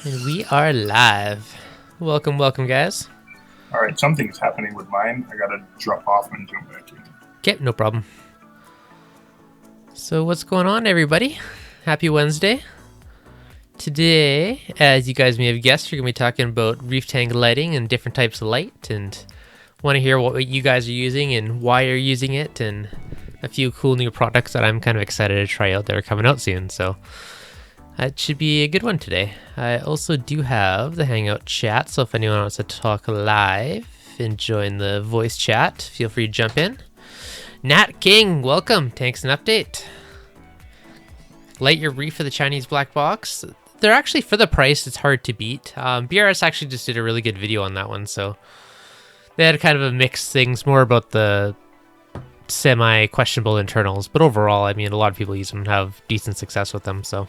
And we are live. Welcome, guys. All right, something's happening with mine. I gotta drop off and jump back in. Okay, no problem. So what's going on, everybody? Happy Wednesday. Today, as you guys may have guessed, we're going to be talking about reef tank lighting and different types of light, and want to hear what you guys are using and why you're using it, and a few cool new products that I'm kind of excited to try out that are coming out soon. So that should be a good one today. I also do have the Hangout chat, so if anyone wants to talk live and join the voice chat, feel free to jump in. Nat King, welcome. Thanks, an update. Light your reef for the Chinese black box. They're actually, for the price, it's hard to beat. BRS actually just did a really good video on that one, so they had kind of a mixed things, more about the semi-questionable internals, but overall, I mean, a lot of people use them and have decent success with them, so.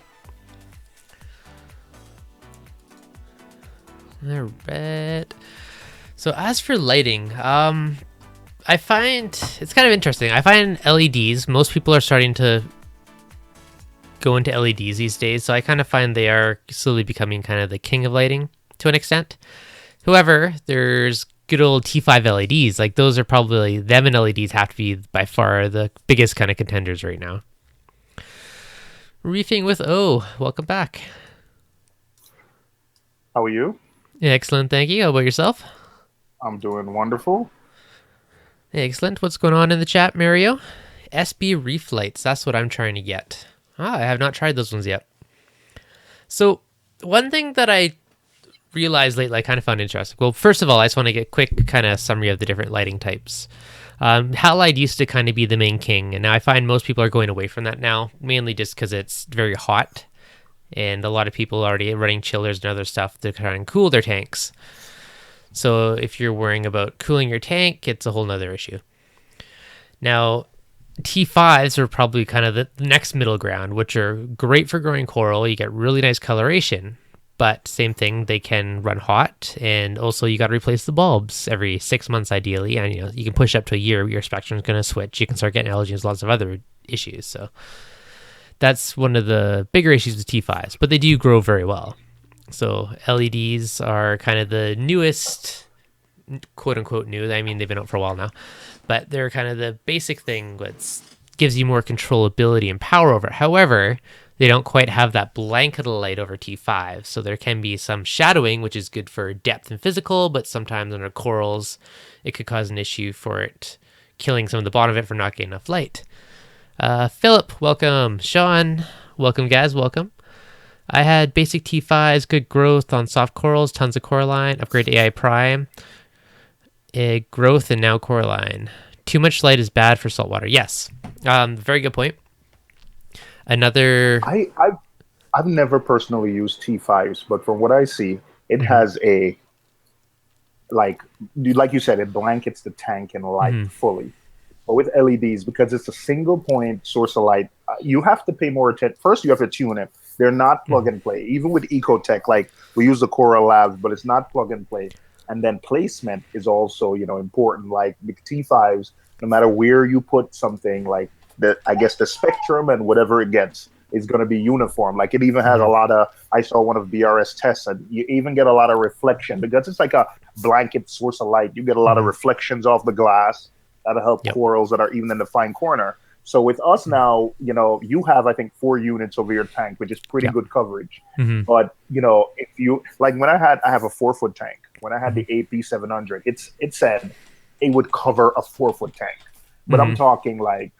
Alright. So as for lighting, I find it's kind of interesting. I find LEDs, most people are starting to go into LEDs these days, so I kind of find they are slowly becoming kind of the king of lighting to an extent. However, there's good old T5 LEDs. Like, those are probably, them and LEDs have to be by far the biggest kind of contenders right now. Reefing with O, welcome back. How are you? Excellent, thank you. How about yourself? I'm doing wonderful. Excellent. What's going on in the chat, Mario? SB Reef Lights, that's what I'm trying to get. I have not tried those ones yet. So, one thing that I realized lately I kind of found interesting. Well, first of all, I just want to get a quick kind of summary of the different lighting types. Halide used to kind of be the main king, and now I find most people are going away from that now, mainly just because it's very hot, and a lot of people are already running chillers and other stuff to try and cool their tanks. So if you're worrying about cooling your tank, it's a whole nother issue. Now, T5s are probably kind of the next middle ground, which are great for growing coral. You get really nice coloration, but same thing, they can run hot, and also you got to replace the bulbs every 6 months ideally, and you can push up to a year, your spectrum's going to switch. You can start getting allergies, lots of other issues. So that's one of the bigger issues with T5s, but they do grow very well. So LEDs are kind of the newest, quote unquote new. I mean, they've been out for a while now, but they're kind of the basic thing that gives you more controllability and power over it. However, they don't quite have that blanket of light over T5. So there can be some shadowing, which is good for depth and physical, but sometimes under corals, it could cause an issue for it killing some of the bottom of it for not getting enough light. Philip, welcome. Sean, welcome, guys. Welcome. I had basic T5s, good growth on soft corals, tons of coralline, upgrade AI Prime, growth, and now coralline. Too much light is bad for saltwater. Yes, very good point. Another... I've never personally used T5s, but from what I see, it has a, like you said, it blankets the tank in light fully. But with LEDs, because it's a single point source of light, you have to pay more attention. First, you have to tune it. They're not plug and play. Even with Ecotech, like we use the Coral Labs, but it's not plug and play. And then placement is also, important. Like the T5s, no matter where you put something, like I guess the spectrum and whatever it gets is going to be uniform. Like it even has a lot of, I saw one of BRS tests, and you even get a lot of reflection because it's like a blanket source of light. You get a lot of reflections off the glass. That'll help corals that are even in the fine corner. So with us now, you have, I think, 4 units over your tank, which is pretty good coverage. But, if you, like when I have a 4-foot tank, when I had the AP 700, it said it would cover a 4-foot tank. But I'm talking like,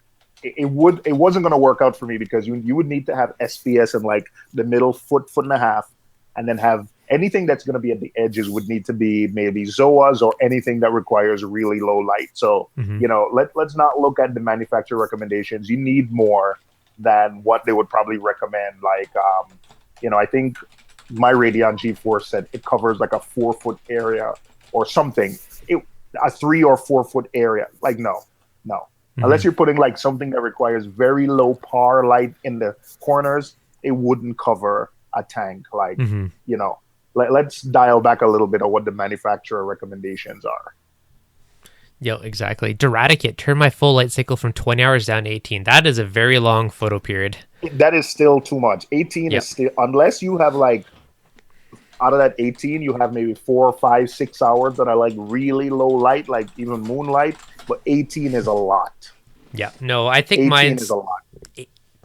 it wasn't going to work out for me because you would need to have SPS in like the middle foot and a half, and then have anything that's going to be at the edges would need to be maybe ZOAs or anything that requires really low light. So, let's not look at the manufacturer recommendations. You need more than what they would probably recommend. Like, I think my Radeon G4 said it covers like a 4-foot area or something. A 3 or 4 foot area. Like, no. Unless you're putting like something that requires very low par light in the corners, it wouldn't cover a tank. Like, let's dial back a little bit on what the manufacturer recommendations are. Yo, exactly. Duraticate, turn my full light cycle from 20 hours down to 18. That is a very long photo period. That is still too much. 18 is still, unless you have like out of that 18, you have maybe 4, 5, 6 hours that are like really low light, like even moonlight. But 18 is a lot. Yeah. No, I think 18 is mine's a lot.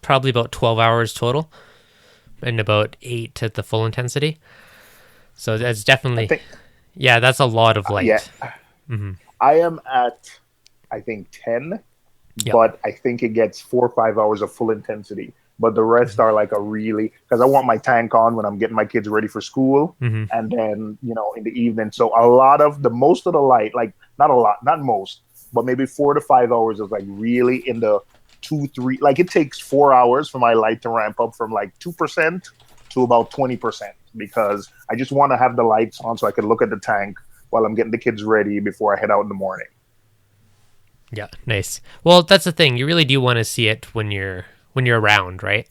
probably about 12 hours total and about 8 at the full intensity. So that's I definitely, think, yeah, that's a lot of yeah, light. Hmm. I am at, I think, 10, Yep. but I think it gets 4 or 5 hours of full intensity. But the rest are like a really, because I want my tank on when I'm getting my kids ready for school. Hmm. And then, in the evening. So a lot of most of the light, like not a lot, not most, but maybe 4 to 5 hours is like really in the 2, 3, like it takes 4 hours for my light to ramp up from like 2% to about 20% because I just want to have the lights on so I can look at the tank while I'm getting the kids ready before I head out in the morning. Yeah, nice. Well, that's the thing. You really do want to see it when you're around, right?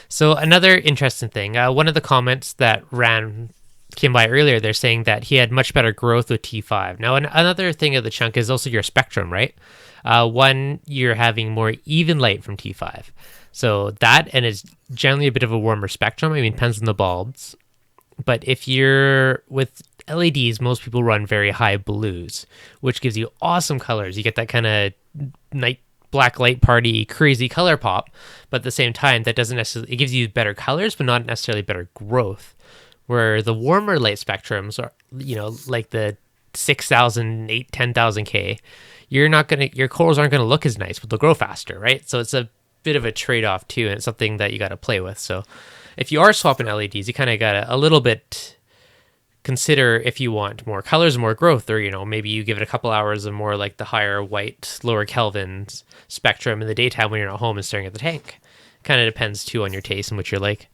So another interesting thing, one of the comments that came by earlier, they're saying that he had much better growth with T5. Now, another thing of the chunk is also your spectrum, right? One, you're having more even light from T5. So that, and it's generally a bit of a warmer spectrum. I mean, depends on the bulbs. But if you're with LEDs, most people run very high blues, which gives you awesome colors. You get that kind of night black light party crazy color pop, but at the same time, that doesn't necessarily, it gives you better colors, but not necessarily better growth. Where the warmer light spectrums are, like the 6,000, 10,000 K, your corals aren't gonna look as nice, but they'll grow faster, right? So it's a bit of a trade-off too, and it's something that you got to play with. So if you are swapping LEDs, you kind of got to a little bit consider if you want more colors, more growth, or maybe you give it a couple hours of more like the higher white, lower Kelvin spectrum in the daytime when you're not home and staring at the tank. Kind of depends too on your taste and what you're like.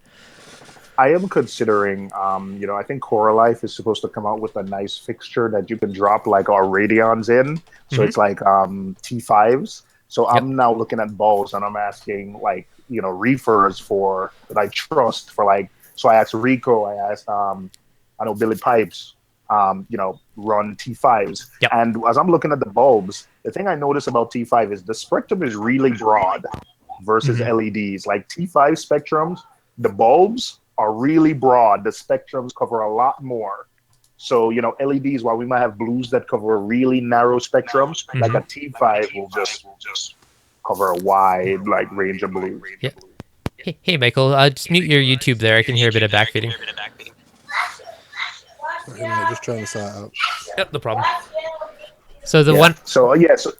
I am considering, I think Coralife is supposed to come out with a nice fixture that you can drop like our Radions in. So Hmm. it's like T5s. So Yep. I'm now looking at bulbs and I'm asking like, reefers for that I trust for like, so I asked Rico, I asked, I know Billy Pipes, run T5s. Yep. And as I'm looking at the bulbs, the thing I notice about T5 is the spectrum is really broad versus Hmm. LEDs. Like T5 spectrums, the bulbs are really broad. The spectrums cover a lot more. So, LEDs, while we might have blues that cover a really narrow spectrum, like Hmm. a T5 will just cover a wide like range of blues. Yeah. Hey, Michael, just mute your YouTube there. I can hear a bit of backfeeding. Sorry, man, just trying to sign out. Yep, no problem. So the Yeah. one, So so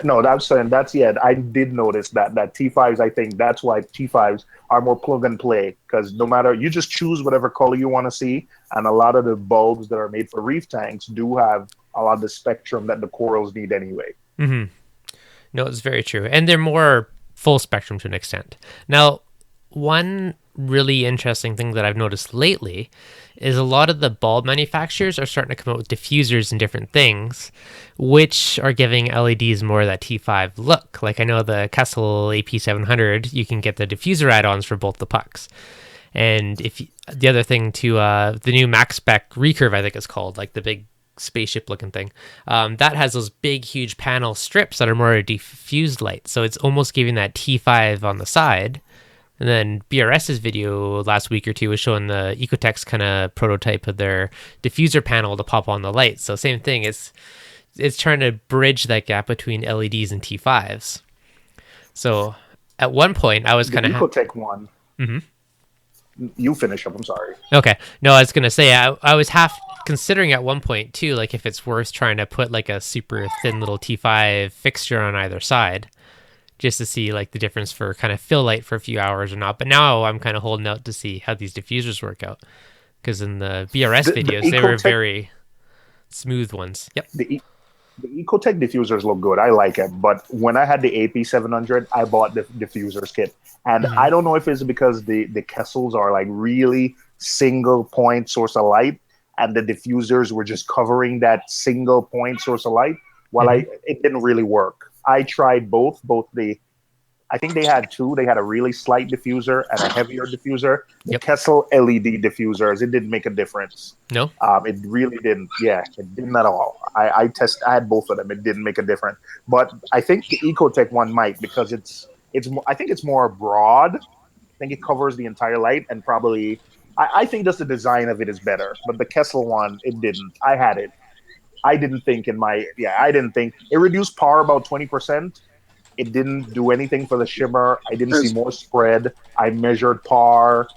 no, that's saying that's yeah. I did notice that T5s. I think that's why T5s are more plug and play because no matter you just choose whatever color you want to see, and a lot of the bulbs that are made for reef tanks do have a lot of the spectrum that the corals need anyway. hmm no, it's very true, and they're more full spectrum to an extent. Now, one really interesting thing that I've noticed lately is a lot of the bulb manufacturers are starting to come out with diffusers and different things, which are giving LEDs more of that T5 look. Like I know the Kessel AP700, you can get the diffuser add-ons for both the pucks. And the other thing to the new Max Spec Recurve, I think it's called, like the big spaceship looking thing, that has those big, huge panel strips that are more a diffused light. So it's almost giving that T5 on the side. And then BRS's video last week or two was showing the Ecotex kind of prototype of their diffuser panel to pop on the light. So same thing. It's trying to bridge that gap between LEDs and T5s. So at one point I was The kind of Ecotech one. Mhm. You finish up. I'm sorry. Okay. No, I was gonna say I was half considering at one point too, like if it's worth trying to put like a super thin little T5 fixture on either side, just to see like the difference for kind of fill light for a few hours or not. But now I'm kind of holding out to see how these diffusers work out, because in the BRS The videos they were Ecotech very smooth ones. Yep. the The Ecotech diffusers look good. I like it. But when I had the AP700, I bought the diffusers kit. And Hmm. I don't know if it's because the Kessels are like really single point source of light and the diffusers were just covering that single point source of light. Well, Hmm. it didn't really work. I tried both I think they had two. They had a really slight diffuser and a heavier diffuser. The Yep. Kessel LED diffusers, it didn't make a difference. No. It really didn't. Yeah, it didn't at all. I had both of them. It didn't make a difference. But I think the Ecotech one might because I think it's more broad. I think it covers the entire light and probably I think just the design of it is better, but the Kessel one, it didn't. I had it. I didn't think I didn't think it reduced power about 20%. It didn't do anything for the shimmer. I didn't see It's, more spread. I measured par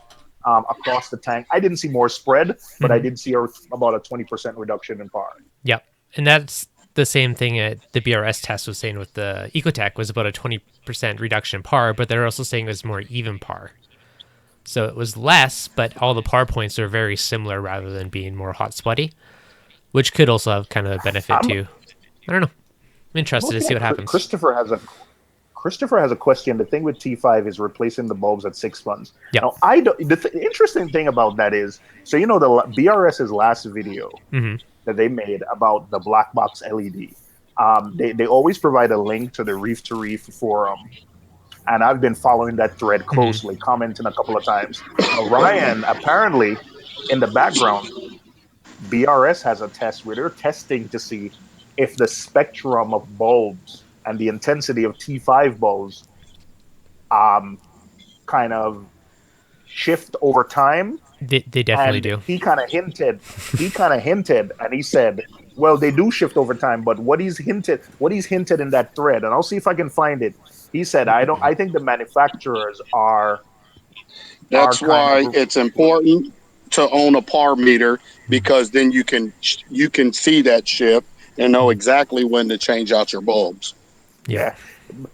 across the tank. I didn't see more spread, but I did see about a 20% reduction in par. Yep. And that's the same thing the BRS test was saying with the Ecotech was about a 20% reduction in par, but they're also saying it was more even par. So it was less, but all the par points are very similar rather than being more hot sweaty, which could also have kind of a benefit too. I don't know. I'm interested to see what happens. Christopher has a question. The thing with T5 is replacing the bulbs at 6 months. Yep. Now, the interesting thing about that is, so the BRS's last video that they made about the black box LED, they always provide a link to the Reef to Reef forum, and I've been following that thread closely, commenting a couple of times. Ryan, apparently, in the background, BRS has a test where they're testing to see if the spectrum of bulbs and the intensity of T5 bulbs kind of shift over time. They definitely And do. He kind of hinted, and he said, well, they do shift over time, but what he's hinted in that thread, and I'll see if I can find it. He said, I think the manufacturers are. that's why it's important to own a par meter, because then you can see that shift and know exactly when to change out your bulbs. Yeah.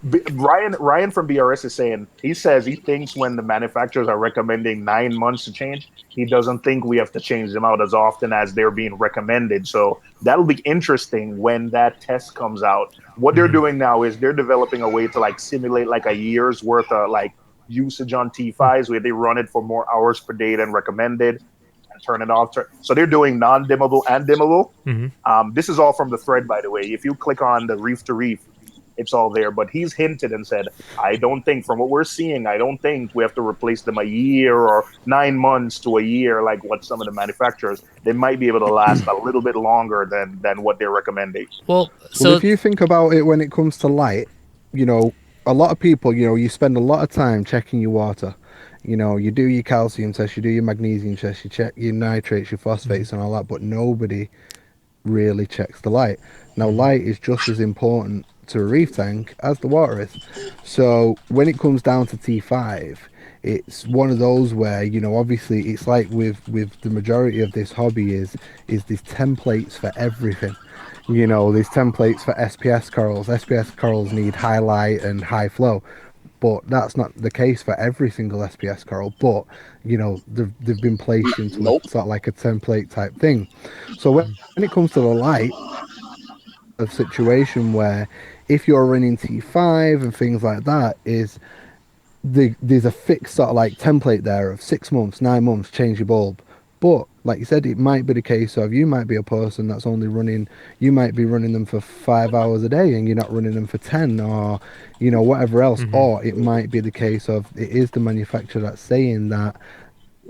Ryan from BRS is saying, he says he thinks when the manufacturers are recommending 9 months to change, he doesn't think we have to change them out as often as they're being recommended. So that'll be interesting when that test comes out. What they're doing now is they're developing a way to like simulate like a year's worth of like usage on T5s where they run it for more hours per day than recommended and turn it off. So they're doing non-dimmable and dimmable. This is all from the thread, by the way. If you click on the Reef to Reef, it's all there. But he's hinted and said, I don't think, from what we're seeing, I don't think we have to replace them a year or 9 months to a year like what some of the manufacturers. They might be able to last a little bit longer than what they're recommending. Well, Well, if you think about it, when it comes to light, a lot of people, you spend a lot of time checking your water. You do your calcium test, you do your magnesium test, you check your nitrates, your phosphates, and all that, but nobody really checks the light. Now, light is just as important to a reef tank as the water is. So when it comes down to T5, it's one of those where, obviously it's like with the majority of this hobby is these templates for everything. These templates for SPS corals. SPS corals need high light and high flow, but that's not the case for every single SPS coral. But they've been placed into Nope. sort of like a template type thing. So when it comes to the light, a situation where if you're running T5 and things like that, there's a fixed sort of like template there of 6 months, 9 months, change your bulb. But like you said, it might be the case of you might be a person that's only you might be running them for 5 hours a day and you're not running them for 10 or, whatever else. Or it might be the case of it is the manufacturer that's saying that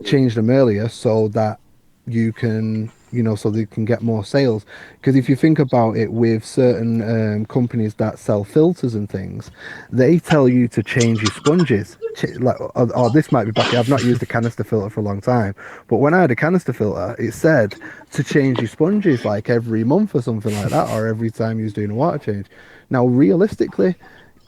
change them earlier so that you can, so they can get more sales. Because if you think about it, with certain companies that sell filters and things, they tell you to change your sponges. Or this might be back. I've not used a canister filter for a long time, but when I had a canister filter, it said to change your sponges like every month or something like that, or every time you was doing a water change. Now, realistically,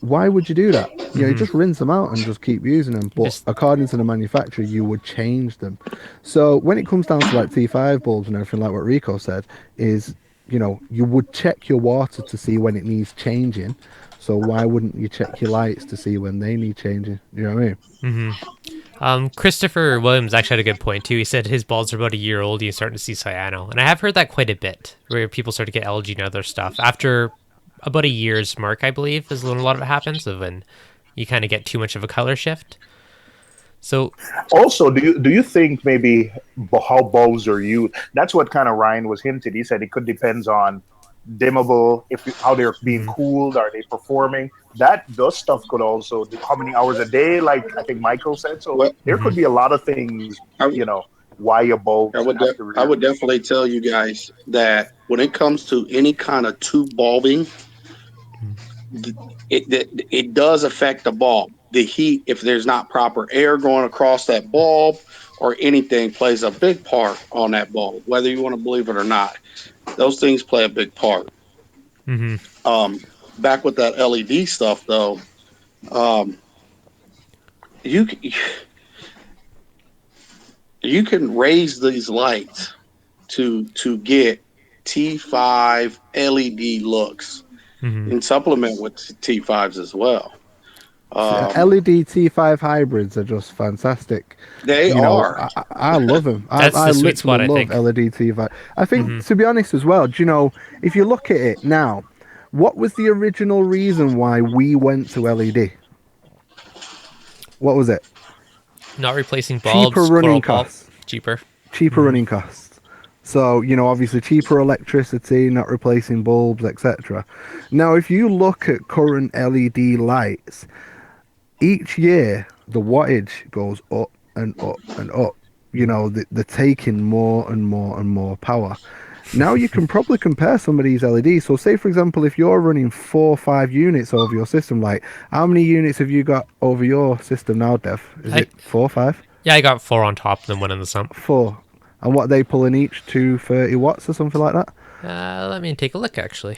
why would you do that? You just rinse them out and just keep using them. But according to the manufacturer, you would change them. So when it comes down to like T5 bulbs and everything, like what Rico said, is, you would check your water to see when it needs changing. So why wouldn't you check your lights to see when they need changing? You know what I mean? Christopher Williams actually had a good point too. He said his bulbs are about a year old and you're starting to see cyano. And I have heard that quite a bit, where people start to get algae and other stuff. After about a year's mark, I believe, is when a lot of it happens, of when you kind of get too much of a color shift. So also, do you think maybe how bulbs are used? That's what kind of Ryan was hinted. He said it could depends on dimmable, how they're being cooled, are they performing? Those stuff could also how many hours a day, like I think Michael said. So there could be a lot of things, why a bulb. I would definitely tell you guys that when it comes to any kind of tube bulbing, it does affect the bulb. The heat, if there's not proper air going across that bulb, or anything plays a big part on that bulb, whether you want to believe it or not. Those things play a big part. Mm-hmm. Back with that LED stuff, though, um, you you can raise these lights to get T5 LED looks Mm-hmm. and supplement with T5s as well. LED T5 hybrids are just fantastic. They are. I love them. That's I the sweet spot, literally I love think. LED T5. I think, Mm-hmm. to be honest as well, do you know, if you look at it now, what was the original reason why we went to LED? What was it? Not replacing Cheaper bulbs, running coral bulb, costs. cheaper. Cheaper running costs. So, obviously cheaper electricity, not replacing bulbs, etc. Now, if you look at current LED lights, each year the wattage goes up and up and up. They're taking more and more and more power. Now you can probably compare some of these LEDs. So say, for example, if you're running 4 or 5 units over your system, like how many units have you got over your system now, Dev? Is it 4 or 5? Yeah, I got 4 on top, then 1 in the sump. 4. And what are they pulling each? 230 watts or something like that? Let me take a look, actually.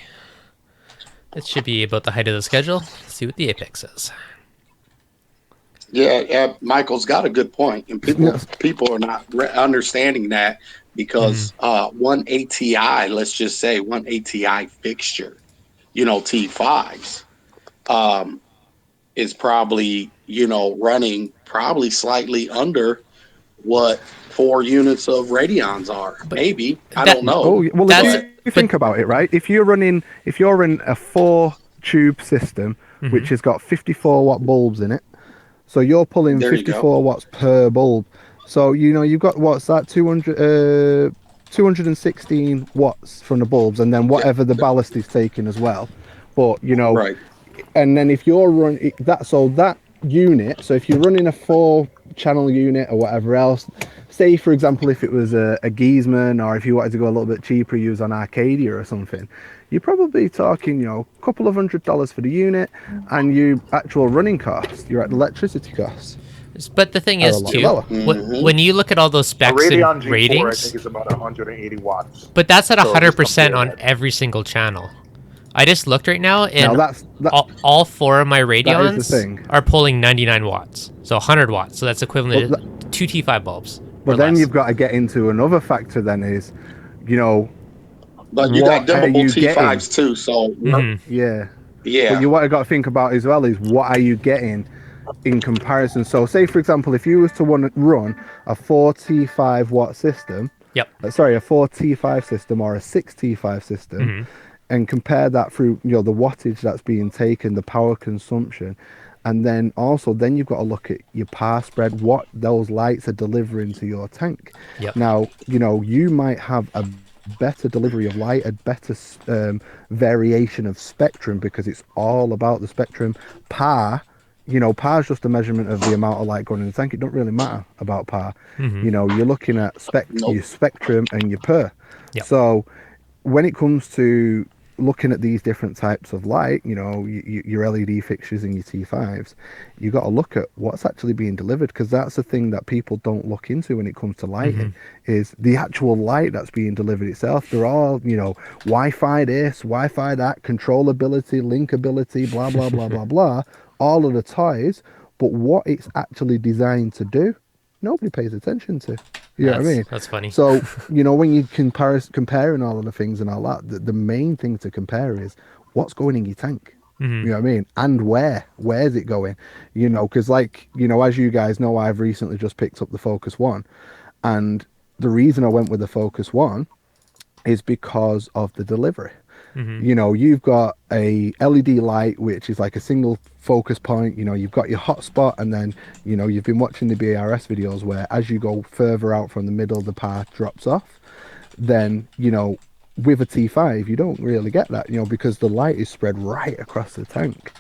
It should be about the height of the schedule. Let's see what the apex is. Yeah, Michael's got a good point, and people are not understanding that because one ATI, let's just say one ATI fixture, T5s, is probably running probably slightly under what 4 units of radions are. Maybe I don't know. Oh well, if you think about it, right? If you're in a 4 tube system, which has got 54 watt bulbs in it. So you're pulling 54 watts per bulb. So, you've got, what's that, 216 watts from the bulbs, and then whatever the ballast is taking as well. But, right. And then if you're running that unit, so if you're running a 4-channel unit or whatever else, say, for example, if it was a Giesman, or if you wanted to go a little bit cheaper, use on Arcadia or something, you're probably talking, a couple of $100 for the unit, and your actual running cost, your electricity costs. But the thing is, too, when you look at all those specs and Radeon G4, ratings, I think it's about 180 watts. But that's at 100% on every single channel. I just looked right now, and all 4 of my Radeons are pulling 99 watts, so 100 watts. So that's equivalent to 2 T5 bulbs. But then you've got to get into another factor. Then is, but you got dimmable T5s too. So yeah. But you what I got to think about as well is what are you getting in comparison. So say, for example, if you was to want to run a 4 T5 watt system, a 4 T5 system or a 6 T5 system, and compare that through the wattage that's being taken, the power consumption, and then you've got to look at your par spread, what those lights are delivering to your tank. Now you might have a better delivery of light, a better variation of spectrum, because it's all about the spectrum. Par is just a measurement of the amount of light going in the tank. It don't really matter about par. You're looking at your spectrum and your per. So when it comes to looking at these different types of light, your LED fixtures and your T5s, you got to look at what's actually being delivered, because that's the thing that people don't look into when it comes to lighting, is the actual light that's being delivered itself. They're all, Wi-Fi this, Wi-Fi that, controllability, linkability, blah, blah, blah, blah, blah, all of the toys, but what it's actually designed to do, nobody pays attention to. You know what I mean? That's funny. So, when you comparing all of the things and all that, the main thing to compare is what's going in your tank. You know what I mean? And where's it going? Because as you guys know, I've recently just picked up the Focus One. And the reason I went with the Focus One is because of the delivery. You've got a LED light, which is like a single focus point. You've got your hotspot, and then, you've been watching the BRS videos where as you go further out from the middle, the path drops off. Then, with a T5, you don't really get that, because the light is spread right across the tank.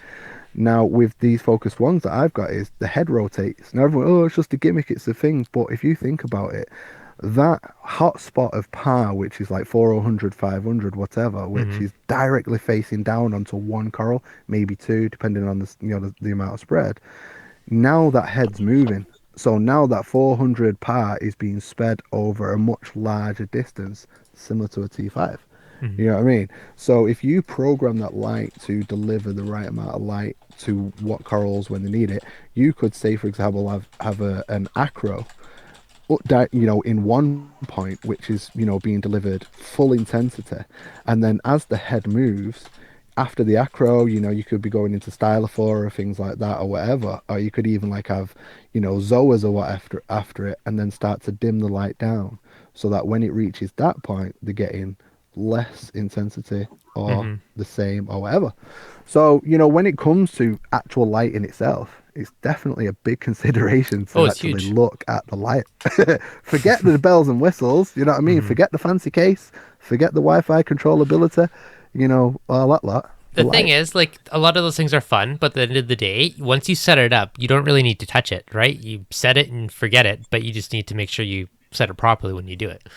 Now, with these Focus Ones that I've got, is the head rotates. Now, everyone, it's just a gimmick, it's a thing. But if you think about it, that hotspot of par, which is like 400, 500, whatever, which is directly facing down onto one coral, maybe 2, depending on the amount of spread. Now that head's moving, So now that 400 par is being sped over a much larger distance, similar to a T5. Mhm. You know what I mean? So if you program that light to deliver the right amount of light to what corals when they need it, you could say, for example, have an acro, in one point, which is, being delivered full intensity. And then as the head moves, after the acro, you could be going into stylophora or things like that or whatever. Or you could even like have, zoas or what after it, and then start to dim the light down so that when it reaches that point, they're getting less intensity or Mhm. the same or whatever. So, when it comes to actual light in itself, it's definitely a big consideration Oh, to it's actually huge. look at the light. Forget the bells and whistles, you know what I mean? Mhm. Forget the fancy case, forget the Wi-Fi controllability, all that lot. The The thing light. is, like, a lot of those things are fun, but at the end of the day, once you set it up, you don't really need to touch it, right? You set it and forget it, but you just need to make sure you set it properly when you do it.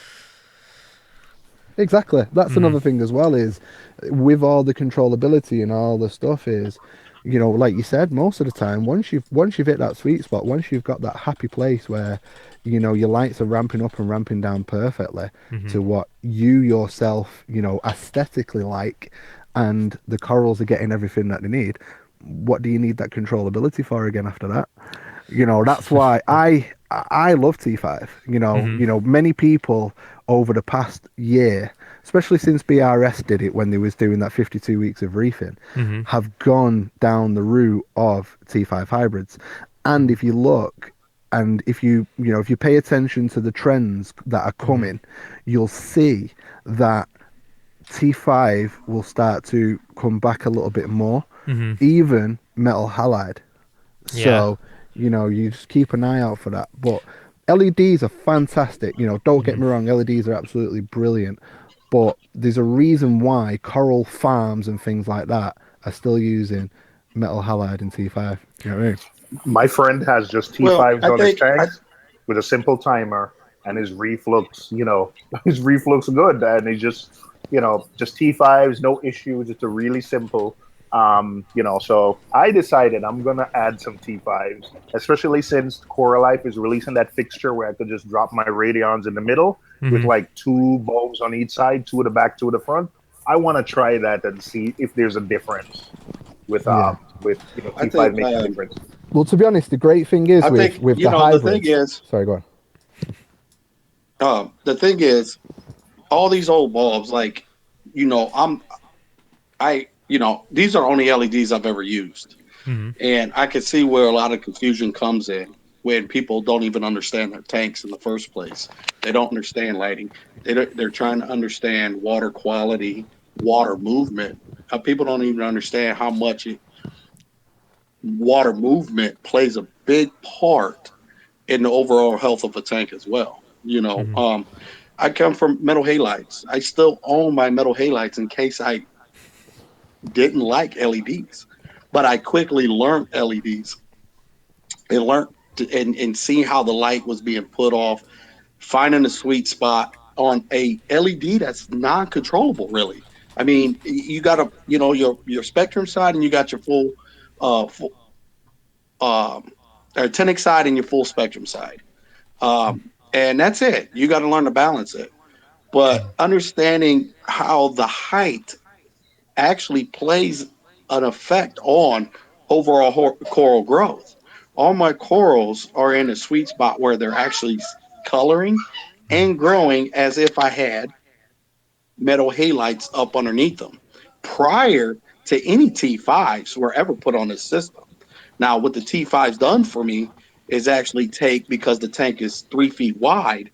Exactly. That's Mhm. another thing as well is with all the controllability and all the stuff is, like you said, most of the time once you've hit that sweet spot, once you've got that happy place where, your lights are ramping up and ramping down perfectly Mhm. to what you yourself, aesthetically like, and the corals are getting everything that they need, what do you need that controllability for again after that? That's why I love T5. Mhm. Many people over the past year, especially since BRS did it when they was doing that 52 weeks of reefing, Mhm. have gone down the route of T5 hybrids. And Mhm. if you look and if you pay attention to the trends that are Mhm. coming, you'll see that T5 will start to come back a little bit more, Mhm. even metal halide. Yeah. So, you just keep an eye out for that. But LEDs are fantastic. Don't get Mhm. me wrong, LEDs are absolutely brilliant. But there's a reason why coral farms and things like that are still using metal halide and T5. You know what I mean? My friend has just Well, T5s I on his think I tanks with a simple timer, and his reef looks, his reef looks good, and he just T5s, no issues. It's a really simple, So I decided I'm gonna add some T5s, especially since Coral Life is releasing that fixture where I could just drop my radions in the middle with Mhm. like two bulbs on each side, two at the back, two at the front. I want to try that and see if there's a difference with Yeah. I T5 think making a difference. Well, to be honest, the great thing is I with think with the the thing hybrids. is Sorry, go on. the thing is all these old bulbs like these are only LEDs I've ever used. Mhm. And I can see where a lot of confusion comes in when people don't even understand their tanks in the first place. They don't understand lighting. They're trying to understand water quality, water movement. People don't even understand how much water movement plays a big part in the overall health of a tank as well. Mhm. I come from metal halides. I still own my metal halides in case I didn't like LEDs, but I quickly learned LEDs and learned and seeing how the light was being put off, finding a sweet spot on a LED that's non-controllable. Really, I mean, you got your spectrum side and you got your full actinic side and your full spectrum side, and that's it. You got to learn to balance it. But understanding how the height actually plays an effect on overall coral growth. All my corals are in a sweet spot where they're actually coloring Mhm. and growing as if I had metal halides up underneath them prior to any T5s were ever put on this system. Now, what the T5s done for me is actually take, because the tank is 3 feet wide,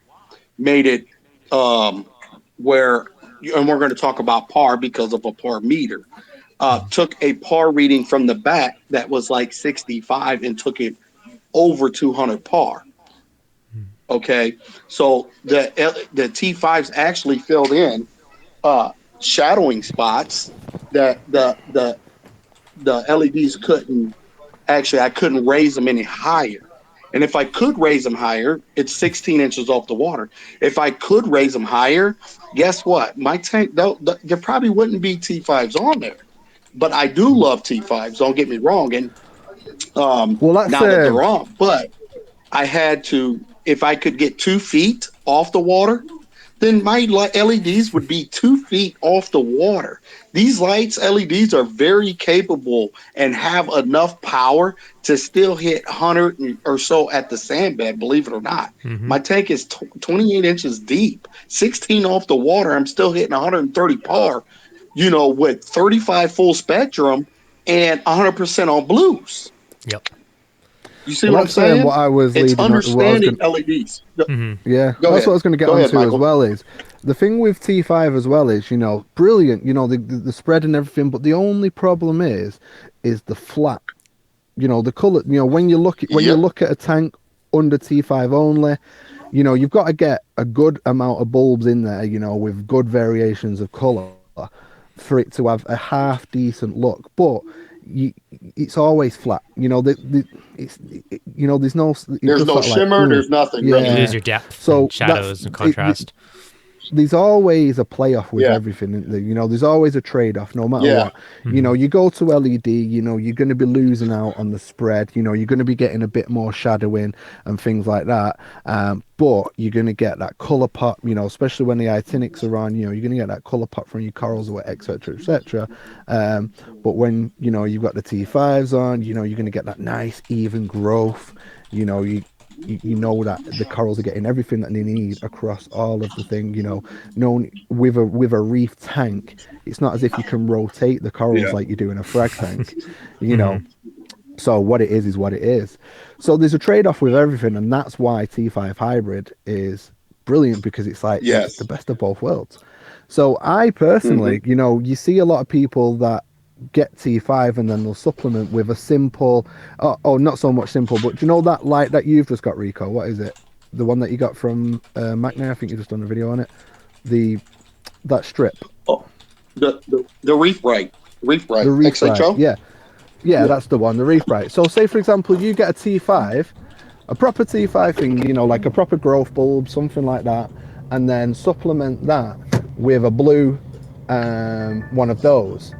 made it where, and we're going to talk about par because of a par meter. Took a par reading from the back that was like 65 and took it over 200 par. Okay, so the T5s actually filled in shadowing spots that the LEDs couldn't. Actually, I couldn't raise them any higher. And if I could raise them higher, it's 16 inches off the water. If I could raise them higher, guess what? My tank, there probably wouldn't be T5s on there. But I do love T5s. Don't get me wrong. And Well, that's now that they're on, but I had to, if I could get 2 feet off the water, then my LEDs would be 2 feet off the water. These lights, LEDs, are very capable and have enough power to still hit 100 or so at the sand bed, believe it or not. Mm-hmm. My tank is 28 inches deep, 16 off the water. I'm still hitting 130 par, with 35 full spectrum and 100% on blues. Yep. You see what I'm saying? What I was it's leading understanding LEDs. Mm-hmm. Yeah, Go that's ahead. what I was going to get Go ahead, onto as Michael. well. Is the thing with T5 as well is brilliant, the spread and everything, but the only problem is the flat. The color. When you look at a tank under T5 only, you've got to get a good amount of bulbs in there, with good variations of color for it to have a half decent look, but it's always flat. There's no. There's no like, shimmer. There's nothing. Yeah. Really. You lose your depth, So and shadows, and contrast. There's always a playoff with Yeah. everything. There's always a trade-off, no matter Yeah. what. You go to LED, you're going to be losing out on the spread. You're going to be getting a bit more shadowing and things like that. But you're going to get that color pop, especially when the actinics are on. You're going to get that color pop from your corals, or etc., etc. But when you've got the T5s on, you're going to get that nice even growth. You know that the corals are getting everything that they need across all of the thing. With a reef tank, it's not as if you can rotate the corals like you do in a frag tank. So what it is what it is. So there's a trade-off with everything, and that's why T5 hybrid is brilliant, because it's like it's the best of both worlds. So I personally, you see a lot of people that get T5 and then they'll supplement with a simple, not so much simple, but that light that you've just got, Rico? What is it? The one that you got from Macna? I think you just done a video on it. That strip. Oh, the Reef Bright. Reef Bright. The Reef XHO? Bright. Yeah, that's the one, the Reef Bright. So say, for example, you get a T5, a proper T5 thing, like a proper growth bulb, something like that, and then supplement that with a blue one of those.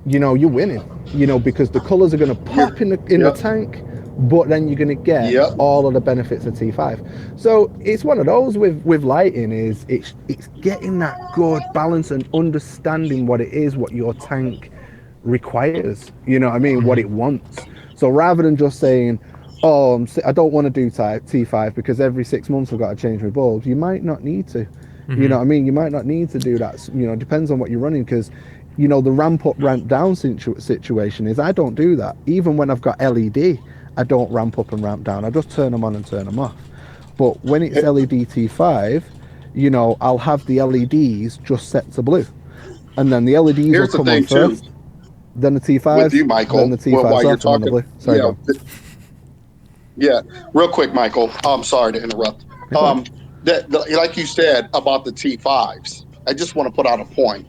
You're winning, because the colors are going to pop in the tank, but then you're going to get all of the benefits of T5. So it's one of those with lighting, is it's getting that good balance and understanding what it is, what your tank requires, what it wants. So rather than just saying, I don't want to do T5 because every 6 months I've got to change my bulbs, you might not need to. You might not need to do that. It depends on what you're running, because the ramp up, ramp down situation is I don't do that. Even when I've got LED, I don't ramp up and ramp down. I just turn them on and turn them off. But when it's LED T5, I'll have the LEDs just set to blue, and then the LEDs will come on first, then the T5s, with you, Michael, then the T5s while you're off, and then the blue. Sorry, go. Yeah, real quick, Michael. I'm sorry to interrupt. Like you said about the T5s, I just want to put out a point.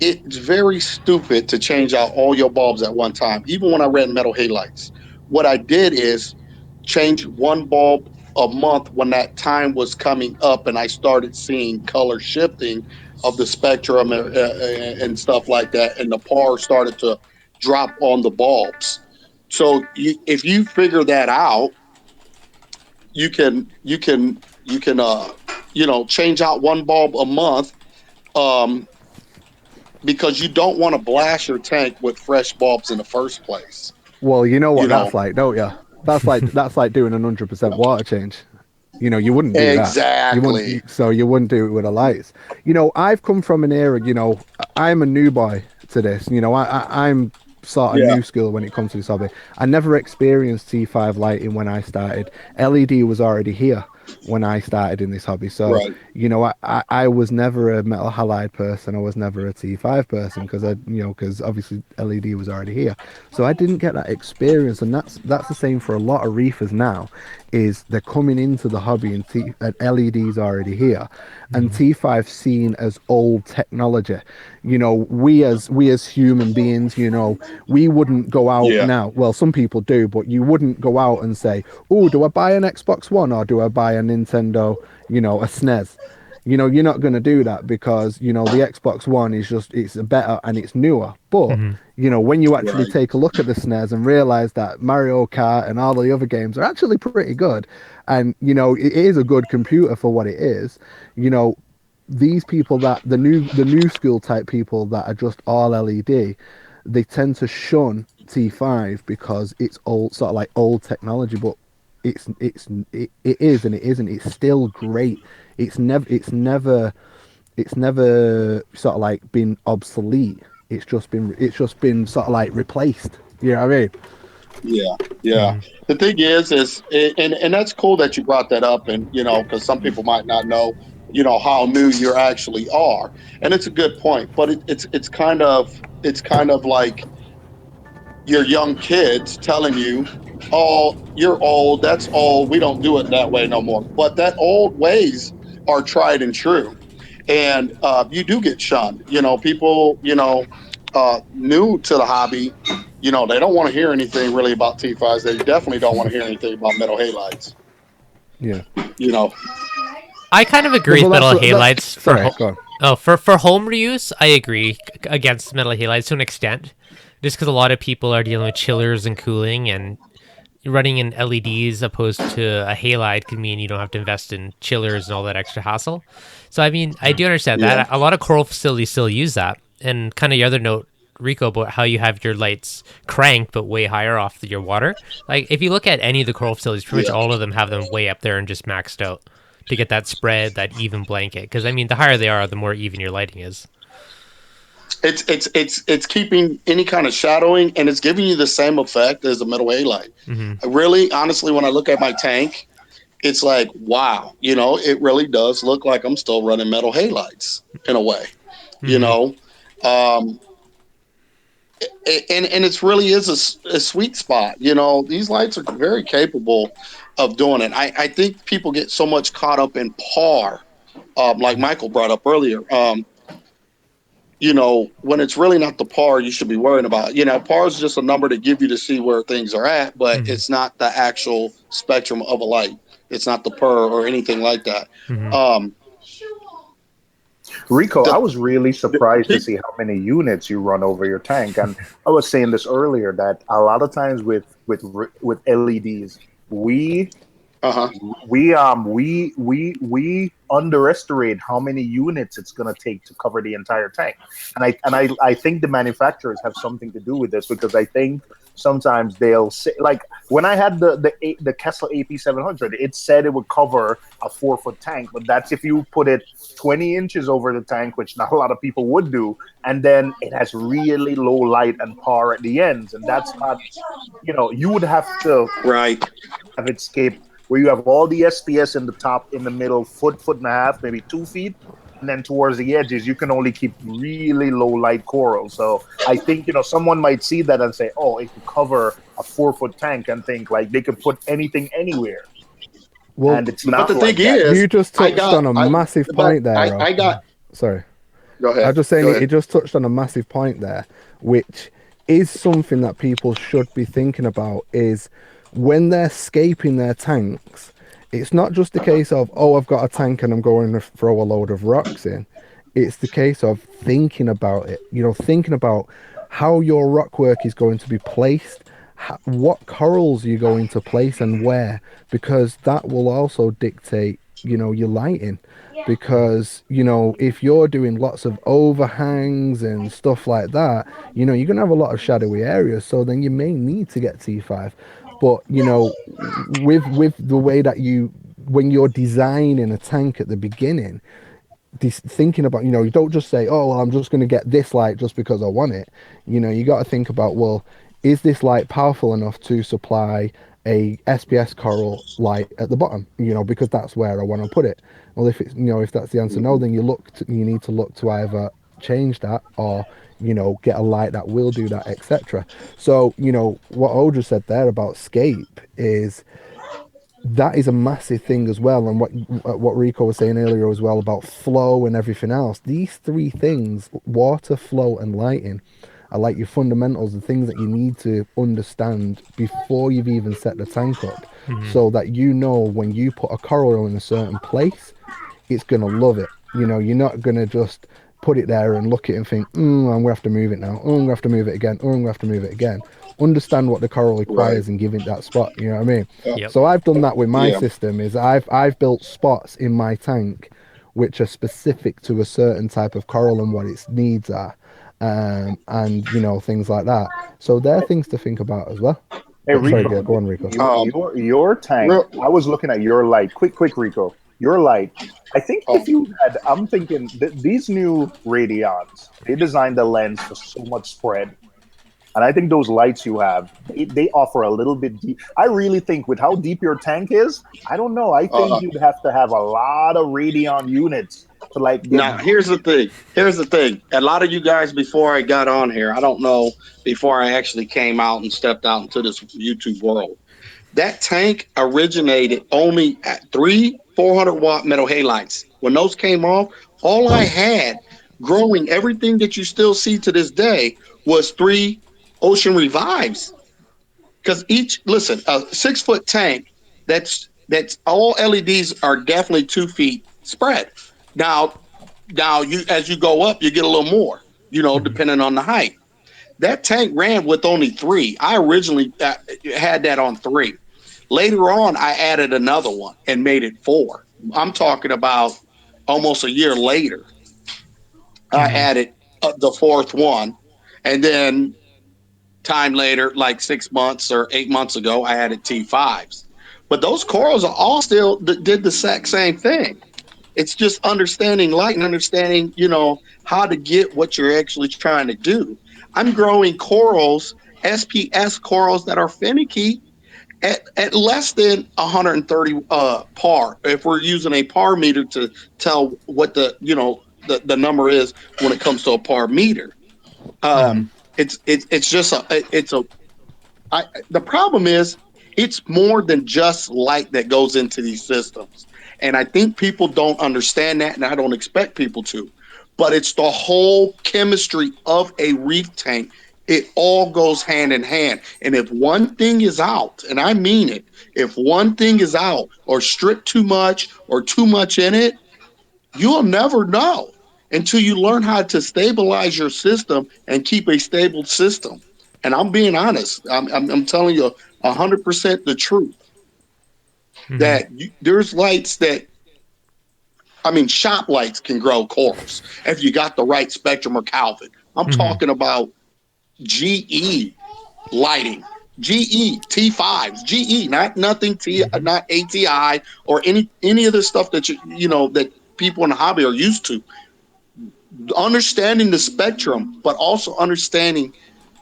It's very stupid to change out all your bulbs at one time. Even when I ran metal halides, what I did is change one bulb a month when that time was coming up, and I started seeing color shifting of the spectrum and stuff like that, and the par started to drop on the bulbs. So if you figure that out, you can change out one bulb a month. Because you don't want to blast your tank with fresh bulbs in the first place. Well, you know what that's like, don't you? That's like doing an 100% water change. You wouldn't do that. You wouldn't do it with the lights. I've come from an era, I'm a new boy to this. I'm sort of new school when it comes to this hobby. I never experienced T5 lighting when I started. LED was already here when I started in this hobby. So, I was never a metal halide person. I was never a T5 person because obviously LED was already here. So I didn't get that experience, and that's the same for a lot of reefers now. Is they're coming into the hobby and LED's already here, and T5 seen as old technology. We as human beings, we wouldn't go out now. Well, some people do, but you wouldn't go out and say, "Oh, do I buy an Xbox One or do I buy a Nintendo, a SNES?" You're not going to do that because, the Xbox One is it's better and it's newer. But, when you actually Right. take a look at the SNES and realize that Mario Kart and all the other games are actually pretty good, and, it is a good computer for what it is, these people that the new school type people that are just all LED, they tend to shun T5 because it's old, sort of like old technology, but it is and it isn't. It's still great. It's never sort of like been obsolete. It's just been sort of like replaced. You know what I mean? Yeah, yeah. Hmm. The thing is, and that's cool that you brought that up, and because some people might not know, how new you actually are, and it's a good point. But it's kind of like your young kids telling you, "Oh, you're old. That's old. We don't do it that way no more." But that old ways are tried and true, and you do get shunned. People, new to the hobby, they don't want to hear anything really about T5s. They definitely don't want to hear anything about metal halides. Yeah. You know, I kind of No, agree but with that's metal what that. halides for Sorry, go on. for home reuse. I agree against metal halides to an extent, just because a lot of people are dealing with chillers and cooling, and running in LEDs opposed to a halide could mean you don't have to invest in chillers and all that extra hassle. So I mean, I do understand yeah, that. A lot of coral facilities still use that. And kind of your other note, Rico, about how you have your lights cranked but way higher off your water. Like if you look at any of the coral facilities, pretty much yeah. all of them have them way up there and just maxed out to get that spread, that even blanket. Because I mean, the higher they are, the more even your lighting is. It's keeping any kind of shadowing, and it's giving you the same effect as a metal halide. Hmm. Really, honestly, when I look at my tank, it's like, wow, it really does look like I'm still running metal halides in a way, you Hmm. know. Um, and it really is a sweet spot. These lights are very capable of doing it. I think people get so much caught up in par, like Michael brought up earlier. When it's really not the par you should be worrying about. Par is just a number to give you to see where things are at, but Hmm. it's not the actual spectrum of a light. It's not the per or anything like that. Hmm. Um, Rico, I the, was really the surprised to people, see how many units you run over your tank. And I was saying this earlier that a lot of times with LEDs, we uh-huh. we underestimate how many units it's going to take to cover the entire tank, and I think the manufacturers have something to do with this because I think sometimes they'll say, like when I had the Kessel AP700, it said it would cover a 4 foot tank, but that's if you put it 20 inches over the tank, which not a lot of people would do, and then it has really low light and power at the ends, and that's not, you would have to Right. have it scape where you have all the SPS in the top, in the middle, foot and a half, maybe 2 feet, and then towards the edges, you can only keep really low light coral. So I think someone might see that and say, "Oh, it could cover a 4 foot tank," and think like they could put anything anywhere, Well, and it's But not the thing like that. is, you just I touched got on a I massive but point there, I Rob. got Sorry. go I was ahead. just saying Go it ahead. just touched on a massive point there, which is something that people should be thinking about is when they're scaping their tanks, it's not just the case of, oh, I've got a tank and I'm going to throw a load of rocks in. It's the case of thinking about it, thinking about how your rock work is going to be placed, what corals you're going to place and where, because that will also dictate, your lighting because if you're doing lots of overhangs and stuff like that, you're going to have a lot of shadowy areas, so then you may need to get T5. But with the way that when you're designing a tank at the beginning, thinking about, you don't just say, oh well, I'm just going to get this light just because I want it. You got to think about, well, is this light powerful enough to supply a SPS coral light at the bottom, because that's where I want to put it. Well, if that's the answer no, then you need to look to either change that or get a light that will do that, etc. So what Oja said there about scape is that is a massive thing as well, and what Rico was saying earlier as well about flow and everything else. These three things, water, flow, and lighting, are like your fundamentals, the things that you need to understand before you've even set the tank up, Hmm. so that when you put a coral in a certain place, it's going to love it. You know, you're not going to just put it there and look at it and think, I'm going to have to move it now. Oh, I'm going to have to move it again. Oh, I'm going to have to move it again. Understand what the coral Right. requires and give it that spot. You know what I mean? Yep. So I've done that with my Yeah. system. Is I've built spots in my tank which are specific to a certain type of coral and what its needs are, and you know, things like that. So there are things to think about as well. Hey But sorry, Rico, go on, Rico. your tank. Real, I was looking at your light. Quick, Rico. Your light. I think oh, if you had, I'm thinking these new Radions, they designed the lens for so much spread, and I think those lights you have, they offer a little bit deep. I really think with how deep your tank is, I don't know. I think uh, you'd have to have a lot of Radion units to like get. now here's the thing. Here's the thing. A lot of you guys before I got on here, I don't know, before I actually came out and stepped out into this YouTube world. That tank originated only at three 400-watt metal halides. When those came off, all I had growing everything that you still see to this day was three Ocean Revives. Because each, listen, a 6 foot tank, that's all LEDs are definitely 2 feet spread. Now, you as you go up, you get a little more, depending on the height. That tank ran with only three. I originally had that on three. Later on, I added another one and made it four. I'm talking about almost a year later. I Mm-hmm. added the fourth one. And then time later, like 6 months or 8 months ago, I added T5s. But those corals are all still did the exact same thing. It's just understanding light and understanding, how to get what you're actually trying to do. I'm growing corals, SPS corals that are finicky at less than 130 par. If we're using a par meter to tell what the number is when it comes to a par meter, Mm-hmm. it's just the problem is it's more than just light that goes into these systems. And I think people don't understand that, and I don't expect people to. But it's the whole chemistry of a reef tank. It all goes hand in hand. And if one thing is out, and I mean it, if one thing is out or stripped too much or too much in it, you'll never know until you learn how to stabilize your system and keep a stable system. And I'm being honest. I'm telling you 100% the truth. Mm-hmm. That there's lights that, I mean, shop lights can grow corals if you got the right spectrum or Calvin. I'm Mm-hmm. talking about GE lighting, GE T5s, GE, not nothing T, Mm-hmm. not ATI or any of the stuff that that people in the hobby are used to. Understanding the spectrum, but also understanding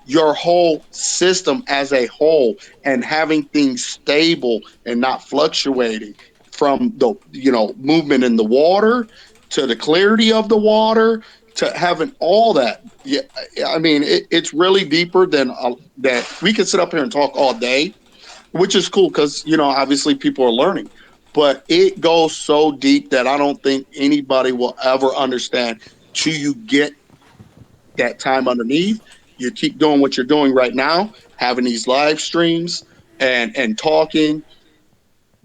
your whole system as a whole and having things stable and not fluctuating from the movement in the water to the clarity of the water to having all that. Yeah, I mean it's really deeper than that. We could sit up here and talk all day, which is cool because obviously people are learning, but it goes so deep that I don't think anybody will ever understand till you get that time underneath. You keep doing what you're doing right now, having these live streams and talking,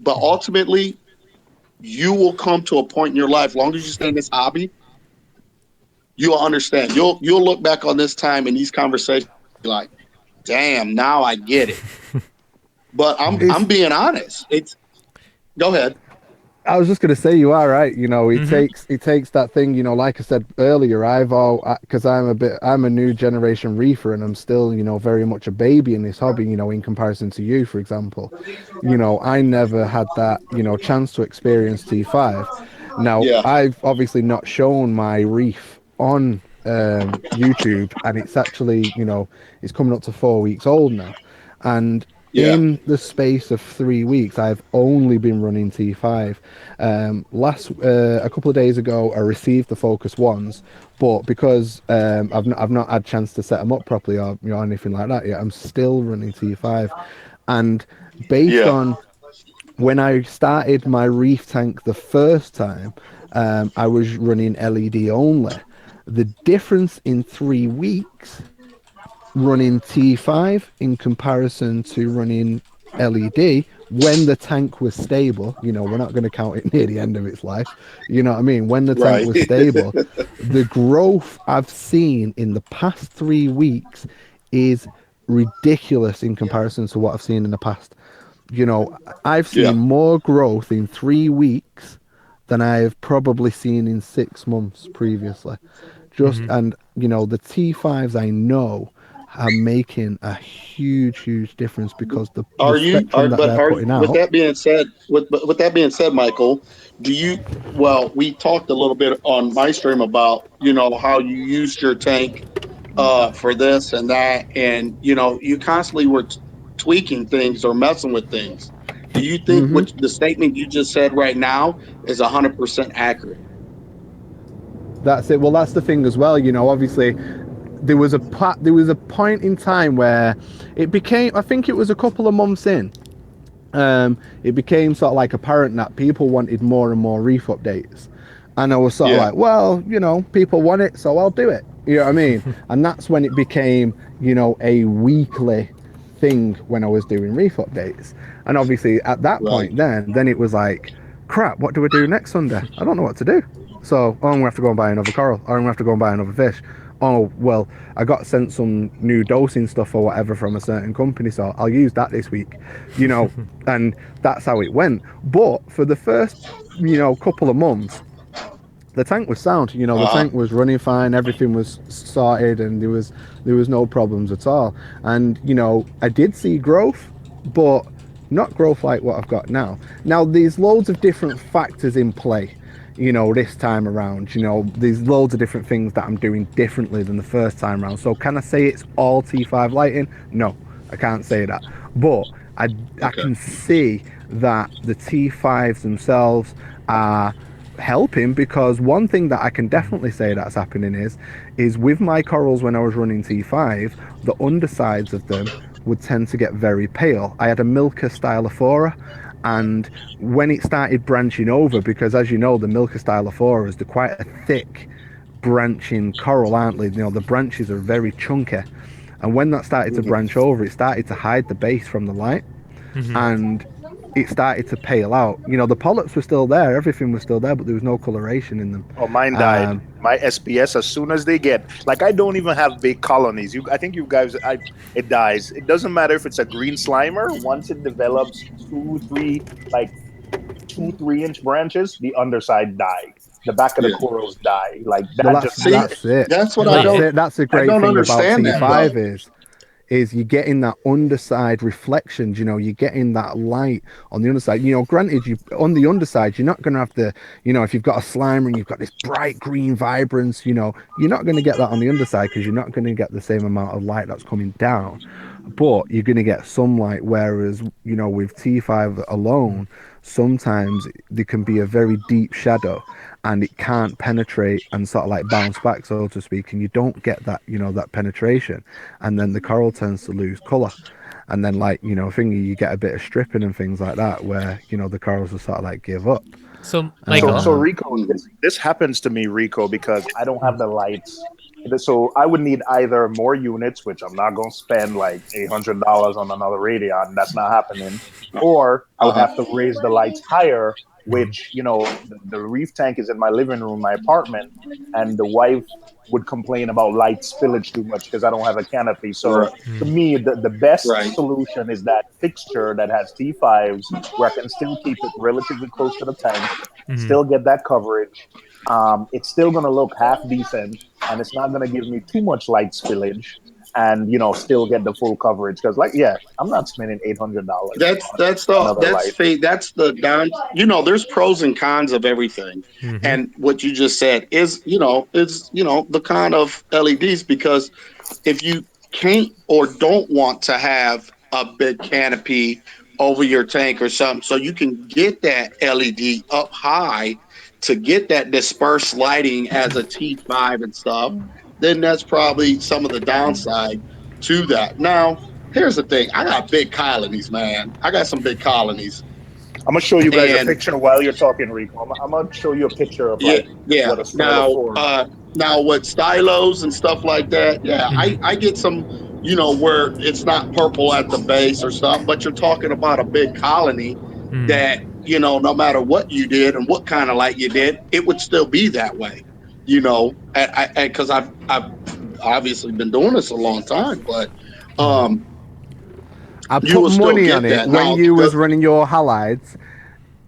but ultimately you will come to a point in your life, long as you stay in this hobby, you'll understand. You'll look back on this time and these conversations like, damn, now I get it. But I'm It's being honest. It's Go ahead. I was just gonna say you are right. You know, Mm-hmm. it takes that thing. You know, like I said earlier, because I'm a new generation reefer, and I'm still very much a baby in this hobby. You know, in comparison to you, for example, I never had that chance to experience T5. Now Yeah. I've obviously not shown my reef on YouTube, and it's actually it's coming up to 4 weeks old now, and Yeah. in the space of 3 weeks, I've only been running T5. A couple of days ago, I received the Focus ones, but because I've not had a chance to set them up properly or anything like that yet, I'm still running T5. And based Yeah. on when I started my reef tank the first time, I was running LED only. The difference in 3 weeks running T5 in comparison to running LED when the tank was stable, we're not going to count it near the end of its life. You know what I mean? When the tank Right. was stable, the growth I've seen in the past 3 weeks is ridiculous in comparison to what I've seen in the past. I've Yeah. seen more growth in 3 weeks than I've probably seen in 6 months previously. And the T5s I know are making a huge, huge difference because the Are you spectrum that they're putting with out. that being said, with that being said, Michael, do you well, we talked a little bit on my stream about, how you used your tank for this and that, and you constantly were tweaking things or messing with things. Do you think Hmm. what the statement you just said right now is 100% accurate? That's it. Well, that's the thing as well. Obviously, there was a point in time where it became. I think it was a couple of months in. It became sort of like apparent that people wanted more and more reef updates. And I was sort of Yeah. like, well, people want it, so I'll do it. You know what I mean? And that's when it became, a weekly thing when I was doing reef updates. And obviously at that Right. point, then it was like, crap, what do we do next Sunday? I don't know what to do. So, I'm gonna have to go and buy another coral, or I'm gonna have to go and buy another fish. Oh, well, I got sent some new dosing stuff or whatever from a certain company, so I'll use that this week, and that's how it went. But for the first, couple of months, the tank was sound. The Uh-huh. tank was running fine. Everything was sorted, and there was no problems at all. And I did see growth, but not growth like what I've got now. Now there's loads of different factors in play. This time around, there's loads of different things that I'm doing differently than the first time around. So can I say it's all T5 lighting? No, I can't say that. But I Okay. can see that the T5s themselves are helping, because one thing that I can definitely say that's happening is with my corals when I was running T5, the undersides of them would tend to get very pale. I had a Milka stylophora, and when it started branching over, because as you know, the Milka stylophoras, they're quite a thick branching coral, aren't they? The branches are very chunky. And when that started to Mhm. branch over, it started to hide the base from the light, and it started to pale out. The polyps were still there, everything was still there, but there was no coloration in them. Oh, mine died. Um, My SPS, as soon as they get, like, I don't even have big colonies. I think you guys, it dies. It doesn't matter if it's a green slimer. Once it develops two, three, like 2, 3 inch branches, the underside die. The back of the Yeah. corals die. Like well, that that's just See, happens. that's it. that's what Really? That's a I great don't thing about understand that though. T5 is you're getting that underside reflections. You're getting that light on the underside. Granted, you on the underside, you're not going to have the, if you've got a slimer and you've got this bright green vibrance, you're not going to get that on the underside, because you're not going to get the same amount of light that's coming down. But you're going to get some light, whereas, with T5 alone, sometimes there can be a very deep shadow and it can't penetrate and sort of like bounce back, so to speak, and you don't get that, that penetration, and then the coral tends to lose color, and then, like, thingy, you get a bit of stripping and things like that, where the corals will sort of like give up. So, So, Michael, so Um, Rico, this happens to me, Rico, because I don't have the lights. So I would need either more units, which I'm not going to spend like $800 on another Radion. That's not happening. Or I would Uh-huh. have to raise the lights higher, which, the reef tank is in my living room, my apartment, and the wife would complain about light spillage too much because I don't have a canopy. So Right. to me, the best Right. solution is that fixture that has T5s where I can still keep it relatively close to the tank, still get that coverage. It's still going to look half decent, and it's not going to give me too much light spillage, and still get the full coverage. Because, like, yeah, I'm not spending $800 on another light. That's the down. There's pros and cons of everything, and what you just said is the con of LEDs, because if you can't or don't want to have a big canopy over your tank or something, so you can get that LED up high to get that dispersed lighting as a T5 and stuff, then that's probably some of the downside to that. Now, here's the thing. I got big colonies, man. I got some big colonies. I'm gonna show you guys a And picture while you're talking, Rico. I'm gonna show you a picture of yeah, like yeah. what a stylophora. Now with stylos and stuff like that, yeah, Mhm. I get some, where it's not purple at the base or something, but you're talking about a big colony that, no matter what you did and what kind of light you did, it would still be that way, because I've obviously been doing this a long time, but I you put will still money on get it that. when Now, you was running your Hallides,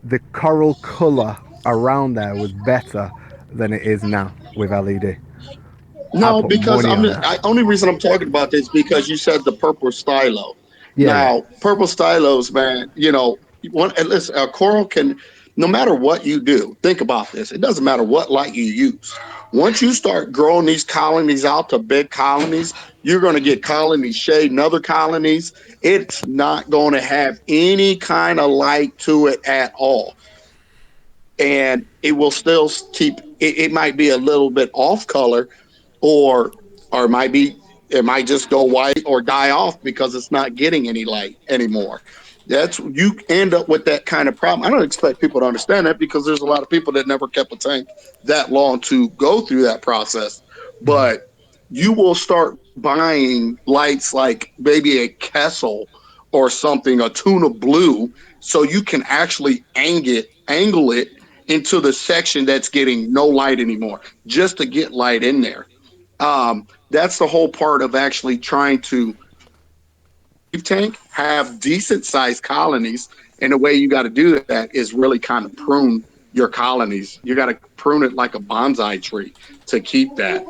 the coral color around there was better than it is now with LED. I no, put because money on it. only reason I'm talking about this because you said the purple stylo. Yeah, Now, purple stylos, man, and listen, a coral can, no matter what you do, think about this. It doesn't matter what light you use. Once you start growing these colonies out to big colonies, you're going to get colonies shading other colonies. It's not going to have any kind of light to it at all. And it will still keep, it might be a little bit off color, or it might just go white or die off because it's not getting any light anymore. You end up with that kind of problem. I don't expect people to understand that because there's a lot of people that never kept a tank that long to go through that process. But you will start buying lights like maybe a Kessel or something, a tuna blue, so you can actually angle it into the section that's getting no light anymore, just to get light in there. That's the whole part of actually trying to tank have decent sized colonies. And the way you got to do that is really kind of prune your colonies. You got to prune it like a bonsai tree to keep that,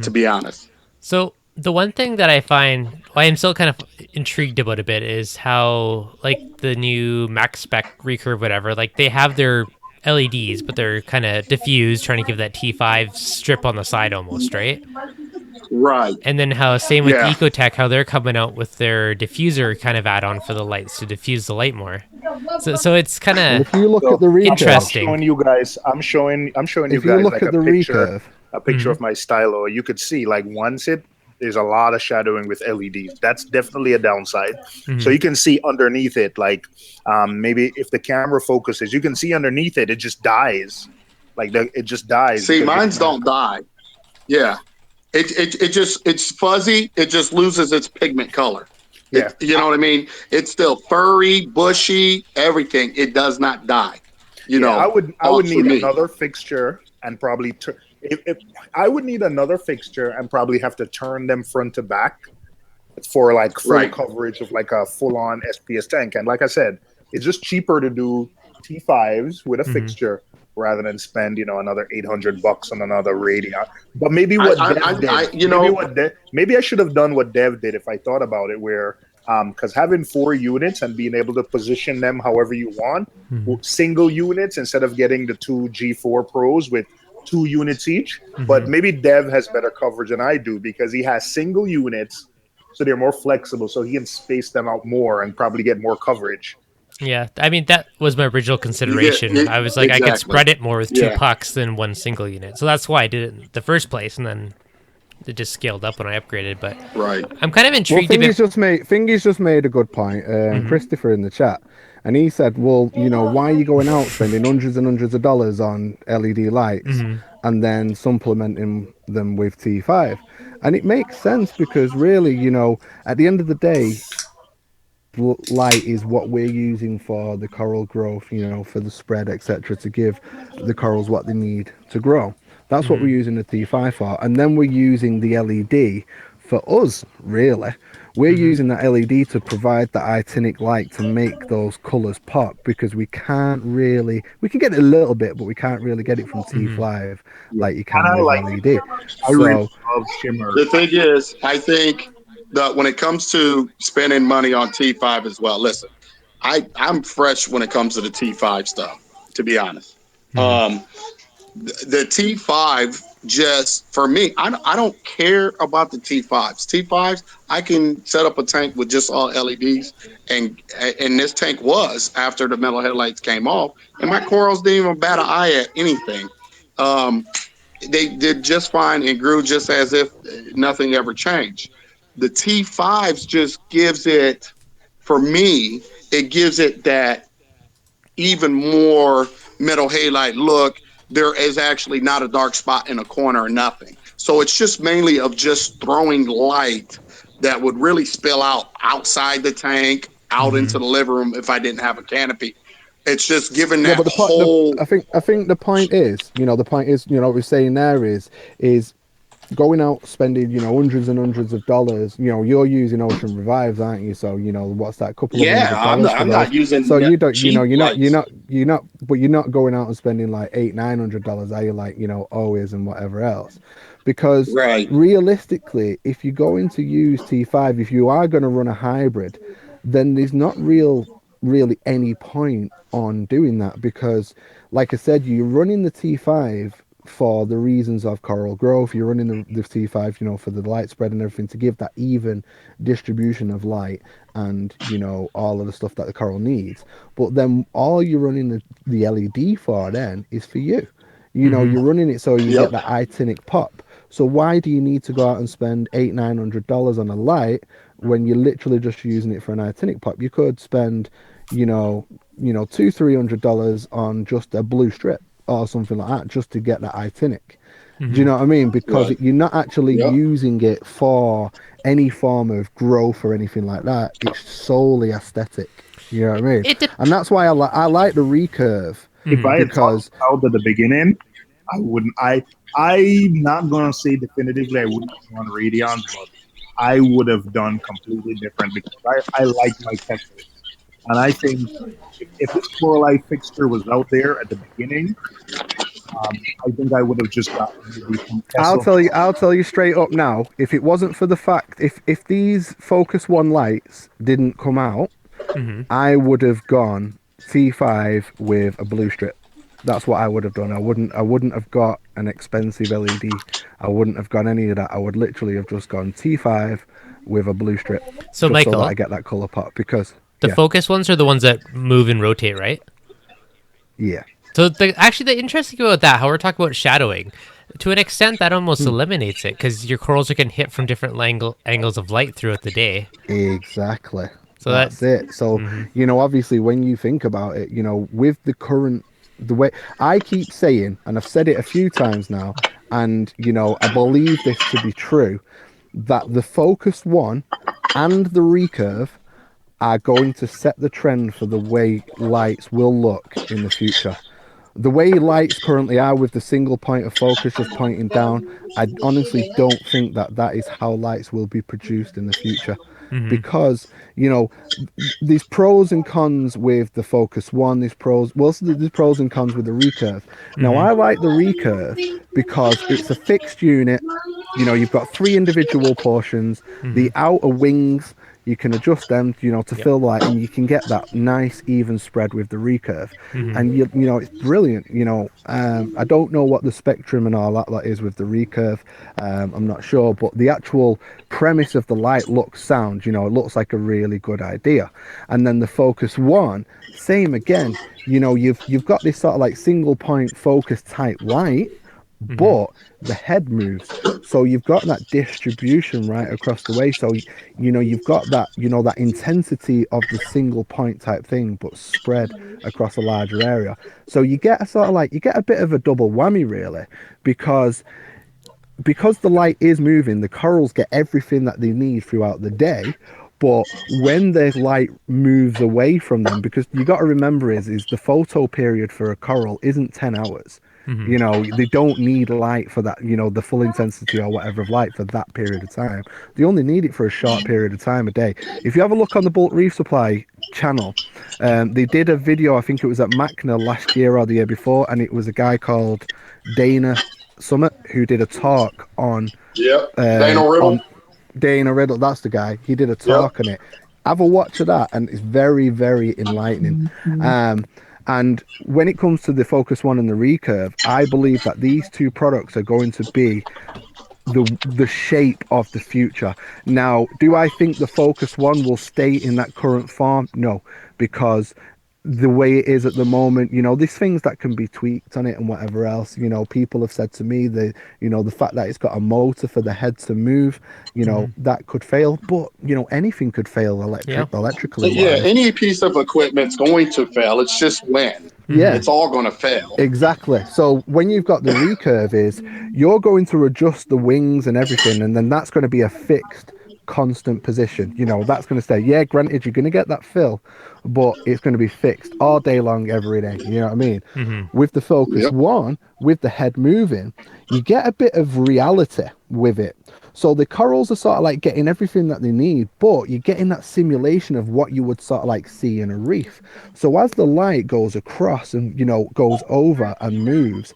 to be honest. So the one thing that I find I am still kind of intrigued about a bit is how, like, the new max spec recurve, whatever, like, they have their LEDs, but they're kind of diffused, trying to give that T5 strip on the side almost, right? Right. And then how same with Yeah. Ecotech, how they're coming out with their diffuser kind of add-on for the lights to diffuse the light more. So it's kind well, of if you look So at the recurve, interesting. I'm showing you if you guys look like at a the picture, recurve, of my stylo. You could see like there's a lot of shadowing with LEDs. That's definitely a downside. So you can see underneath it, like maybe if the camera focuses, you can see underneath it, it just dies. It just dies. See, mine's don't die. Yeah. It's fuzzy. It just loses its pigment color. Yeah. You know what I mean? It's still furry, bushy, everything. It does not die. I would For need me. another fixture and probably if I would need another fixture and probably have to turn them front to back for like full coverage of like a full on SPS tank. And like I said, it's just cheaper to do T5s with a fixture rather than spend another $800 on another radio. But maybe what Dev did, maybe I should have done what Dev did if I thought about it, where because having 4 units and being able to position them however you want, single units instead of getting the 2 G4 Pros with 2 units each. But maybe Dev has better coverage than I do because he has single units, so they're more flexible, so he can space them out more and probably get more coverage. Yeah, I mean, that was my original consideration. I was like, I could spread it more with 2 pucks than 1 single unit. So that's why I did it in the first place, and then it just scaled up when I upgraded. But I'm kind of intrigued. Fingy's just made a good point. Christopher in the chat, and he said, "Well, why are you going out spending hundreds and hundreds of dollars on LED lights and then supplementing them with T5?" And it makes sense because really, at the end of the day, light is what we're using for the coral growth, for the spread, etc., to give the corals what they need to grow. That's what we're using the T5 for. And then we're using the LED for us, really. We're using that LED to provide the actinic light to make those colours pop, because we can get it a little bit, but we can't really get it from T5 like you can with LED. I really love shimmer. The thing is, I think that when it comes to spending money on T5 as well, listen, I'm fresh when it comes to the T5 stuff, to be honest. The T5, just for me, I don't care about the T5s. T5s, I can set up a tank with just all LEDs, and this tank was after the metal headlights came off, and my corals didn't even bat an eye at anything. They did just fine and grew just as if nothing ever changed. The T5s just gives it, for me, it gives it that even more metal halide look. There is actually not a dark spot in a corner or nothing. So it's just mainly of just throwing light that would really spill out outside the tank, out into Mm-hmm. the living room if I didn't have a canopy. It's just giving Yeah, that but whole. I think the point is, what we're saying there is going out spending, hundreds and hundreds of dollars. You're using Ocean Revives, aren't you? So what's that? A couple of Yeah, $100 for I'm those. not using So you don't, cheap lights. but you're not going out and spending like $800-900, are you? Like always and whatever else, because Right. realistically, if you're going to use T5, if you are going to run a hybrid, then there's not really any point on doing that, because like I said, you're running the T5 for the reasons of coral growth. You're running the T5 for the light spread and everything, to give that even distribution of light and all of the stuff that the coral needs. But then all you're running the LED for then is for you. Mm-hmm. You're running it so you get Yep. that actinic pop. So why do you need to go out and spend $800-900 on a light when you're literally just using it for an actinic pop? You could spend $200-300 on just a blue strip or something like that, just to get that actinic. Do you Mm-hmm. know what I mean? Because Right. you're not actually Yep. using it for any form of growth or anything like that. It's solely aesthetic. You know what I mean? It. And that's why I like the recurve, If I had thought because out at the beginning, I wouldn't. I'm not gonna say definitively I wouldn't run Radions, but I would have done completely different because I like my textures, and I think if this Chloralite fixture was out there at the beginning, I think I would have just gotten maybe some Kessel. I'll tell you straight up now, if it wasn't for the fact, if these Focus One lights didn't come out, Mm-hmm. I would have gone T5 with a blue strip. That's what I would have done. I wouldn't have got an expensive LED. I wouldn't have got any of that. I would literally have just gone T5 with a blue strip, So just so that Michael, I get that color pop. Because the focus ones are the ones that move and rotate, right? yeah. So actually, the interesting about that, how we're talking about shadowing, to an extent, that almost eliminates it because your corals are getting hit from different angles of light throughout the day. Exactly. So That's it. So, obviously, when you think about it, with the way I keep saying, and I've said it a few times now, and, I believe this to be true, that the Focus One and the recurve are going to set the trend for the way lights will look in the future. The way lights currently are, with the single point of focus just pointing down, I honestly don't think that that is how lights will be produced in the future. Mm-hmm. Because, there's pros and cons with the Focus One, there's pros and cons with the recurve. Now, Mm-hmm. I like the recurve because it's a fixed unit. You've got 3 individual portions. Mm-hmm. The outer wings, you can adjust them, to Yep. fill light, and you can get that nice even spread with the recurve. Mm-hmm. And it's brilliant. I don't know what the spectrum and all that is with the recurve. I'm not sure, but the actual premise of the light looks sound. It looks like a really good idea. And then the Focus One, same again. You've got this sort of like single point focus type light, Mm-hmm. but the head moves, so you've got that distribution right across the way. So you've got that that intensity of the single point type thing, but spread across a larger area. So you get a bit of a double whammy, really, because the light is moving, the corals get everything that they need throughout the day. But when the light moves away from them, because you got to remember is the photo period for a coral isn't 10 hours. Mm-hmm. They don't need light for that, the full intensity or whatever of light for that period of time. They only need it for a short period of time a day. If you have a look on the Bulk Reef Supply channel, they did a video, I think it was at MACNA last year or the year before, and it was a guy called Dana Summit who did a talk on Yep. Dana on Riddle. Dana Riddle. That's the guy. He did a Yep. talk on it. Have a watch of that, and it's very, very enlightening. And when it comes to the Focus One and the recurve, I believe that these two products are going to be the shape of the future. Now, do I think the Focus One will stay in that current form? No, because the way it is at the moment, there's things that can be tweaked on it and whatever else. People have said to me the fact that it's got a motor for the head to move, that could fail. But anything could fail Yeah. electrically Yeah, wise. any piece of equipment's going to fail. It's just when. Yeah. It's all going to fail. Exactly. So when you've got the recurve, is you're going to adjust the wings and everything, and then that's going to be a fixed constant position. You know, that's going to stay. Yeah, granted, you're going to get that fill, but it's going to be fixed all day long, every day. You know what I mean? With the Focus Yep. One, with the head moving, you get a bit of reality with it. So the corals are sort of like getting everything that they need, but you're getting that simulation of what you would sort of like see in a reef. So as the light goes across and, you know, goes over and moves,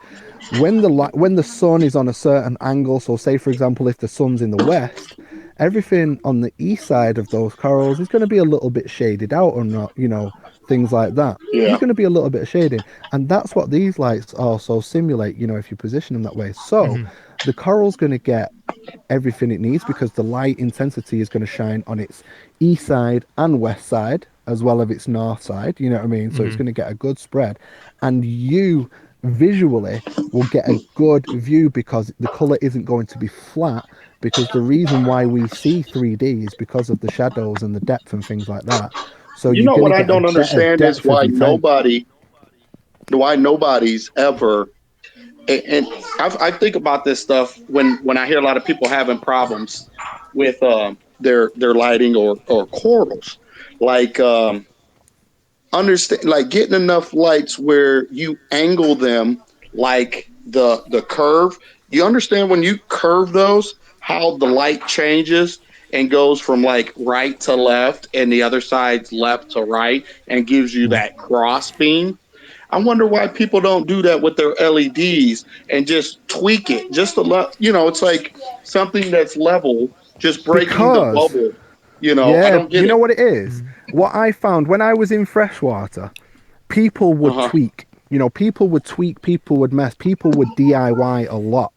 when the sun is on a certain angle, so say for example if the sun's in the west, everything on the east side of those corals is going to be a little bit shaded out or not, you know, things like that. There's Yeah. going to be a little bit of shading, and that's what these lights also simulate, you know, if you position them that way. So the coral's going to get everything it needs because the light intensity is going to shine on its east side and west side as well as its north side, you know what I mean? So it's going to get a good spread, and you visually will get a good view because the color isn't going to be flat, because the reason why we see 3D is because of the shadows and the depth and things like that. So You you're know going to what I get a don't better understand is depth of your tank. why nobody's ever, and I think about this stuff when I hear a lot of people having problems with their lighting or corals, like understand, like getting enough lights where you angle them like the curve. You understand when you curve those, how the light changes and goes from like right to left and the other side's left to right and gives you that cross beam. I wonder why people don't do that with their LEDs and just tweak it just to you know, it's like something that's level, just breaking the Because bubble. You know, I yeah, don't get you know it. what it is? What I found when I was in freshwater, people Uh would huh. tweak. You know, people would tweak, people would mess, people would DIY a lot.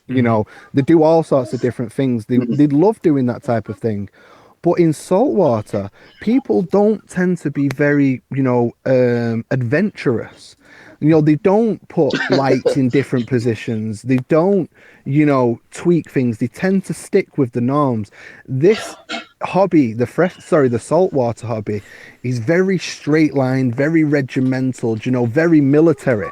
You know, they do all sorts of different things. They love doing that type of thing. But in saltwater, people don't tend to be very, you know, adventurous. You know, they don't put lights in different positions. They don't, you know, tweak things. They tend to stick with the norms. This hobby, the saltwater hobby, is very straight line, very regimental, you know, very military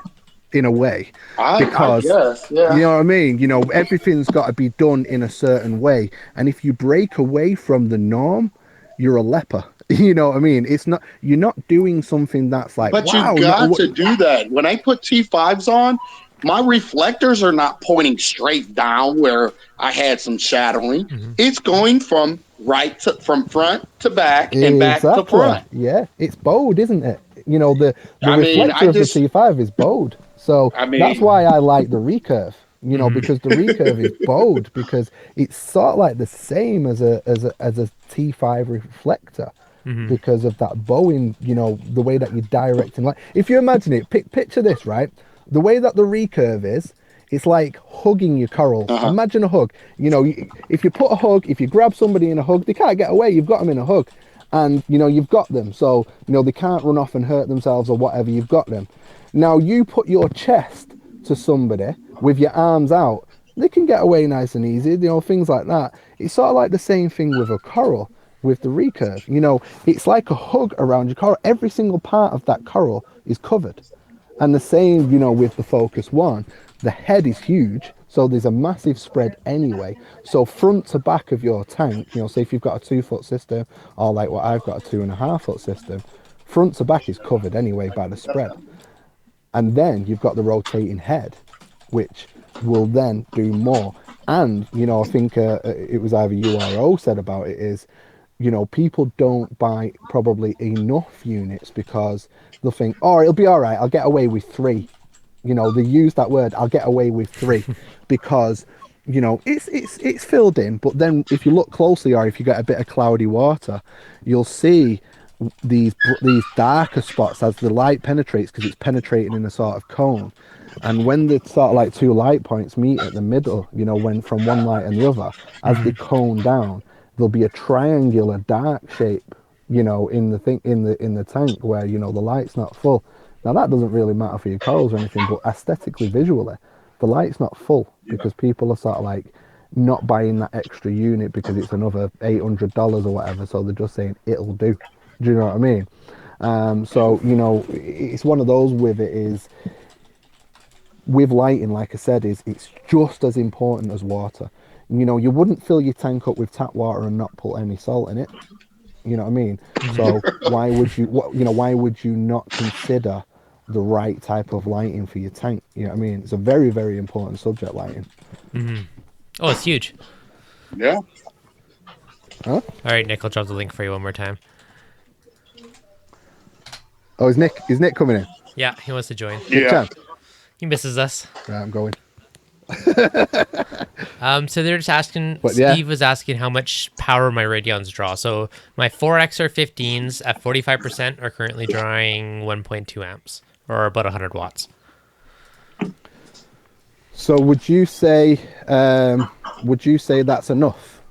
in a way, I because guess, you yeah. know what I mean? You know, everything's got to be done in a certain way. And if you break away from the norm, you're a leper. You know what I mean? It's not, you're not doing something that's like, But you wow, no, got to do that. When I put T5s on, my reflectors are not pointing straight down where I had some shadowing. It's going from front to back and back to exactly. front. Yeah. It's bowed, isn't it? You know, the I mean, reflector of the T5 is bowed. So I that's mean, why I like the recurve, you know, because the recurve is bowed because it's sort of like the same as a T5 reflector, because of that bowing, you know, the way that you're directing light. If you imagine it, picture this, right? The way that the recurve is, it's like hugging your corals. uh-huh. Imagine a hug. You know, if you put a hug, if you grab somebody in a hug, they can't get away. You've got them in a hug, and you know you've got them. So you know they can't run off and hurt themselves or whatever. You've got them. Now you put your chest to somebody with your arms out, they can get away nice and easy. You know, things like that. It's sort of like the same thing with a coral with the recurve. You know, it's like a hug around your coral. Every single part of that coral is covered. And the same, you know, with the Focus One, the head is huge, so there's a massive spread anyway. So front to back of your tank, you know, say if you've got a 2 foot system, or like what I've got a 2.5 foot system, front to back is covered anyway by the spread. And then you've got the rotating head, which will then do more. And, you know, I think it was either you or O said about it is, you know, people don't buy probably enough units because they'll think, oh, it'll be all right, I'll get away with 3. You know, they use that word, I'll get away with 3, because, you know, it's filled in. But then if you look closely, or if you get a bit of cloudy water, you'll see these darker spots as the light penetrates, because it's penetrating in a sort of cone. And when the sort of like 2 light points meet at the middle, you know, when from one light and the other, as they cone down, there'll be a triangular dark shape, you know, in the thing in the tank where, you know, the light's not full. Now that doesn't really matter for your corals or anything, but aesthetically, visually, the light's not full because people are sort of like not buying that extra unit because it's another $800 or whatever. So they're just saying it'll do. Do you know what I mean? So you know, it's one of those with it is with lighting, like I said, is it's just as important as water. You wouldn't fill your tank up with tap water and not put any salt in it. You know what I mean? So why would you? Why would you not consider the right type of lighting for your tank? You know what I mean? It's a very, very important subject, lighting. Oh, it's huge. Yeah. Huh? All right, Nick, I'll drop the link for you one more time. Oh, is Nick coming in? Yeah, he wants to join. Nick Yeah. Chan? He misses us. Right, I'm going. So they're just asking. But yeah. Steve was asking how much power my Radeons draw. So my 4XR15s at 45% are currently drawing 1.2 amps, or about 100 watts. So would you say that's enough?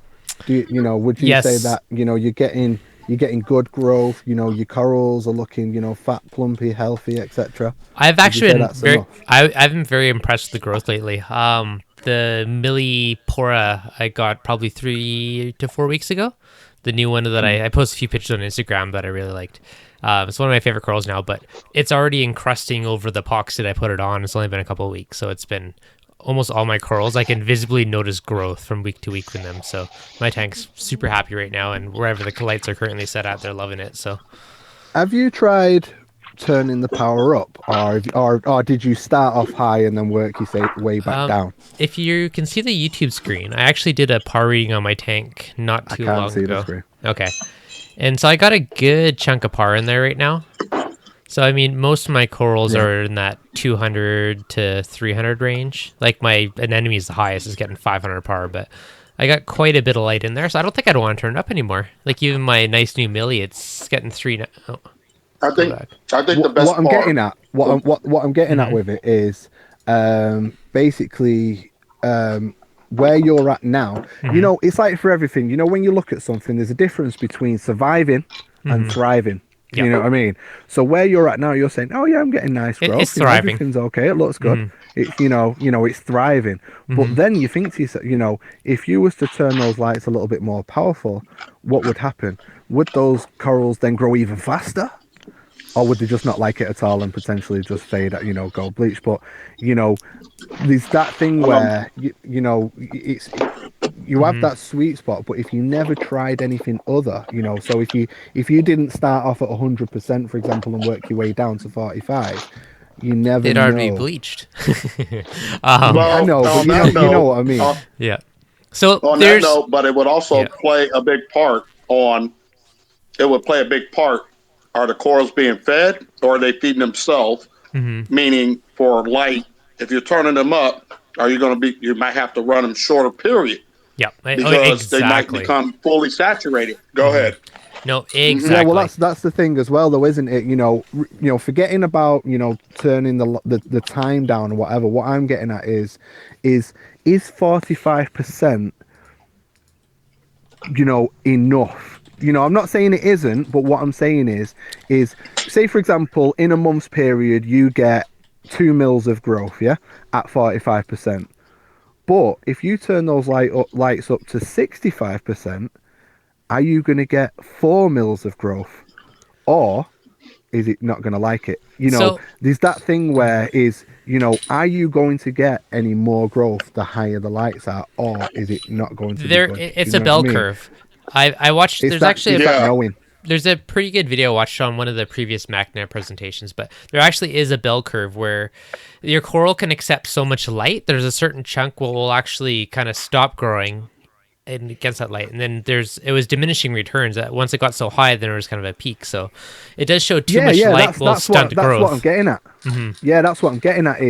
Would you Yes. say that you're getting good growth? Your corals are looking fat, plumpy, healthy, etc. I've actually been enough? I've been very impressed with the growth lately. The millipora I got probably 3 to 4 weeks ago. The new one that I posted a few pictures on Instagram that I really liked. It's one of my favorite corals now, but it's already encrusting over the epoxy that I put it on. It's only been a couple of weeks, so it's been almost all my corals. I can visibly notice growth from week to week with them. So my tank's super happy right now, and wherever the Collates are currently set at, they're loving it. So Have you tried turning the power up, or did you start off high and then work your way back down? if you can see the YouTube screen, I actually did a par reading on my tank not too long see ago. the screen. Okay. And so I got a good chunk of par in there right now. So, I mean, most of my corals are in that 200 to 300 range. Like my anemone is the highest, is getting 500 par, but I got quite a bit of light in there, so I don't think I'd want to turn it up anymore. Like even my nice new millie, it's getting 3. Oh, I think the best what I'm part, getting at, what I'm getting at with it is, basically, where you're at now. It's like for everything. When you look at something, there's a difference between surviving and thriving. Yeah. You know what I mean? So where you're at now, you're saying, "Oh yeah, I'm getting nice growth. It's thriving. Everything's okay. It looks good. It's it's thriving." But then you think to yourself, if you was to turn those lights a little bit more powerful, what would happen? Would those corals then grow even faster? Or would they just not like it at all and potentially just fade, go bleach? But, there's that thing where, it's you have that sweet spot, but if you never tried anything other, so if you didn't start off at 100%, for example, and work your way down to 45, you never they'd know. already be bleached. well, I know, but you know what I mean. Yeah. So on that note, but it would also play a big part on. It would play a big part. Are the corals being fed, or are they feeding themselves? Meaning, for light, if you're turning them up, are you going to be? You might have to run them shorter period. Yeah, because they might become fully saturated. Go ahead. No, exactly. Yeah, well, that's the thing as well, though, isn't it? Forgetting about turning the time down or whatever. What I'm getting at is 45%, enough? I'm not saying it isn't, but what I'm saying is say, for example, in a month's period, you get 2 mils of growth, at 45%. But if you turn those lights up to 65%, are you going to get 4 mils of growth? Or is it not going to like it? There's that thing where are you going to get any more growth the higher the lights are, or is it not going to be good? It's a bell curve. I watched. There's there's a pretty good video I watched on one of the previous MacNet presentations, but there actually is a bell curve where your coral can accept so much light. There's a certain chunk will actually kind of stop growing and against that light, and then it was diminishing returns. Once it got so high, then there was kind of a peak. So it does show too much light will stunt growth. That's what I'm getting at. Yeah, that's what I'm getting at.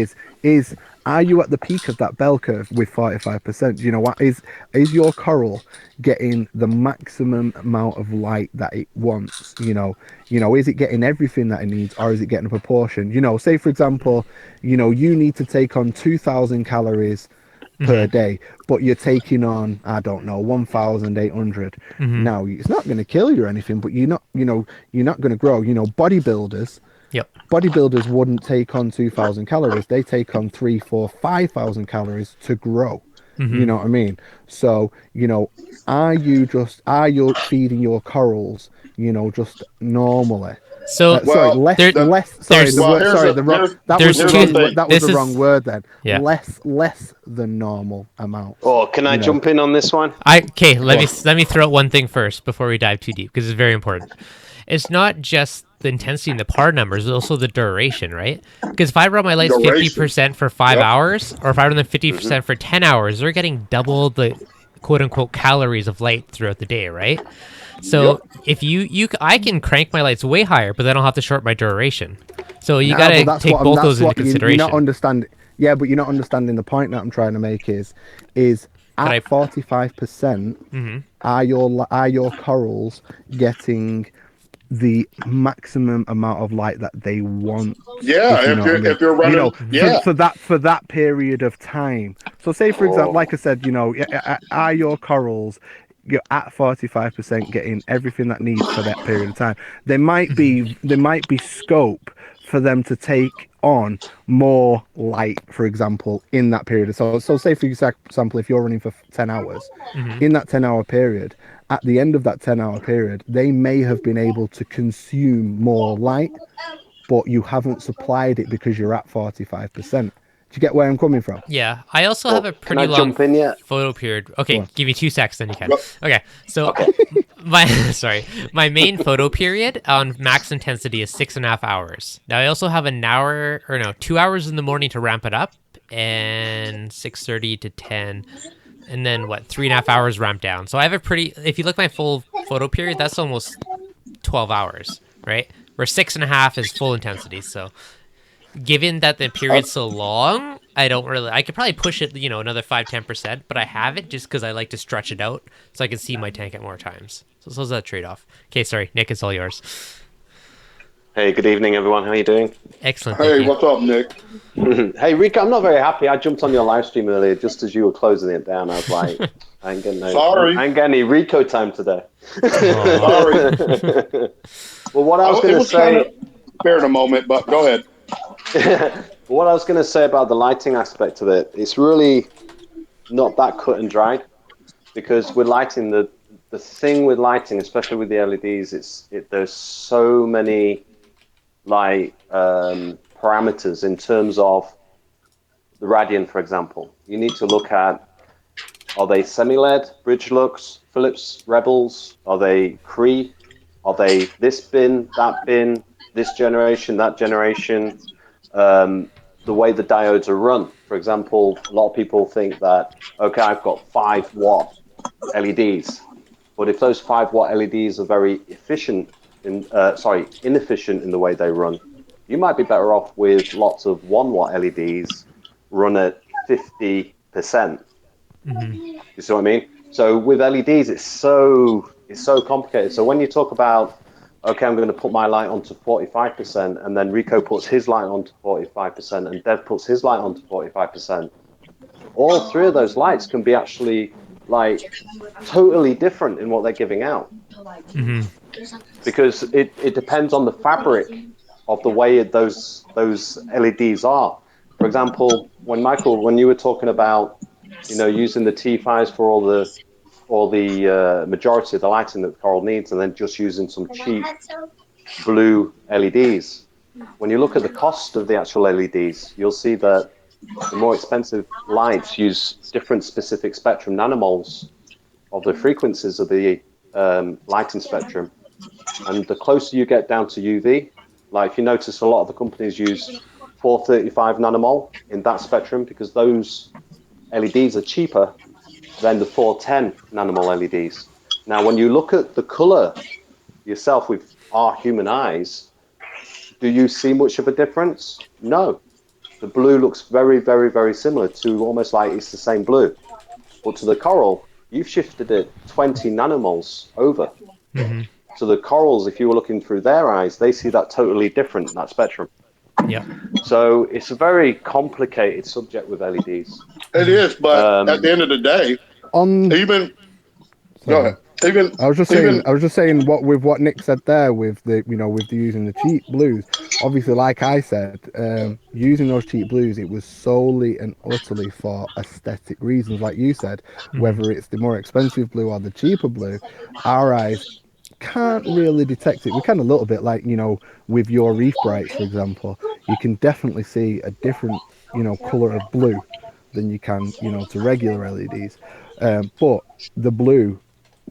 Is are you at the peak of that bell curve with 45%? You know what is your coral getting the maximum amount of light that it wants? Is it getting everything that it needs, or is it getting a proportion? Say for example, you need to take on 2,000 calories per day, but you're taking on, I don't know, 1,800. Now it's not going to kill you or anything, but you're not going to grow. Bodybuilders. Yep. Bodybuilders wouldn't take on 2,000 calories. They take on 3, 4, 5,000 calories to grow. You know what I mean? So, are you feeding your corals, just normally? So Sorry, Well, less, there- less. Sorry, there's- the well, word. here's Sorry, a- the wrong. here's- That there's was the two- wrong. That was this the is- wrong word. Then Yeah. less than normal amount. Oh, can I jump in on this one? Okay, let me throw out one thing first before we dive too deep because it's very important. It's not just the intensity and the par numbers, it's also the duration, right? Because if I run my lights Duration. 50% for 5 Yep. hours, or if I run them 50% for 10 hours, they're getting double the quote unquote calories of light throughout the day, right? So if I can crank my lights way higher, but then I'll have to short my duration. So you Nah, but gotta take both those into consideration. You're not understanding. Yeah, but you're not understanding the point that I'm trying to make is I- at 45%, are your corals getting the maximum amount of light that they want? Yeah, you know what I mean. if you're running, yeah. for that period of time. So say for example, like I said, are your corals, you're at 45% getting everything that needs for that period of time? There might be scope for them to take on more light, for example, in that period. So say for example, if you're running for 10 hours, in that 10-hour period, at the end of that 10-hour period, they may have been able to consume more light, but you haven't supplied it because you're at 45%. Do you get where I'm coming from? Yeah, I also have a can pretty I long jump in yet? photo period. Okay, Go on. give me 2 seconds, then you can. Okay, so my main photo period on max intensity is 6.5 hours. Now I also have 2 hours in the morning to ramp it up, and 6:30 to 10, and then 3.5 hours ramp down. So I have a pretty. If you look at my full photo period, that's almost 12 hours, right? Where 6.5 is full intensity. So given that the period's so long, I could probably push it, another 5-10%, but I have it just because I like to stretch it out so I can see my tank at more times. So it's a trade-off. Okay, sorry, Nick, it's all yours. Hey, good evening, everyone. How are you doing? Excellent. Thank Hey, you. what's up, Nick? Hey, Rico, I'm not very happy. I jumped on your live stream earlier just as you were closing it down. I was like, I ain't getting any Rico time today. Sorry. Well, what I was going to say... Spare in a moment, but go ahead. What I was going to say about the lighting aspect of it, it's really not that cut and dried, because with lighting, the thing with lighting, especially with the LEDs, there's so many parameters in terms of the radiant, for example. You need to look at, are they semi-LED, bridge lux, Philips Rebels? Are they Cree? Are they this bin, that bin, this generation, that generation? The way the diodes are run. For example, a lot of people think that, okay, I've got 5-watt LEDs, but if those 5-watt LEDs are very inefficient in the way they run, you might be better off with lots of 1-watt LEDs run at 50%. You see what I mean? So with LEDs, it's so complicated. So when you talk about, okay, I'm going to put my light onto 45%, and then Rico puts his light onto 45%, and Dev puts his light onto 45%. All three of those lights can be actually totally different in what they're giving out. Because it depends on the fabric of the way those LEDs are. For example, when you were talking about, using the T5s for all the majority of the lighting that Coral needs, and then just using some cheap blue LEDs. When you look at the cost of the actual LEDs, you'll see that the more expensive lights use different specific spectrum nanomoles of the frequencies of the lighting spectrum. And the closer you get down to UV, like if you notice a lot of the companies use 435 nanomole in that spectrum, because those LEDs are cheaper than the 410 nanomole LEDs. Now, when you look at the color yourself with our human eyes, do you see much of a difference? No. The blue looks very, very, very similar to almost like it's the same blue. But to the coral, you've shifted it 20 nanomoles over. So the corals, if you were looking through their eyes, they see that totally different, that spectrum. Yeah. So it's a very complicated subject with LEDs. It is, but at the end of the day, go ahead. I was just saying what Nick said there with the using the cheap blues. Obviously, like I said, using those cheap blues, it was solely and utterly for aesthetic reasons. Like you said, whether it's the more expensive blue or the cheaper blue, our eyes can't really detect it. We can a little bit, like, with your reef brights, for example, you can definitely see a different, color of blue than you can, to regular LEDs. But the blue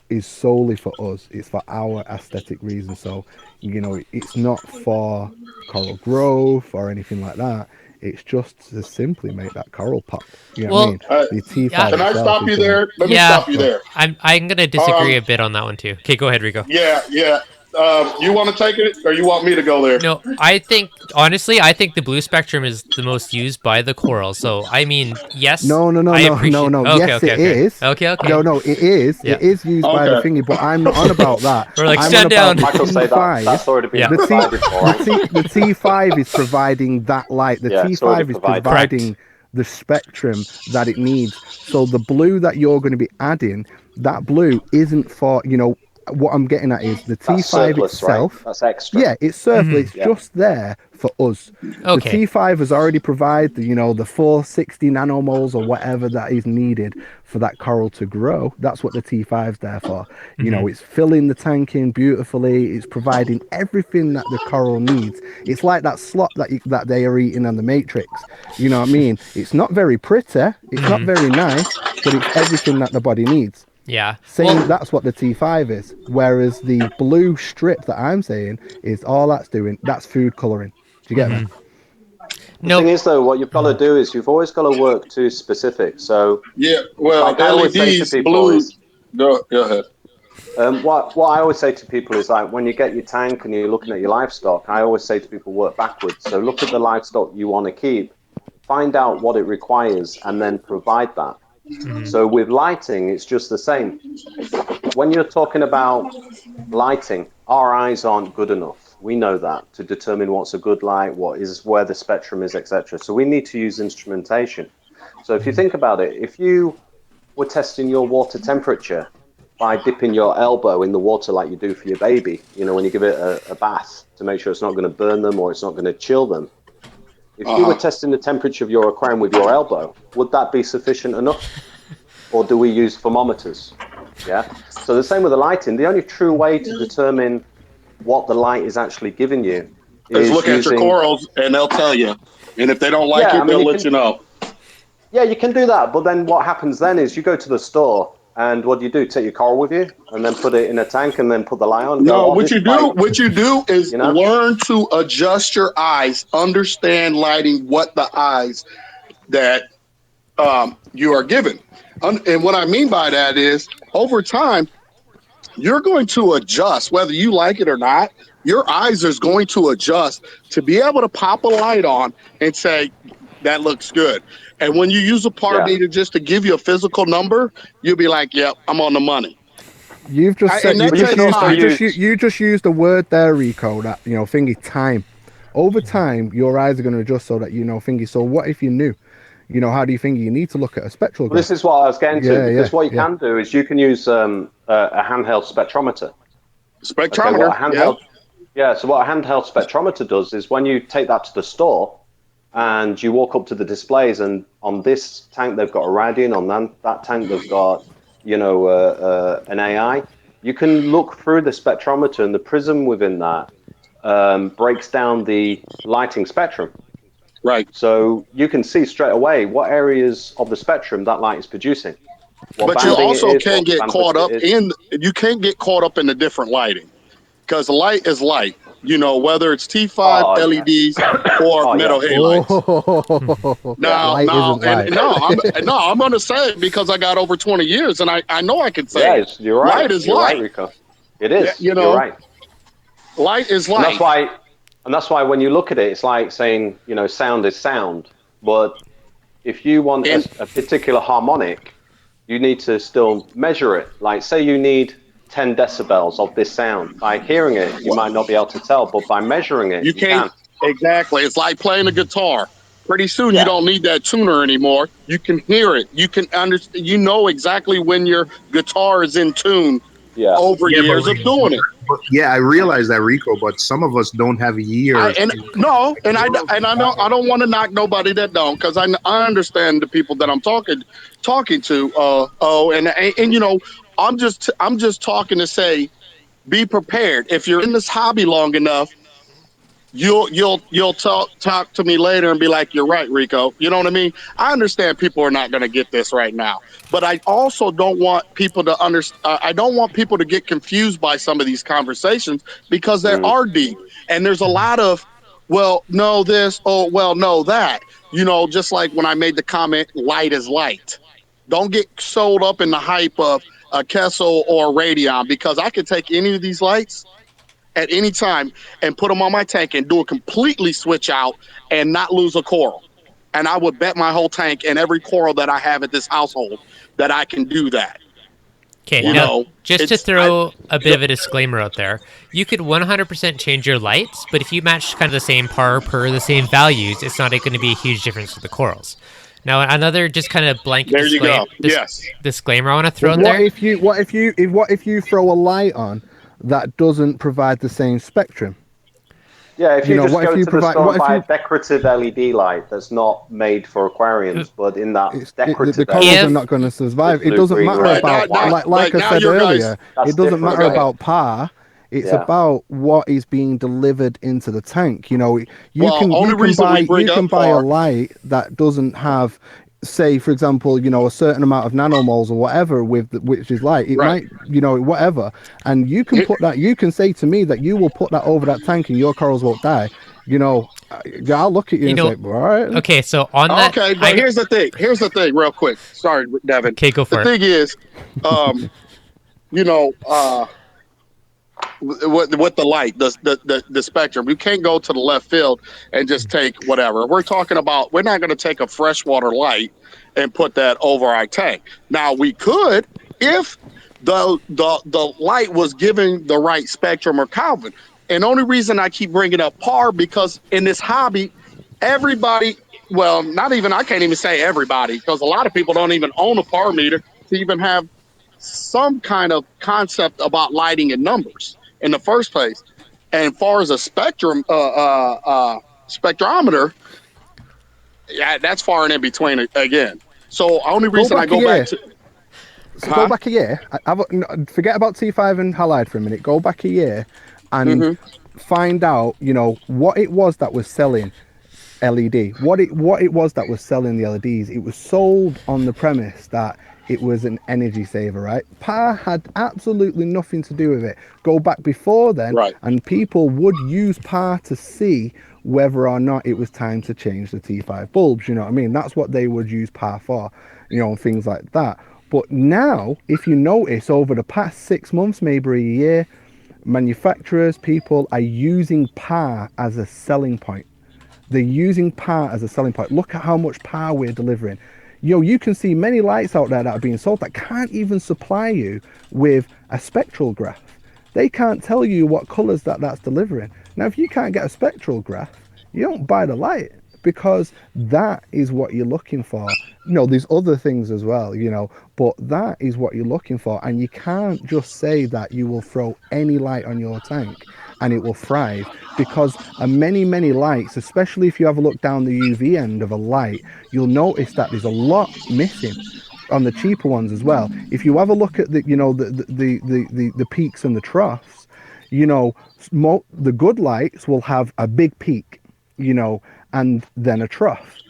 is solely for us. It's for our aesthetic reasons. So, it's not for coral growth or anything like that. It's just to simply make that coral pop. You know what I Well, mean? Uh, The T5 yeah, Can I itself stop is you gonna. there? Let me yeah. stop you there. I'm gonna disagree a bit on that one too. Okay, go ahead, Rico. Yeah. You want to take it, or you want me to go there? No, I think honestly, I think the blue spectrum is the most used by the coral. So I mean, yes, No, no, no, I no, no, appreciate. no. Okay, Yes, okay, it okay, is. okay. No, no, it is. Yeah, It is used by the Okay. thingy, but I'm not on about that. we're like I'm on stand about down. the Michael say that that's T5. already been Yeah. The provided for, right? The T5 is providing that light. The Yeah, it's already T5 is provided. providing the spectrum that it needs. So the blue that you're going to be adding, that blue isn't for, what I'm getting at is the That's T5 surplus, right? itself. That's extra. Yeah, it's surplus. It's Yeah. just there for us. The Okay. T5 has already provided, the 460 nanomoles or whatever that is needed for that coral to grow. That's what the T5's there for. It's filling the tank in beautifully. It's providing everything that the coral needs. It's like that slot that they are eating on the Matrix. You know what I mean? It's not very pretty. It's not very nice, but it's everything that the body needs. Yeah. Saying that's what the T5 is, whereas the blue strip that I'm saying is all that's doing. That's food coloring. Do you get me? The thing Nope. is, though, what you've got to do is you've always got to work to specific. So, Yeah. Well, like I always say to LEDs, people blue. is, Go ahead. what I always say to people is like when you get your tank and you're looking at your livestock, I always say to people work backwards. So look at the livestock you want to keep, find out what it requires, and then provide that. So with lighting, it's just the same. When you're talking about lighting, our eyes aren't good enough. We know that to determine what's a good light, what is where the spectrum is, etc. So we need to use instrumentation. So if you think about it, if you were testing your water temperature by dipping your elbow in the water like you do for your baby, when you give it a bath to make sure it's not going to burn them or it's not going to chill them. If you were testing the temperature of your aquarium with your elbow, would that be sufficient enough? Or do we use thermometers? Yeah. So the same with the lighting. The only true way to determine what the light is actually giving you Is is look at your using. corals, and they'll tell you. And if they don't like Yeah, it, I mean, they'll you let can- you know. Yeah, you can do that. But then what happens then is you go to the store and what do? Take your coral with you and then put it in a tank and then put the light on and No, go, what you do is You know? learn to adjust your eyes, understand lighting, what the eyes that you are given. And what I mean by that is over time, you're going to adjust, whether you like it or not. Your eyes is going to adjust to be able to pop a light on and say, that looks good. And when you use a par Yeah. meter just to give you a physical number, you'll be like, yep, I'm on the money. You've just said and that But you takes can also time. use. you just used a word there, Rico. That thingy time. Over time, your eyes are going to adjust so that thingy. So what if you knew? How do you think you need to look at a spectral Well, this is what I was getting to because what you yeah. can do is you can use a handheld spectrometer. Spectrometer. Okay, what a handheld. Yeah. So what a handheld spectrometer does is when you take that to the store and you walk up to the displays and on this tank they've got a radian, on that tank they've got an AI. You can look through the spectrometer and the prism within that breaks down the lighting spectrum. Right. So you can see straight away what areas of the spectrum that light is producing. But you also can't get caught up in the different lighting because light is light. Whether it's T5 LEDs or metal halides. I'm going to say it because I got over 20 years and I know I can say it. You're right. Light is you're light. Right, Rico. It is. You're right. Light is light. And that's why when you look at it, it's like saying, sound is sound. But if you want a particular harmonic, you need to still measure it. Like, say you need 10 decibels of this sound. By hearing it, you might not be able to tell, but by measuring it, you can. Exactly. It's like playing a guitar. Pretty soon you don't need that tuner anymore. You can hear it. You can understand. You know exactly when your guitar is in tune over years of doing it. I realize that, Rico, but some of us don't have years. I don't want to knock nobody that don't, because I understand the people that I'm talking to. I'm just talking to say, be prepared. If you're in this hobby long enough, you'll talk to me later and be like, you're right, Rico. You know what I mean? I understand people are not going to get this right now, but I also don't want people to I don't want people to get confused by some of these conversations because they Mm. are deep, and there's a lot of, well, no this, oh, well, no that. You know, just like when I made the comment, light is light. Don't get sold up in the hype of a Kessel or a Radion, because I can take any of these lights at any time and put them on my tank and do a completely switch out and not lose a coral. And I would bet my whole tank and every coral that I have at this household that I can do that. Okay, You Yeah. now know, just to it's I throw a bit of a disclaimer out there, you could 100% change your lights, but if you match kind of the same par per the same values, it's not going to be a huge difference for the corals. Now, another just kind of blanket there you go. Yes. disclaimer I want to throw But out there. what if you throw a light on that doesn't provide the same spectrum? Yeah, if You you know, just what if go you to the provide? store What and if buy a you? decorative LED light that's not made for aquariums, but in that The decorative corals are If not going to the survive. It blue, doesn't green, matter red, But and about white, like I now said your guys, earlier. that's It doesn't different. matter okay. about par. It's Yeah. about what is being delivered into the tank. You know, Well, only reason we bring you can up buy a par, light that doesn't have, say, for example, you know, a certain amount of nanomoles or whatever which is light. It right? might, you know, whatever, and you can put that. You can say to me that you will put that over that tank and your corals won't die. You know, I'll look at you you and know, say, all right. okay, so on that, Okay, but here's the thing. Here's the thing, real quick. Sorry, Devin. okay, go The for it. thing is, um, you know, with the light, the spectrum. You can't go to the left field and just take whatever. We're talking about. We're not going to take a freshwater light and put that over our tank. Now we could if the light was giving the right spectrum or Calvin. And only reason I keep bringing up par because in this hobby, everybody. Well, not even I can't even say everybody because a lot of people don't even own a par meter to even have some kind of concept about lighting and numbers in the first place. And as far as a spectrometer, yeah, that's far and in between again. So only Go reason I back a go back year. to, So go huh? back a year. Forget about T5 and Halide for a minute. Go back a year and Mm-hmm. find out, you know, what it was that was selling LED. What it was that was selling the LEDs. It was sold on the premise that it was an energy saver, right? PAR had absolutely nothing to do with it. Go back before then, Right. and people would use PAR to see whether or not it was time to change the T5 bulbs. You know what I mean? That's what they would use PAR for, you know, and things like that. But now, if you notice, over the past 6 months, maybe a year, manufacturers, people are using PAR as a selling point. They're using PAR as a selling point. Look at how much PAR we're delivering. You know, you can see many lights out there that are being sold that can't even supply you with a spectral graph. They can't tell you what colors that's delivering. Now, if you can't get a spectral graph, you don't buy the light because that is what you're looking for. You know, there's other things as well, you know, but that is what you're looking for. And you can't just say that you will throw any light on your tank and it will thrive because many lights, especially if you have a look down the UV end of a light, you'll notice that there's a lot missing on the cheaper ones as well. If you have a look at the, you know, the peaks and the troughs, you know, the good lights will have a big peak, you know, and then a trough.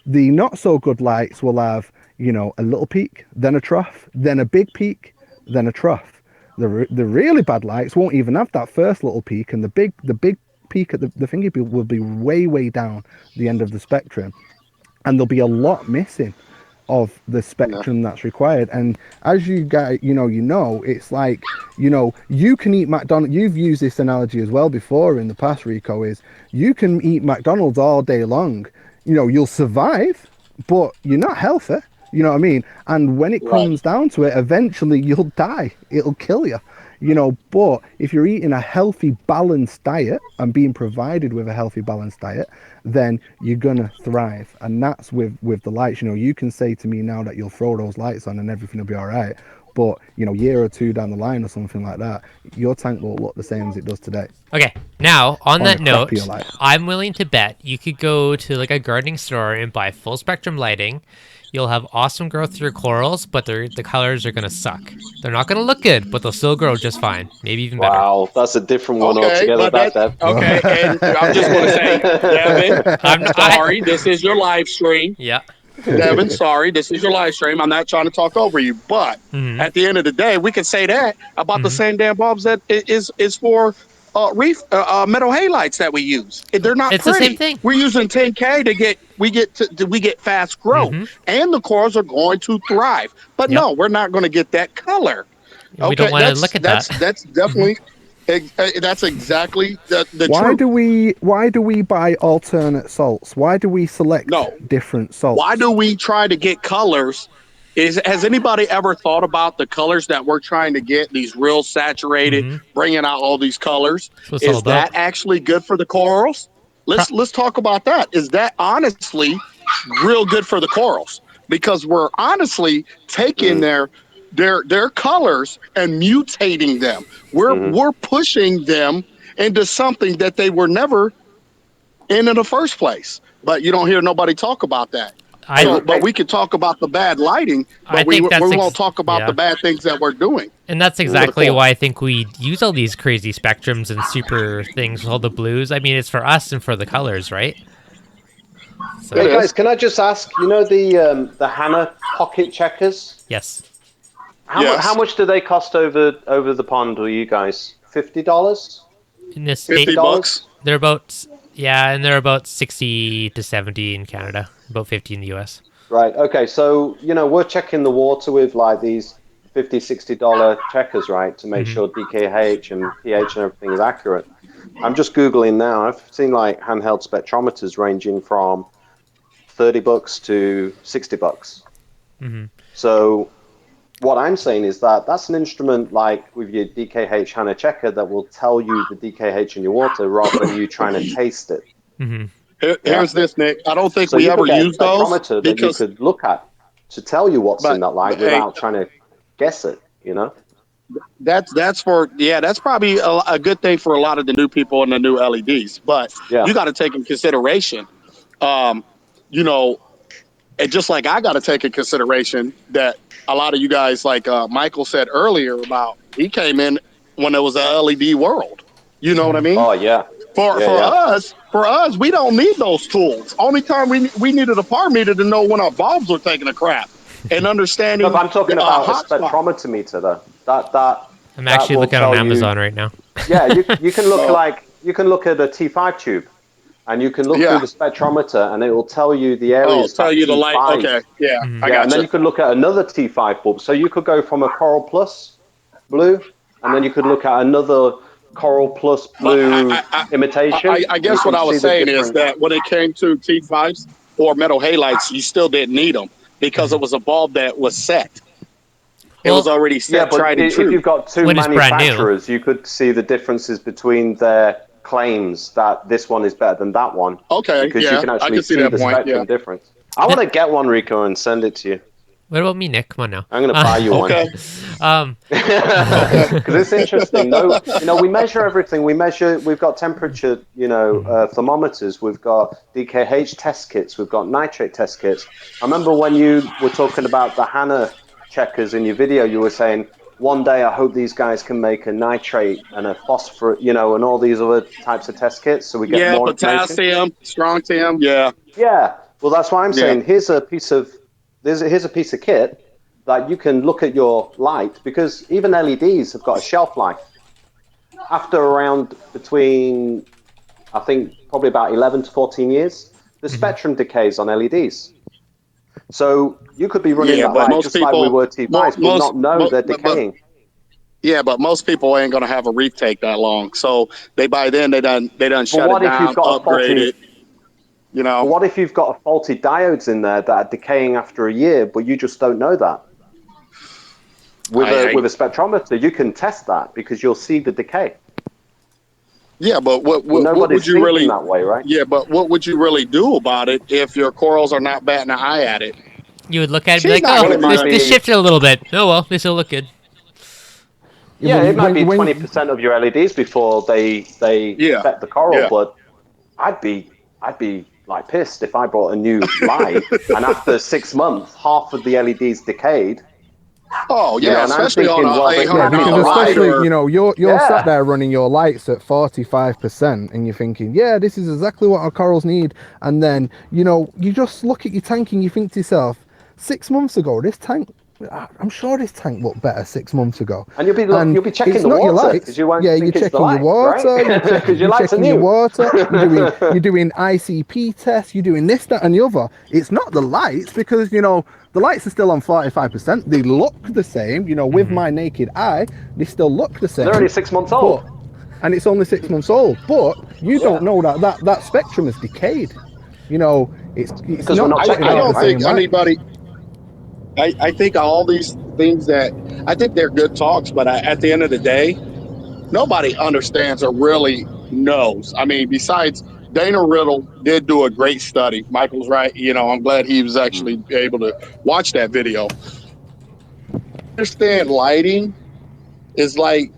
The not so good lights will have, you know, a little peak, then a trough, then a big peak, then a trough. The really bad lights won't even have that first little peak, and the big peak at the thingy will be way down the end of the spectrum, and there'll be a lot missing of the Yeah. spectrum that's required. And as you guys, it's like, you know, you can eat McDonald's. You've used this analogy as well before in the past, Rico, is you can eat McDonald's all day long. You know, you'll survive, but you're not healthy. You know what I mean? And when it Right. comes down to it, eventually you'll die. It'll kill you. You know, but if you're eating a healthy, balanced diet and being provided with a healthy, balanced diet, then you're gonna thrive. And that's with the lights. You know, you can say to me now that you'll throw those lights on and everything will be all right. But you know, year or two down the line or something like that, your tank will look the same as it does today Okay, now on on the that crappier note, lights. I'm willing to bet you could go to like a gardening store and buy full spectrum lighting, you'll have awesome growth through your corals, but the colors are going to suck. They're not going to look good, but they'll still grow just fine, maybe even better. Wow, that's a different one Okay, altogether. but that Dev. okay, and I'm just going to say, Devin, sorry, this is your live stream. Yeah. Devin, sorry, this is your live stream. I'm not trying to talk over you, but at the end of the day, we can say that about the same damn bulbs that is for reef metal halides that we use. They're not It's pretty. the same thing. We're using 10K we get fast growth, and the corals are going to thrive. But Yep. no, we're not going to get that color. We don't want to look at that. That's definitely. That's exactly the Why do we buy alternate salts? Why do we select different salts? Why do we try to get colors? Has anybody ever thought about the colors that we're trying to get? These real saturated, bringing out all these colors. Is that actually good for the corals? Let's talk about that. Is that honestly real good for the corals? Because we're honestly taking their colors and mutating them. We're pushing them into something that they were never in the first place. But you don't hear nobody talk about that. But we could talk about the bad lighting, but we won't talk about the bad things that we're doing. And that's exactly why I think we use all these crazy spectrums and super things with all the blues. I mean, it's for us and for the colors, right? So, hey guys, can I just ask? You know the Hannah pocket checkers? Yes. How much do they cost over the pond with you guys? $50? In this state, $50. They're about and they're about 60 to 70 in Canada, about 50 in the US. Right. Okay. So we're checking the water with like these $50, $60 checkers, right, to make sure DKH and pH and everything is accurate. I'm just Googling now. I've seen like handheld spectrometers ranging from $30 to $60. So what I'm saying is that's an instrument like with your DKH Hannah checker that will tell you the DKH in your water rather than you trying to taste it. Here's this, Nick. I don't think So we you ever could get use a those spectrometer that you could look at to tell you what's in that light without trying to guess it. That's probably a good thing for a lot of the new people and the new LEDs. But you got to take in consideration, and just like I got to take in consideration that a lot of you guys, like Michael said earlier about, he came in when it was a LED world. You know what I mean? Oh yeah. For us, we don't need those tools. Only time we needed a par meter to know when our bulbs were taking a crap and understanding. No, but I'm talking about a spectrometer meter though. That I'm actually looking on Amazon right now. Yeah, you can look you can look at a T5 tube, and you can look through the spectrometer, and it will tell you the areas. Tell you the light. Okay, I got and then you can look at another T5 bulb. So you could go from a Coral Plus blue, and then you could look at another Coral Plus blue imitation. I guess what I was saying is that when it came to T5s or metal halides, you still didn't need them because it was a bulb that was set. It was already set. Yeah, but if you've got two manufacturers, you could see the differences between their claims that this one is better than that one. Okay, because you can actually see the spectrum difference. I want to get one, Rico, and send it to you. What about me, Nick? Come on now. I'm going to buy you one. Because it's interesting. We measure everything. We've got temperature, thermometers. We've got DKH test kits. We've got nitrate test kits. I remember when you were talking about the Hannah checkers in your video, you were saying, one day I hope these guys can make a nitrate and a phosphorus, and all these other types of test kits so we get more potassium, strontium, Yeah. Well, that's why I'm saying here's a piece of kit that you can look at your light, because even LEDs have got a shelf life. After around between, I think, probably about 11 to 14 years, the spectrum decays on LEDs. So you could be running that light just like we were T5s, but not know they're decaying. But most people ain't gonna have a reef take that long. So by then they done shut it down, upgrade it. But what if you've got a faulty diodes in there that are decaying after a year, but you just don't know that? With a spectrometer, you can test that because you'll see the decay. Yeah, but what would you really that way, right? Yeah, but what would you really do about it if your corals are not batting an eye at it? You would look at it and be like, oh, this shifted a little bit. Oh well, they still look good. Yeah, it might be 20% of your LEDs before they set the coral, but I'd be like pissed if I bought a new light and after 6 months, half of the LEDs decayed. Oh You know, yeah, and I'm especially on thinking, a well, they Yeah, can't be because the light. especially, you know, you're sat Yeah. there running your lights at 45% and you're thinking, yeah, this is exactly what our corals need. And then, you know, you just look at your tank and you think to yourself, 6 months ago, this tank, I'm sure this tank looked better 6 months ago. And you'll be checking it's the not your water lights. because you won't Yeah, think you're it's the checking your light, water, right? you're Because your lights are checking your new. water, you're doing ICP tests, you're doing this, that, and the other. It's not the lights because, you know, the lights are still on 45%. They look the same, you know, with my naked eye, they still look the same. They're only 6 months old. And it's only 6 months old. But you don't know that spectrum has decayed. You know, it's Because we're not not checking putting I it, out the don't right? think same light. anybody. I think all these things that I think they're good talks, but at the end of the day, nobody understands or really knows. I mean, besides Dana Riddle did do a great study. Michael's right. You know, I'm glad he was actually able to watch that video. Understand lighting is like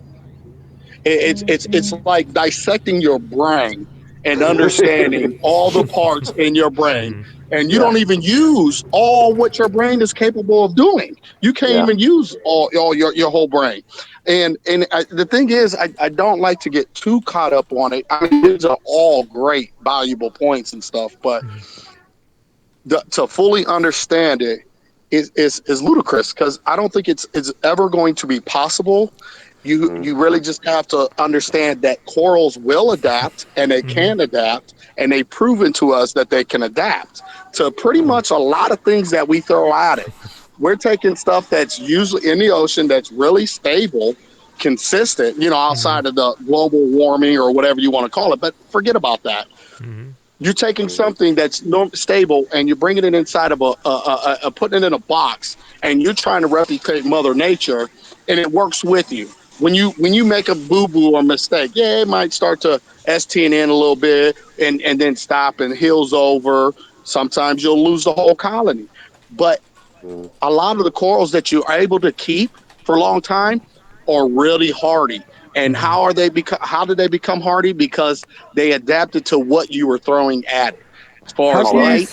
it's like dissecting your brain and understanding all the parts in your brain, and you Yeah. don't even use all what your brain is capable of doing. You can't Yeah. even use all your whole brain. The thing is, I don't like to get too caught up on it. I mean, these are all great valuable points and stuff, but to fully understand it is ludicrous, because I don't think it's ever going to be possible. You really just have to understand that corals will adapt, and they can adapt, and they've proven to us that they can adapt to pretty much a lot of things that we throw at it. We're taking stuff that's usually in the ocean that's really stable, consistent, you know, outside of the global warming or whatever you want to call it, but forget about that. You're taking something that's stable and you're bringing it inside of putting it in a box, and you're trying to replicate Mother Nature, and it works with you. When you make a boo boo or mistake, yeah, it might start to STN a little bit and then stop and heals over. Sometimes you'll lose the whole colony, but a lot of the corals that you're able to keep for a long time are really hardy. And how did they become hardy? Because they adapted to what you were throwing at it. As far as light,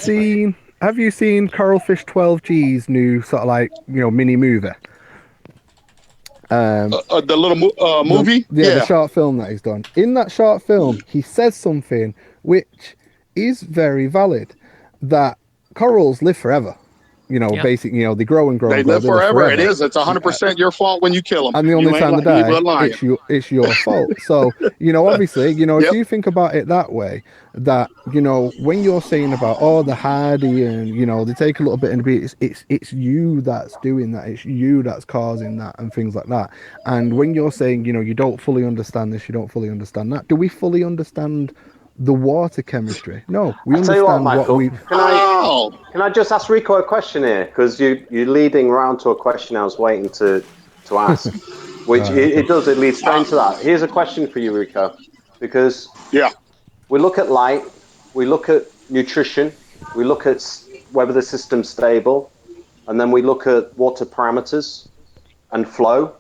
Have you seen Coralfish 12G's new sort of like, you know, mini movie? the little movie, The yeah, short film that he's done. In that short film, he says something which is very valid, that corals live forever. You know, Yeah. basically, you know, they grow and grow they and grow. live They live forever. It forever. is. It's 100% your fault when you kill them. And the only You time they ain't. He die, wasn't lying. it's your fault. So, you know, obviously, you know, if Yep. you think about it that way, that, you know, when you're saying about, oh, the hardy and, you know, they take a little bit and it's you that's doing that, it's you that's causing that and things like that. And when you're saying, you know, you don't fully understand this, you don't fully understand that, do we fully understand the water chemistry? No, we I tell you what, understand what Michael, we. can I just ask Rico a question here? Because you're leading around to a question I was waiting to ask, which it leads straight into that. Here's a question for you, Rico, because Yeah. we look at light, we look at nutrition, we look at whether the system's stable, and then we look at water parameters and flow,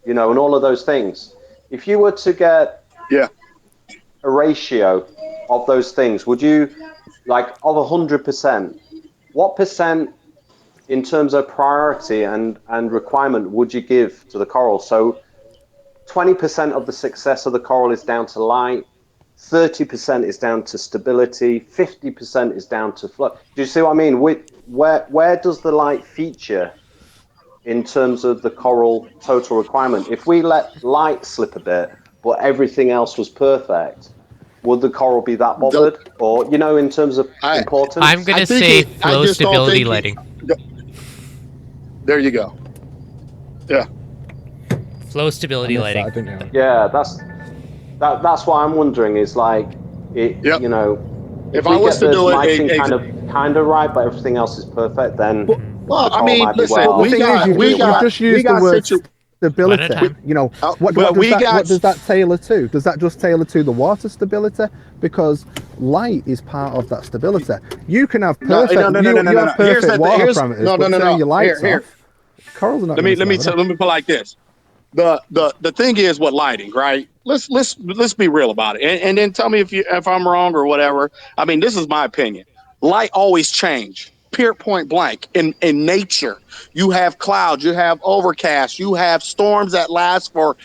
you know, and all of those things. If you were to get Yeah. a ratio of those things, would you, like, of 100%, what percent in terms of priority and requirement would you give to the coral? So 20% of the success of the coral is down to light, 30% is down to stability, 50% is down to flow. Do you see what I mean? Where does the light feature in terms of the coral total requirement? If we let light slip a bit, but everything else was perfect, would the coral be that The, bothered? Or, you know, in terms of I I'm importance? gonna think say it. I flow just don't stability think. lighting. There you go. Yeah. Flow I stability missed that. lighting. I didn't know. Yeah, that's what I'm wondering is like it, Yep. you know, if If I we was get to the do it, lighting kind of right, but everything else is perfect, then well, the I coral mean, might be listen, But the well, thing is, better be you've aware. just used the got word situ. One at a stability. time. You know, what But does we got. what does that tailor to? Does that just tailor to the water stability? Because light is part of that stability. You can have No, no, perfect no, no, no, no, you no. have Here's perfect the thing. water Here's parameters, no, no, but no, turn no. your lights Here. off, corals are not Let going me to survive. let me put it like this. the thing is what lighting, right? Let's be real about it, and then tell me if I'm wrong or whatever. I mean, this is my opinion. Light always change. Pure point blank. In nature, you have clouds, you have overcast, you have storms that last for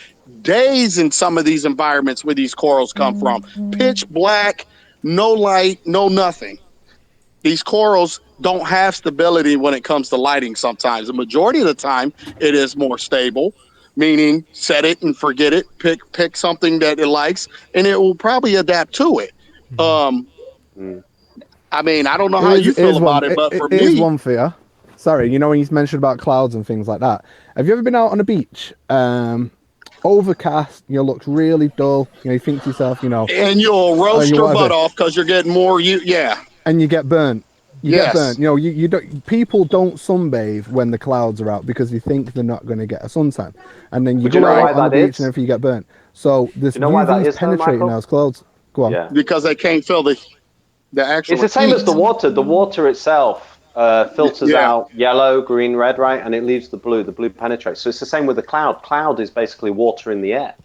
days in some of these environments where these corals come from. Pitch black, no light, no nothing. These corals don't have stability when it comes to lighting sometimes. The majority of the time, it is more stable, meaning set it and forget it, pick something that it likes, and it will probably adapt to it. Um, Mm. I mean, I don't know how you feel about it, but for Here's me, one for you. Sorry, you know when you mentioned about clouds and things like that. Have you ever been out on a beach? Overcast, looks really dull. You think to yourself, and you'll roast your butt off because you're getting more. Yeah, and you get burnt. You get burnt. yes. You don't. People don't sunbathe when the clouds are out because they think they're not going to get a suntan, and then you But go you know why out on the that beach is? and everything you get burnt. So this You know why that UV's is, though, penetrating Michael? those clothes. Go on. Yeah. Because they can't feel the It's actual the same heat. as the water. The water itself filters Yeah. out yellow, green, red, right? And it leaves the blue. The blue penetrates. So it's the same with the cloud. Cloud is basically water in the air.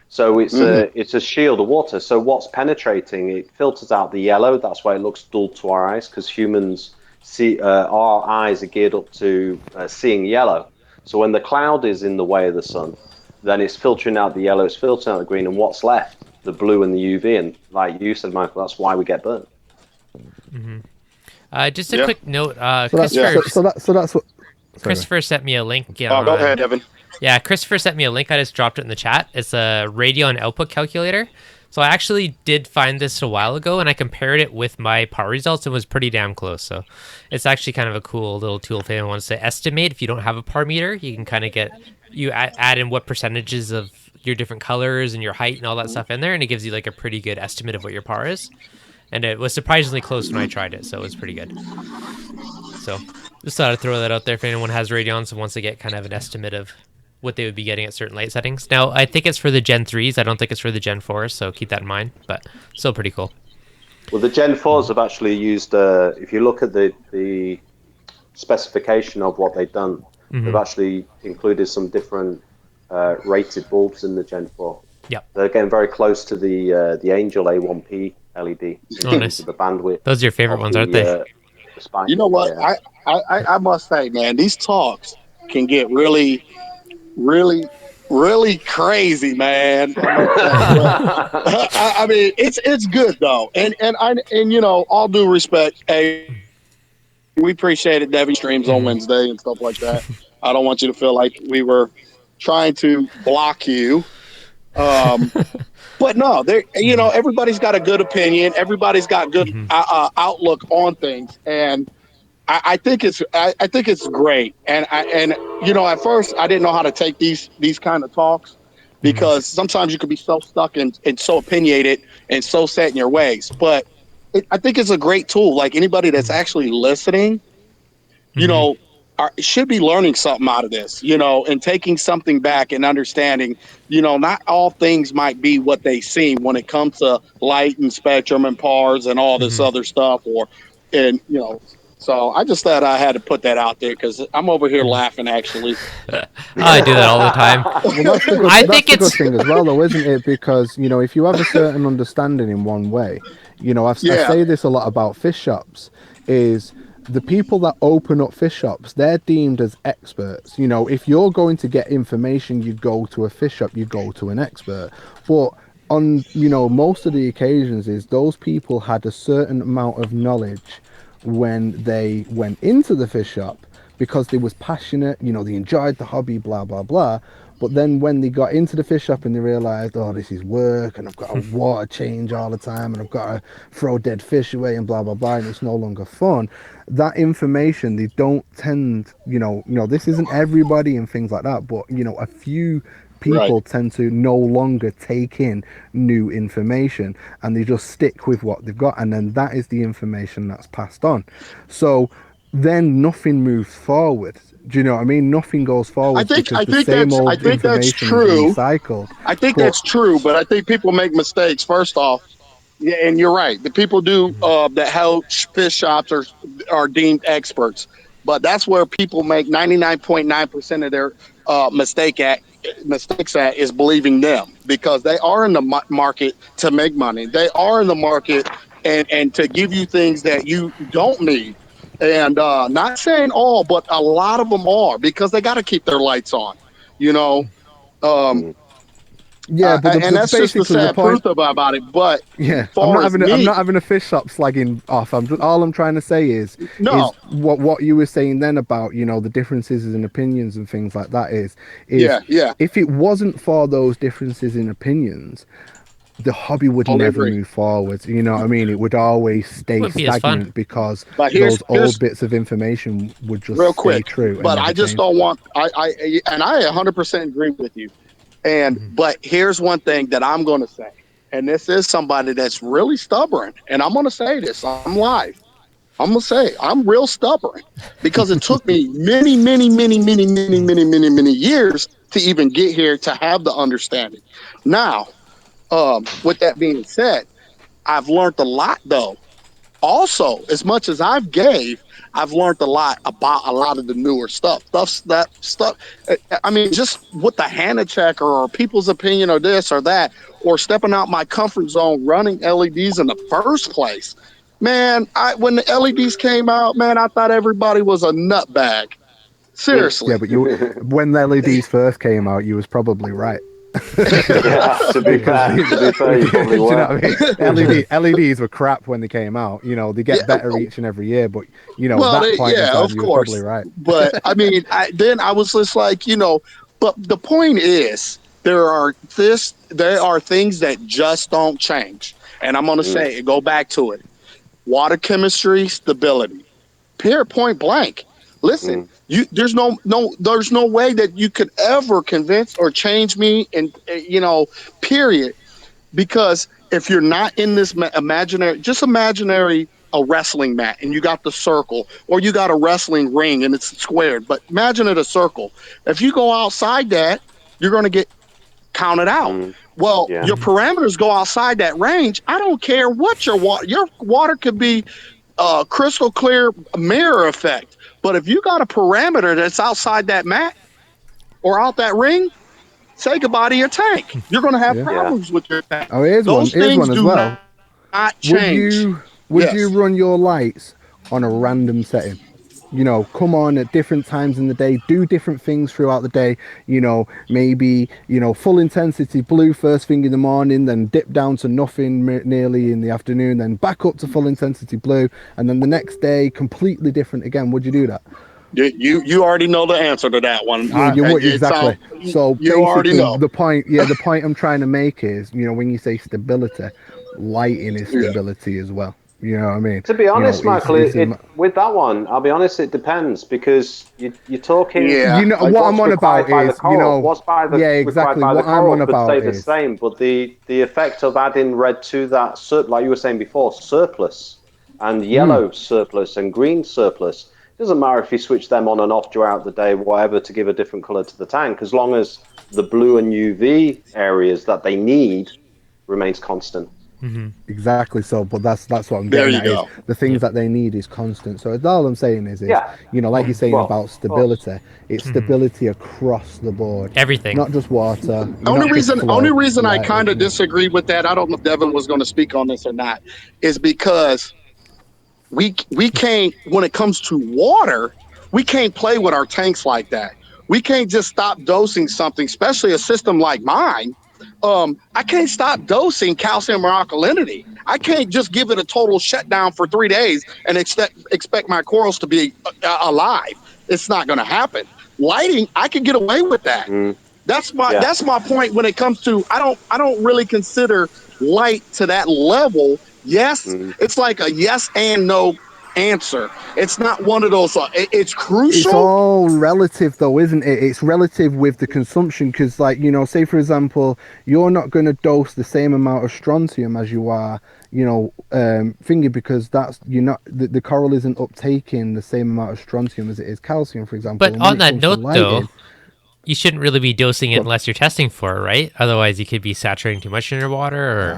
So it's a shield of water. So what's penetrating? It filters out the yellow. That's why it looks dull to our eyes because humans see our eyes are geared up to seeing yellow. So when the cloud is in the way of the sun, then it's filtering out the yellow, it's filtering out the green, and what's left? The blue and the UV. And like you said, Michael, that's why we get burnt. Just a quick note. So that's what. Christopher sent me a link. Oh, go ahead, Evan. Yeah, Christopher sent me a link. I just dropped it in the chat. It's a radion output calculator. So I actually did find this a while ago, and I compared it with my power results and was pretty damn close. So it's actually kind of a cool little tool if anyone wants to estimate. If you don't have a power meter, you can kind of add in what percentages of your different colors and your height and all that stuff in there, and it gives you like a pretty good estimate of what your power is. And it was surprisingly close when I tried it, so it was pretty good. So just thought I'd throw that out there if anyone has radions and wants to get kind of an estimate of what they would be getting at certain light settings. Now, I think it's for the Gen 3s. I don't think it's for the Gen 4s, so keep that in mind, but still pretty cool. Well, the Gen 4s have actually used, if you look at the specification of what they've done, they've actually included some different rated bulbs in the Gen 4. Yep. They're getting very close to the Angel A1P LED in terms of the bandwidth. Those are your favorite ones, aren't they? The spike. You know what? Yeah. I must say, man, these talks can get really, really, really crazy, man. I mean, it's good though, and all due respect, hey, we appreciate it. Devin streams on Wednesday and stuff like that. I don't want you to feel like we were trying to block you. But no, everybody's got a good opinion. Everybody's got good outlook on things, and I think it's great. And at first I didn't know how to take these kind of talks because sometimes you could be so stuck and so opinionated and so set in your ways. But I think it's a great tool. Like anybody that's actually listening, should be learning something out of this, and taking something back and understanding, not all things might be what they seem when it comes to light and spectrum and pars and all this other stuff. So I just thought I had to put that out there because I'm over here laughing, actually. I do that all the time. Well, that's the good thing as well, though, isn't it? Because, if you have a certain understanding in one way, I say this a lot about fish shops, is the people that open up fish shops, they're deemed as experts. If you're going to get information, you go to a fish shop, you go to an expert. But on, most of the occasions is those people had a certain amount of knowledge when they went into the fish shop because they was passionate, they enjoyed the hobby, blah, blah, blah. But then when they got into the fish shop and they realized, oh, this is work and I've got to water change all the time and I've got to throw dead fish away and blah, blah, blah, and it's no longer fun. That information, they don't tend, this isn't everybody and things like that, but, a few people tend to no longer take in new information and they just stick with what they've got. And then that is the information that's passed on. So then nothing moves forward. Do you know what I mean? Nothing goes forward. I think that's true. Recycled. I think that's true, but I think people make mistakes. First off, yeah, and you're right. The people do that how fish shops are deemed experts, but that's where people make 99.9% of their mistakes at is believing them, because they are in the market to make money. They are in the market and to give you things that you don't need. And not saying all, but a lot of them are, because they got to keep their lights on, you know. Um, Yeah, but and that's just the basically the sad point. truth about it. But Yeah, far as I'm me, not having a fish shop slagging off. All I'm trying to say is no, what you were saying then about, you know, the differences in opinions and things like that is yeah, yeah, if it wasn't for those differences in opinions, the hobby would totally never agree. move forward. You know what I mean? It would always stay Wouldn't be as fun. stagnant because But those old here's bits of information would just real stay quick. true and But never I just change. don't want and I 100% agree with you. And but here's one thing that I'm going to say, and this is somebody that's really stubborn, and I'm going to say this. I'm live. I'm going to say I'm real stubborn, because it took me many years to even get here to have the understanding. Now, with that being said, I've learned a lot though. Also, as much as I've learned a lot about a lot of the newer stuff. I mean, just with the Hannah checker or people's opinion or this or that, or stepping out my comfort zone, running LEDs in the first place. Man, when the LEDs came out, man, I thought everybody was a nutbag. Yeah, Seriously. but when the LEDs first came out, you was probably right. Yeah, to be fair, you probably Do you know were. what I mean? LEDs were crap when they came out. You know, they get Yeah, better each and every year, but you know, well, that point in yeah, time, of you were probably course. right. But I mean, then I was just like, but the point is, there are things that just don't change. And I'm going to say, go back to it. Water chemistry, stability. Period, point blank. Listen, there's no way that you could ever convince or change me, and period. Because if you're not in this imaginary a wrestling mat, and you got the circle, or you got a wrestling ring and it's squared, but imagine it a circle. If you go outside that, you're going to get counted out. Well, Yeah. your parameters go outside that range. I don't care what your water could be crystal clear mirror effect. But if you got a parameter that's outside that mat or out that ring, say goodbye to your tank. You're going to have Yeah. problems with your tank. Oh, here's one. Those Here's things one as do well. not Would change. you Yes. run your lights on a random setting? You know, come on at different times in the day, do different things throughout the day. You know, maybe, you know, full intensity blue first thing in the morning, then dip down to nothing nearly in the afternoon, then back up to full intensity blue, and then the next day completely different again. Would you do that? You already know the answer to that one. You would exactly. So You already basically, know. the point I'm trying to make is, you know, when you say stability, lighting is Yeah. stability as well. You know what I mean? To be honest, You know, Michael, with that one, I'll be honest, it depends, because you're talking. Yeah. you know Like, what what's I'm on required about by the is, you coral? know, What's yeah, required exactly. by the What I'm on coral could stay about the is, same, but the effect of adding red to that, like you were saying before, surplus and yellow surplus and green surplus. It doesn't matter if you switch them on and off throughout the day, whatever, to give a different color to the tank, as long as the blue and UV areas that they need remains constant. exactly. So, but that's what I'm There getting you at is go. the things that they need is constant. So all I'm saying is, Yeah. you know, like you're saying Well, about of course. stability, it's stability across the board, Everything. not just water, Only not just reason flow, only reason I light, kind of you know. disagree with that, I don't know if Devin was going to speak on this or not, is because we can't, when it comes to water, we can't play with our tanks like that. We can't just stop dosing something, especially a system like mine. I can't stop dosing calcium or alkalinity. I can't just give it a total shutdown for 3 days and expect my corals to be alive. It's not going to happen. Lighting, I can get away with that. Yeah. That's my point when it comes to, I don't really consider light to that level. Yes, it's like a yes and no answer. It's not one of those. It's It's crucial. all relative though, isn't it? It's relative with the consumption, because, like, you know, say for example, you're not going to dose the same amount of strontium as you are, you know, thingy, because that's, you're not, the coral isn't uptaking the same amount of strontium as it is calcium, for example. But And when on it that comes to note, though, lighting, you shouldn't really be dosing it Go on. unless you're testing for it, right? Otherwise, you could be saturating too much in your water. Or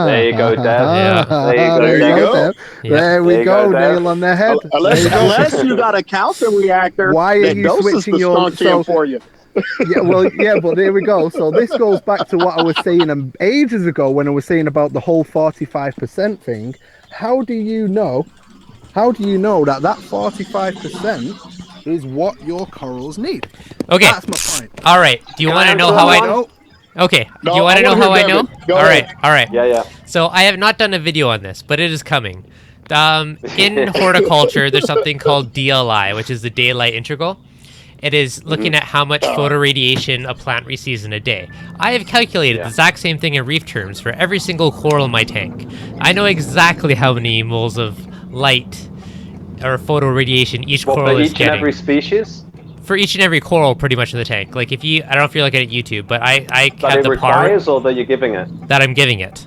There you go, Dev. Yeah. There you go, There you Dev. go. Dev. Yeah. There we There you go, go, Dev. nail on the head. There you go. Unless you got a calcium reactor Why are that you doses switching the your strontium for you. Yeah, well, yeah, but there we go. So this goes back to what I was saying ages ago when I was saying about the whole 45% thing. How do you know? How do you know that that 45% is what your corals need? Okay. That's my point. All right. Do you Can want I to know answer how that I? one? No, Okay. No, Do you want I to know wanna how hear I know? Devin. Go All right. ahead. All right. Yeah. So I have not done a video on this, but it is coming. In horticulture, there's something called DLI, which is the daylight integral. It is looking at how much photoradiation a plant receives in a day. I have calculated the Yeah. exact same thing in reef terms for every single coral in my tank. I know exactly how many moles of light or photoradiation each Well, for coral is each and every getting. species For each and every coral pretty much in the tank. Like if you, I don't know if you're looking at YouTube, but I that have it the par requires or that you're giving it. that I'm giving it.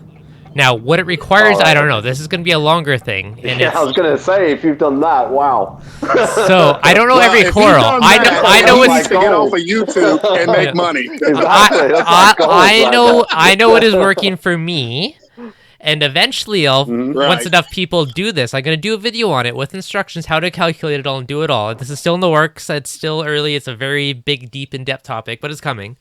Now, what it All requires, I right. don't know. Okay. This is going to be a longer thing, and Yeah, I was gonna say if you've done that, wow. so I don't know Well, every if he's coral. done I know, that, I then know he That's what's needs like to get off gold. of YouTube and make Yeah. money. Exactly. That's like gold right I there. know what is working for me, and eventually once Right. enough people do this, I'm gonna do a video on it with instructions how to calculate it all and do it all. This is still in the works. It's still early. It's a very big, deep, in-depth topic, but it's coming.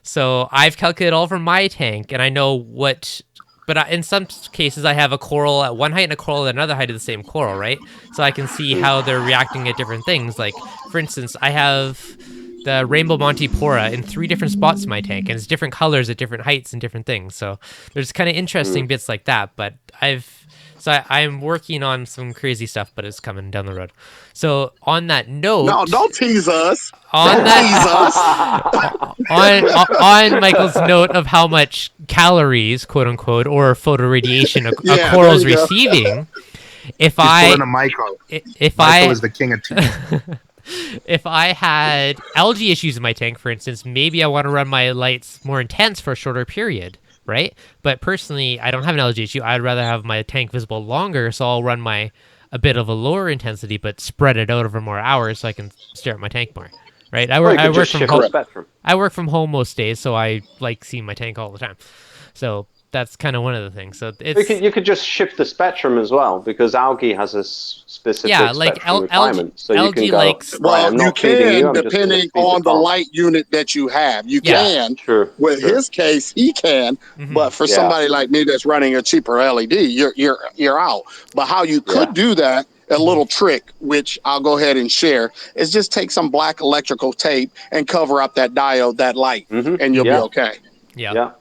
So I've calculated all for my tank, and I know what. But in some cases, I have a coral at one height and a coral at another height of the same coral, right? So I can see how they're reacting at different things. Like, for instance, I have the rainbow Montipora in 3 different spots in my tank, and it's different colors at different heights and different things. So there's kind of interesting bits like that. But I'm working on some crazy stuff, but it's coming down the road. So on that note, No, don't tease us. on Don't that tease us. on Michael's note of how much calories, quote unquote, or photoradiation a Yeah, coral's there you go. receiving, if He's I pulling a Michael. if Michael I is the king of teeth. if I had algae issues in my tank, for instance, maybe I want to run my lights more intense for a shorter period, right? But personally, I don't have an algae issue. I'd rather have my tank visible longer, so I'll run a bit of a lower intensity, but spread it out over more hours so I can stare at my tank more. Right? Or you could just shift the spectrum. I work from home most days, so I like seeing my tank all the time. So that's kind of one of the things. So it's You could just shift the spectrum as well because algae has a specific spectrum requirement. So you algae can go, likes. right, Well, I'm you not feeding you, can, I'm just going to depending feed on the crop. light unit that you have. You Yeah, can. True. With true. his case, he can. But for Yeah. somebody like me that's running a cheaper LED, you're out. But how you could do that, a little trick, which I'll go ahead and share, is just take some black electrical tape and cover up that diode, that light, and you'll be okay. Yeah.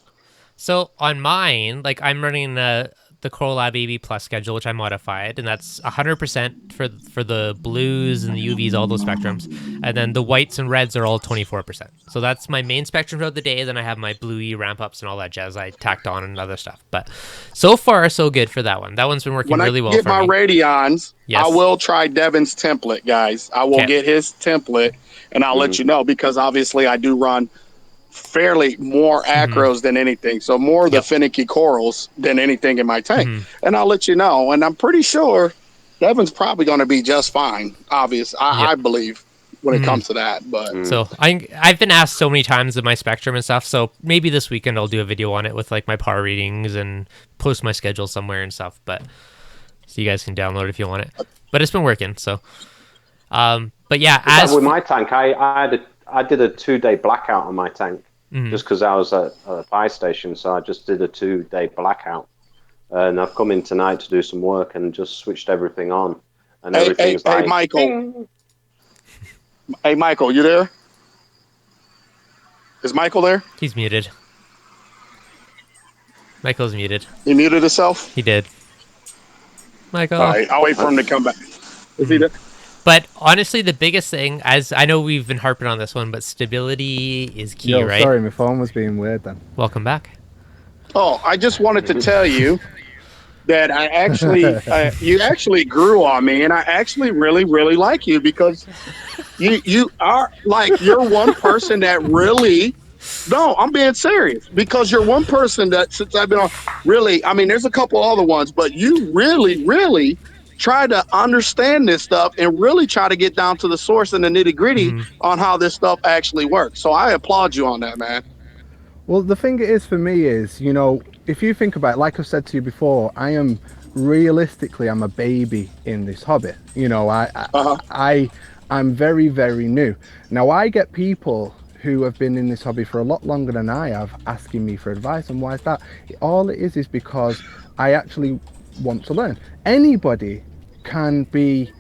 So on mine, like I'm running the Corolab AB Plus schedule, which I modified, and that's 100% for the blues and the UVs, all those spectrums, and then the whites and reds are all 24%. So that's my main spectrum throughout the day. Then I have my bluey ramp ups and all that jazz I tacked on and other stuff. But so far, so good for that one. That one's been working really well When I for get my me. radions, Yes. I will try Devin's template, guys. I will get his template, and I'll let you know because obviously I do run fairly more acros than anything, so more of the finicky corals than anything in my tank, and I'll let you know. And I'm pretty sure Devin's probably going to be just fine. I believe when it comes to that. But So I've been asked so many times of my spectrum and stuff. So maybe this weekend I'll do a video on it with like my par readings and post my schedule somewhere and stuff. But so you guys can download it if you want it. But it's been working. So, but yeah, as with my tank, I did a 2-day blackout on my tank just because I was at a fire station. So I just did a 2-day blackout, and I've come in tonight to do some work and just switched everything on, and everything's like. Hey, Michael. Hey, Michael, you there? Is Michael there? He's muted. Michael's muted. He muted himself. He did. Michael. All right, I'll wait for him to come back. Is he there? But honestly, the biggest thing, as I know we've been harping on this one, but stability is key, right? Sorry, my phone was being weird then. Welcome back. Oh, I just wanted to tell you that I actually, you actually grew on me, and I actually really, really like you because you are like, you're one person that really, no, I'm being serious, because you're one person that since I've been on, really, I mean, there's a couple other ones, but you really, really try to understand this stuff and really try to get down to the source and the nitty gritty on how this stuff actually works. So I applaud you on that, man. Well, the thing it is for me is, you know, if you think about it, like I've said to you before, I'm a baby in this hobby. You know, I'm very, very new. Now I get people who have been in this hobby for a lot longer than I have asking me for advice. And why is that? All it is because I actually want to learn. Anybody can be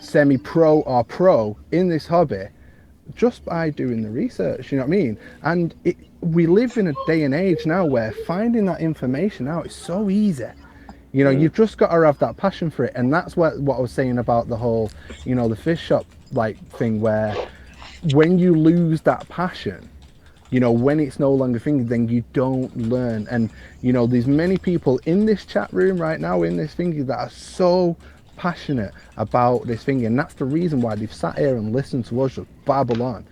semi-pro or pro in this hobby just by doing the research, you know what I mean? And we live in a day and age now where finding that information out is so easy. You know, you've just got to have that passion for it. And that's what I was saying about the whole, you know, the fish shop like thing, where when you lose that passion, you know, when it's no longer thing, then you don't learn. And, you know, there's many people in this chat room right now, in this thing, that are so passionate about this thing, and that's the reason why they've sat here and listened to us just babble on.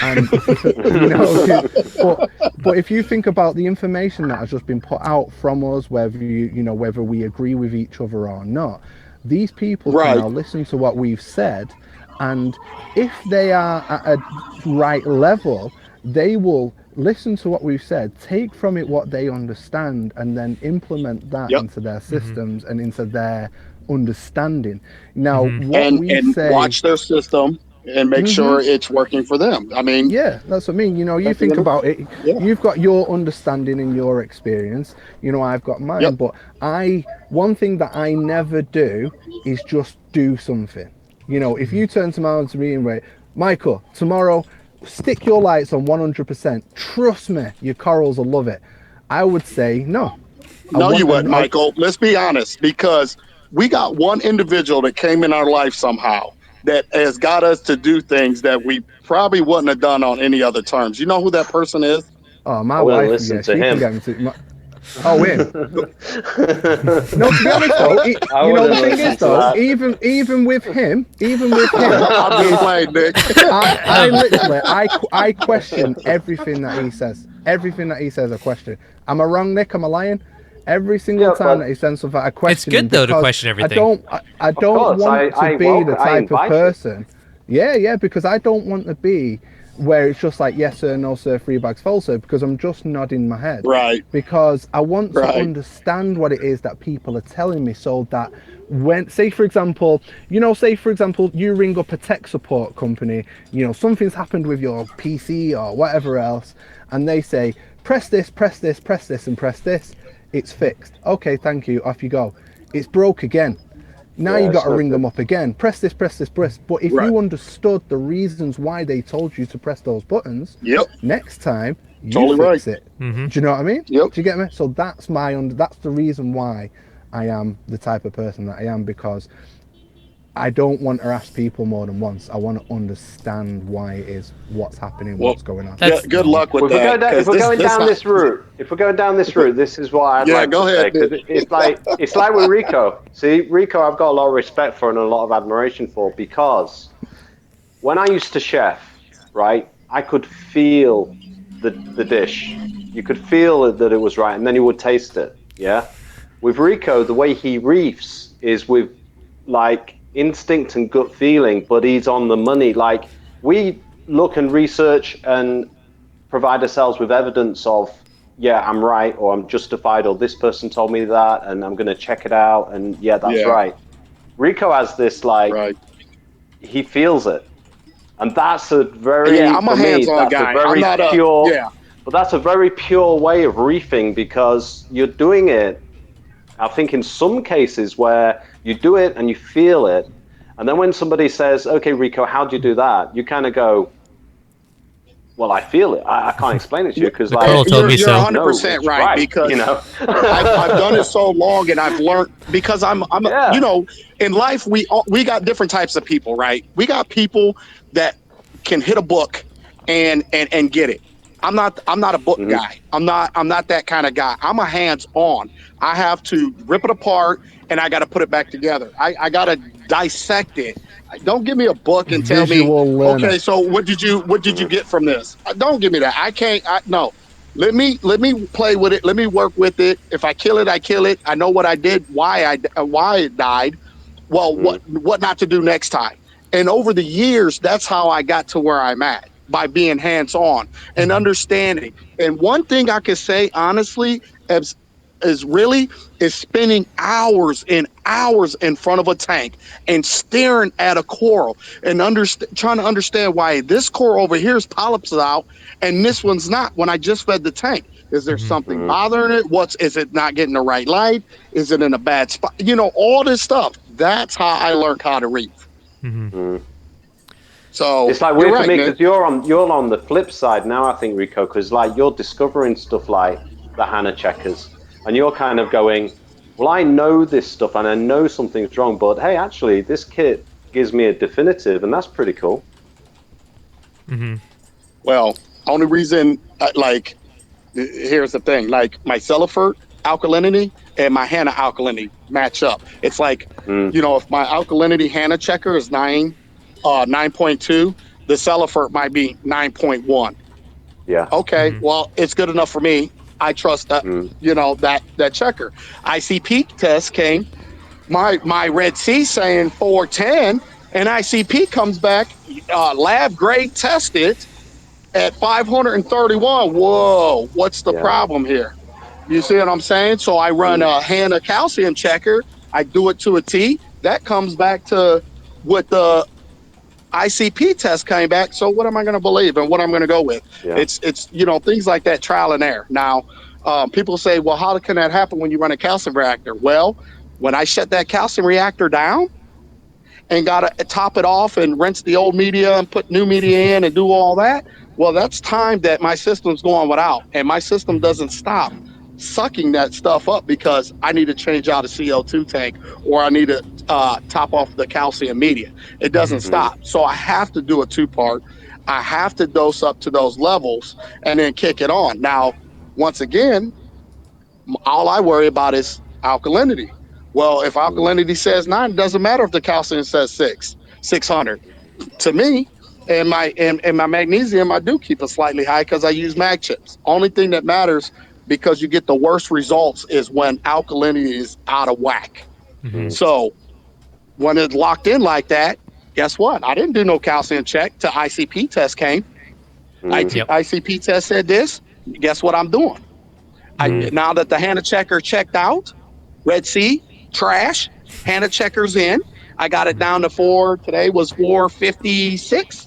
And you know, but if you think about the information that has just been put out from us, whether whether we agree with each other or not, these people can now listen to what we've said, and if they are at a right level, they will listen to what we've said, take from it what they understand, and then implement that into their systems and into their understanding. Now, what we say, watch their system and make sure it's working for them. I mean, yeah, that's what I mean. You know, you think about it. You've got your understanding and your experience. You know, I've got mine. But one thing that I never do is just do something. You know, if you turn to me and wait, Michael, tomorrow, stick your lights on 100%. Trust me, your corals will love it. I would say no. No, you wouldn't, Michael. Let's be honest, because we got one individual that came in our life somehow that has got us to do things that we probably wouldn't have done on any other terms. You know who that person is? Oh, my wife. Yeah, she can get me to. Oh, him. No, to be honest though, you know the thing is though, even with him, I'm just playing, Nick. I literally, I question everything that he says. Everything that he says, I question. Am I wrong, Nick? Am I lying? Every single time that he sends something, I question. It's good though to question everything. I don't want to be the type of person. Yeah, because I don't want to be where it's just like yes sir, no sir, 3 bags full sir, because I'm just nodding my head. Right. Because I want to understand what it is that people are telling me, so that when, say for example, you ring up a tech support company, you know, something's happened with your PC or whatever else, and they say, press this, press this, press this, and press this. It's fixed. Okay, thank you. Off you go. It's broke again. Now you got to ring them up again. Press this, press this, press. But if you understood the reasons why they told you to press those buttons, next time you fix it. Do you know what I mean? Yep. Do you get me? So that's that's the reason why I am the type of person that I am, because I don't want to ask people more than once. I want to understand why it is, what's happening, what's going on. Good luck with that. If we're going down this route, this is what I'd like to say. It's like with Rico. See, Rico, I've got a lot of respect for and a lot of admiration for, because when I used to chef, right, I could feel the dish. You could feel that it was right, and then you would taste it. Yeah. With Rico, the way he reefs is with like instinct and gut feeling, but he's on the money. Like, we look and research and provide ourselves with evidence of, yeah, I'm right, or I'm justified, or this person told me that, and I'm going to check it out, and yeah, that's right. Rico has this, like, he feels it. And that's a very, I'm a hands-on guy. I'm not pure, but that's a very pure way of reefing, because you're doing it, I think, in some cases where you do it and you feel it, and then when somebody says, okay, Rico, how do you do that? You kind of go, well, I feel it. I can't explain it to you, because like, you're 100% right, because I've done it so long, and I've learned, because I'm you know, in life we got different types of people, right? We got people that can hit a book and get it. I'm not a book guy. I'm not that kind of guy. I'm a hands-on. I have to rip it apart, and I got to put it back together. I got to dissect it. Don't give me a book and tell me, okay, so what did you get from this? Don't give me that. I can't. No. Let me play with it. Let me work with it. If I kill it, I kill it. I know what I did, why it died. Well, what not to do next time. And over the years, that's how I got to where I'm at, by being hands-on and understanding. And one thing I can say honestly, as is spending hours and hours in front of a tank and staring at a coral and trying to understand why this coral over here is polyps out and this one's not when I just fed the tank. Is there something bothering it? Is it not getting the right light? Is it in a bad spot? All this stuff. That's how I learned how to reef. So it's like weird for me because you're on the flip side now, I think, Rico, because like you're discovering stuff like the Hannah checkers, and you're kind of going, well, I know this stuff and I know something's wrong, but hey, actually, this kit gives me a definitive, and that's pretty cool. Well, only reason, here's the thing, like my Celifert alkalinity and my Hannah alkalinity match up. It's like, if my alkalinity Hannah checker is 9.2, the Celifert might be 9.1. Yeah. Okay. Well, it's good enough for me. I trust that, that checker. ICP test came, my Red Sea saying 410, and ICP comes back, lab grade tested at 531. Whoa, what's the problem here? You see what I'm saying? So I run a Hannah calcium checker. I do it to a T. That comes back to what the ICP test came back. So what am I going to believe and what I'm going to go with? Yeah. It's things like that, trial and error. Now, people say, well, how can that happen when you run a calcium reactor? Well, when I shut that calcium reactor down and got to top it off and rinse the old media and put new media in and do all that, well, that's time that my system's going without, and my system doesn't stop sucking that stuff up because I need to change out a CO2 tank or I need to top off the calcium media. It doesn't stop. So I have to do a two-part. I have to dose up to those levels and then kick it on. Now, once again, all I worry about is alkalinity. Well, if alkalinity says 9, it doesn't matter if the calcium says 600. To me, and my magnesium, I do keep it slightly high because I use mag chips. Only thing that matters, because you get the worst results, is when alkalinity is out of whack. So when it's locked in like that, guess what? I didn't do no calcium check till ICP test came. ICP test said this. Guess what I'm doing? Now that the Hannah checker checked out, Red Sea, trash, Hannah checkers in. I got it down to today was 456.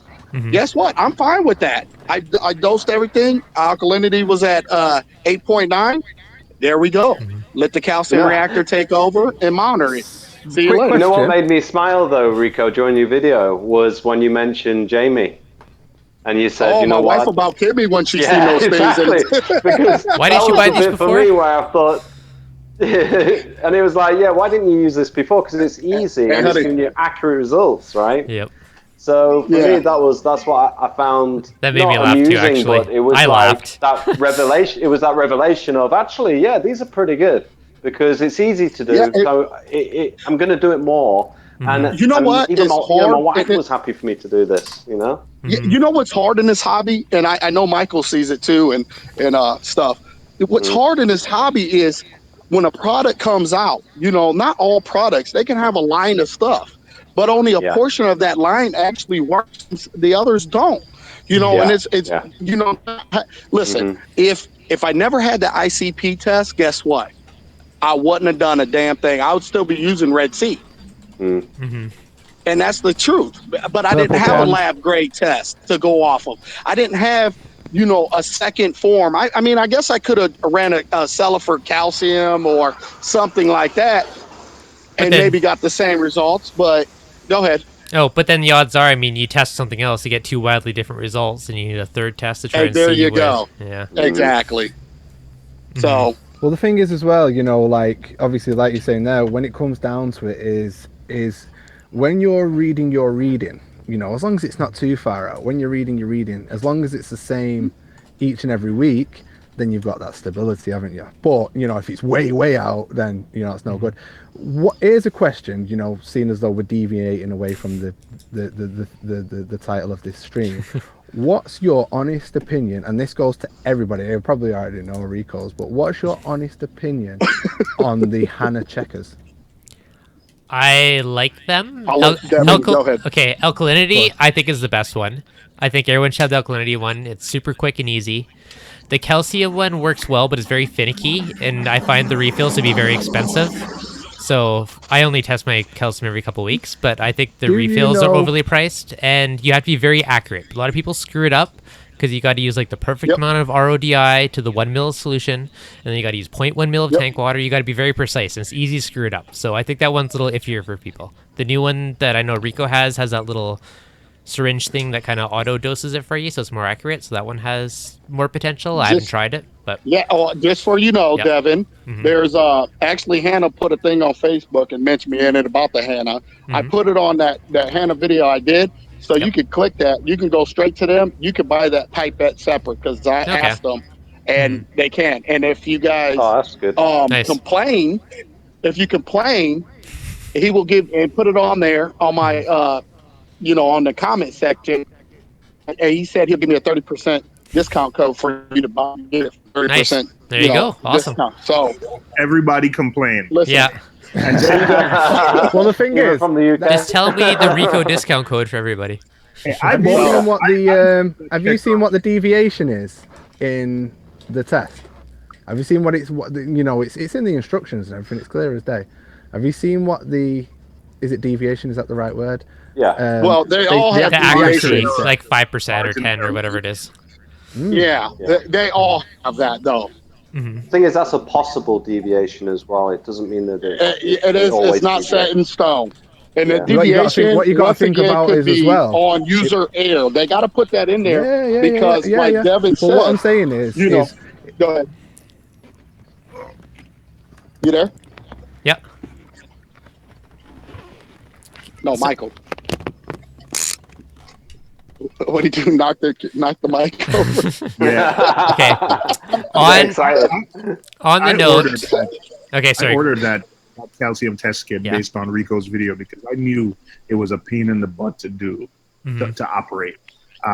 Guess what? I'm fine with that. I dosed everything. Alkalinity was at 8.9. There we go. Let the calcium reactor take over and monitor it. See you later. You know what made me smile though, Rico, during your video was when you mentioned Jamie. And you said, my wife about killed me when she seen those exactly. things. Because why didn't you buy these before? For me, where I thought, and it was like, why didn't you use this before? Because it's easy and it's giving you accurate results, right? Yep. So for me, that's what I found. That made me laugh too. Actually, but it was laughed. That revelation. It was that revelation of actually, these are pretty good because it's easy to do. So I'm going to do it more. And you know what? Even my wife was happy for me to do this. You know. You know what's hard in this hobby, and I know Michael sees it too, and stuff. What's hard in this hobby is when a product comes out. Not all products, they can have a line of stuff, but only a portion of that line actually works. The others don't. And it's listen. If I never had the ICP test, guess what? I wouldn't have done a damn thing. I would still be using Red Sea. And that's the truth. But I didn't have a lab grade test to go off of. I didn't have, a second form. I mean, I guess I could have ran a Celifert calcium or something like that and maybe got the same results. But go ahead. Oh, but then the odds are, you test something else, you get two wildly different results, and you need a third test to try and see. There you go. Yeah. Exactly. So. Well, the thing is as well, obviously, like you're saying there, when it comes down to it is when you're reading your reading, as long as it's not too far out, when you're reading your reading, as long as it's the same each and every week, then you've got that stability, haven't you? But, if it's way out, then, it's no good. Here's a question, seeing as though we're deviating away from the title of this stream. What's your honest opinion, and this goes to everybody, I probably already know Rico's, but what's your honest opinion on the Hannah checkers? I like them. Go ahead. Okay, alkalinity I think is the best one. I think everyone should have the alkalinity one. It's super quick and easy. The calcium one works well, but it's very finicky, and I find the refills to be very expensive. So I only test my calcium every couple weeks, but I think the Do you refills are know- overly priced, and you have to be very accurate. A lot of people screw it up because you got to use like the perfect Yep. amount of RODI to the 1 ml solution, and then you got to use 0.1 ml of Yep. tank water. You got to be very precise, and it's easy to screw it up. So I think that one's a little iffier for people. The new one that I know Rico has that little syringe thing that kind of auto doses it for you, so it's more accurate. So that one has more potential. I haven't Just- tried it, but Yeah, just for you know, Yep. Devin, Mhm. there's actually Hannah put a thing on Facebook and mentioned me in it about the Hannah. I Mhm. put it on that Hannah video I did, so Yep. you could click that. You can go straight to them. You could buy that pipette separate because I Okay. asked them, and they can. And if you guys Oh, that's good. Nice. complain, if you complain, he will give and put it on there on my on the comment section. And he said he'll give me a 30% discount code for you to buy get it for 30%. Nice. There you go. Awesome. Discount. So Everybody complain. listen, Yeah. Well, the thing Even is, from the UK. Just tell me the Rico discount code for everybody. have you seen what the have you seen what the deviation is in the test? Have you seen it's in the instructions and everything. It's clear as day. Have you seen what is it deviation? Is that the right word? Yeah. well, they all have The deviation. accuracy, like 5% or 10 or whatever it is. Yeah, they all have that though. The thing is, that's a possible deviation as well. It doesn't mean that It is. always It's not set in stone. And Yeah. the What you gotta think- deviation, what you gotta once think again, about could is as be well- on user error. They got to put that in there Yeah, because, like Devin But said, what I'm saying is, you know, go ahead. You there? Yep. No, Michael. What did you do? Knock the mic over? Yeah. Okay. I'm excited. On the I note. ordered that. Okay, I sorry. ordered that calcium test kit Yeah. based on Rico's video because I knew it was a pain in the butt to do to operate.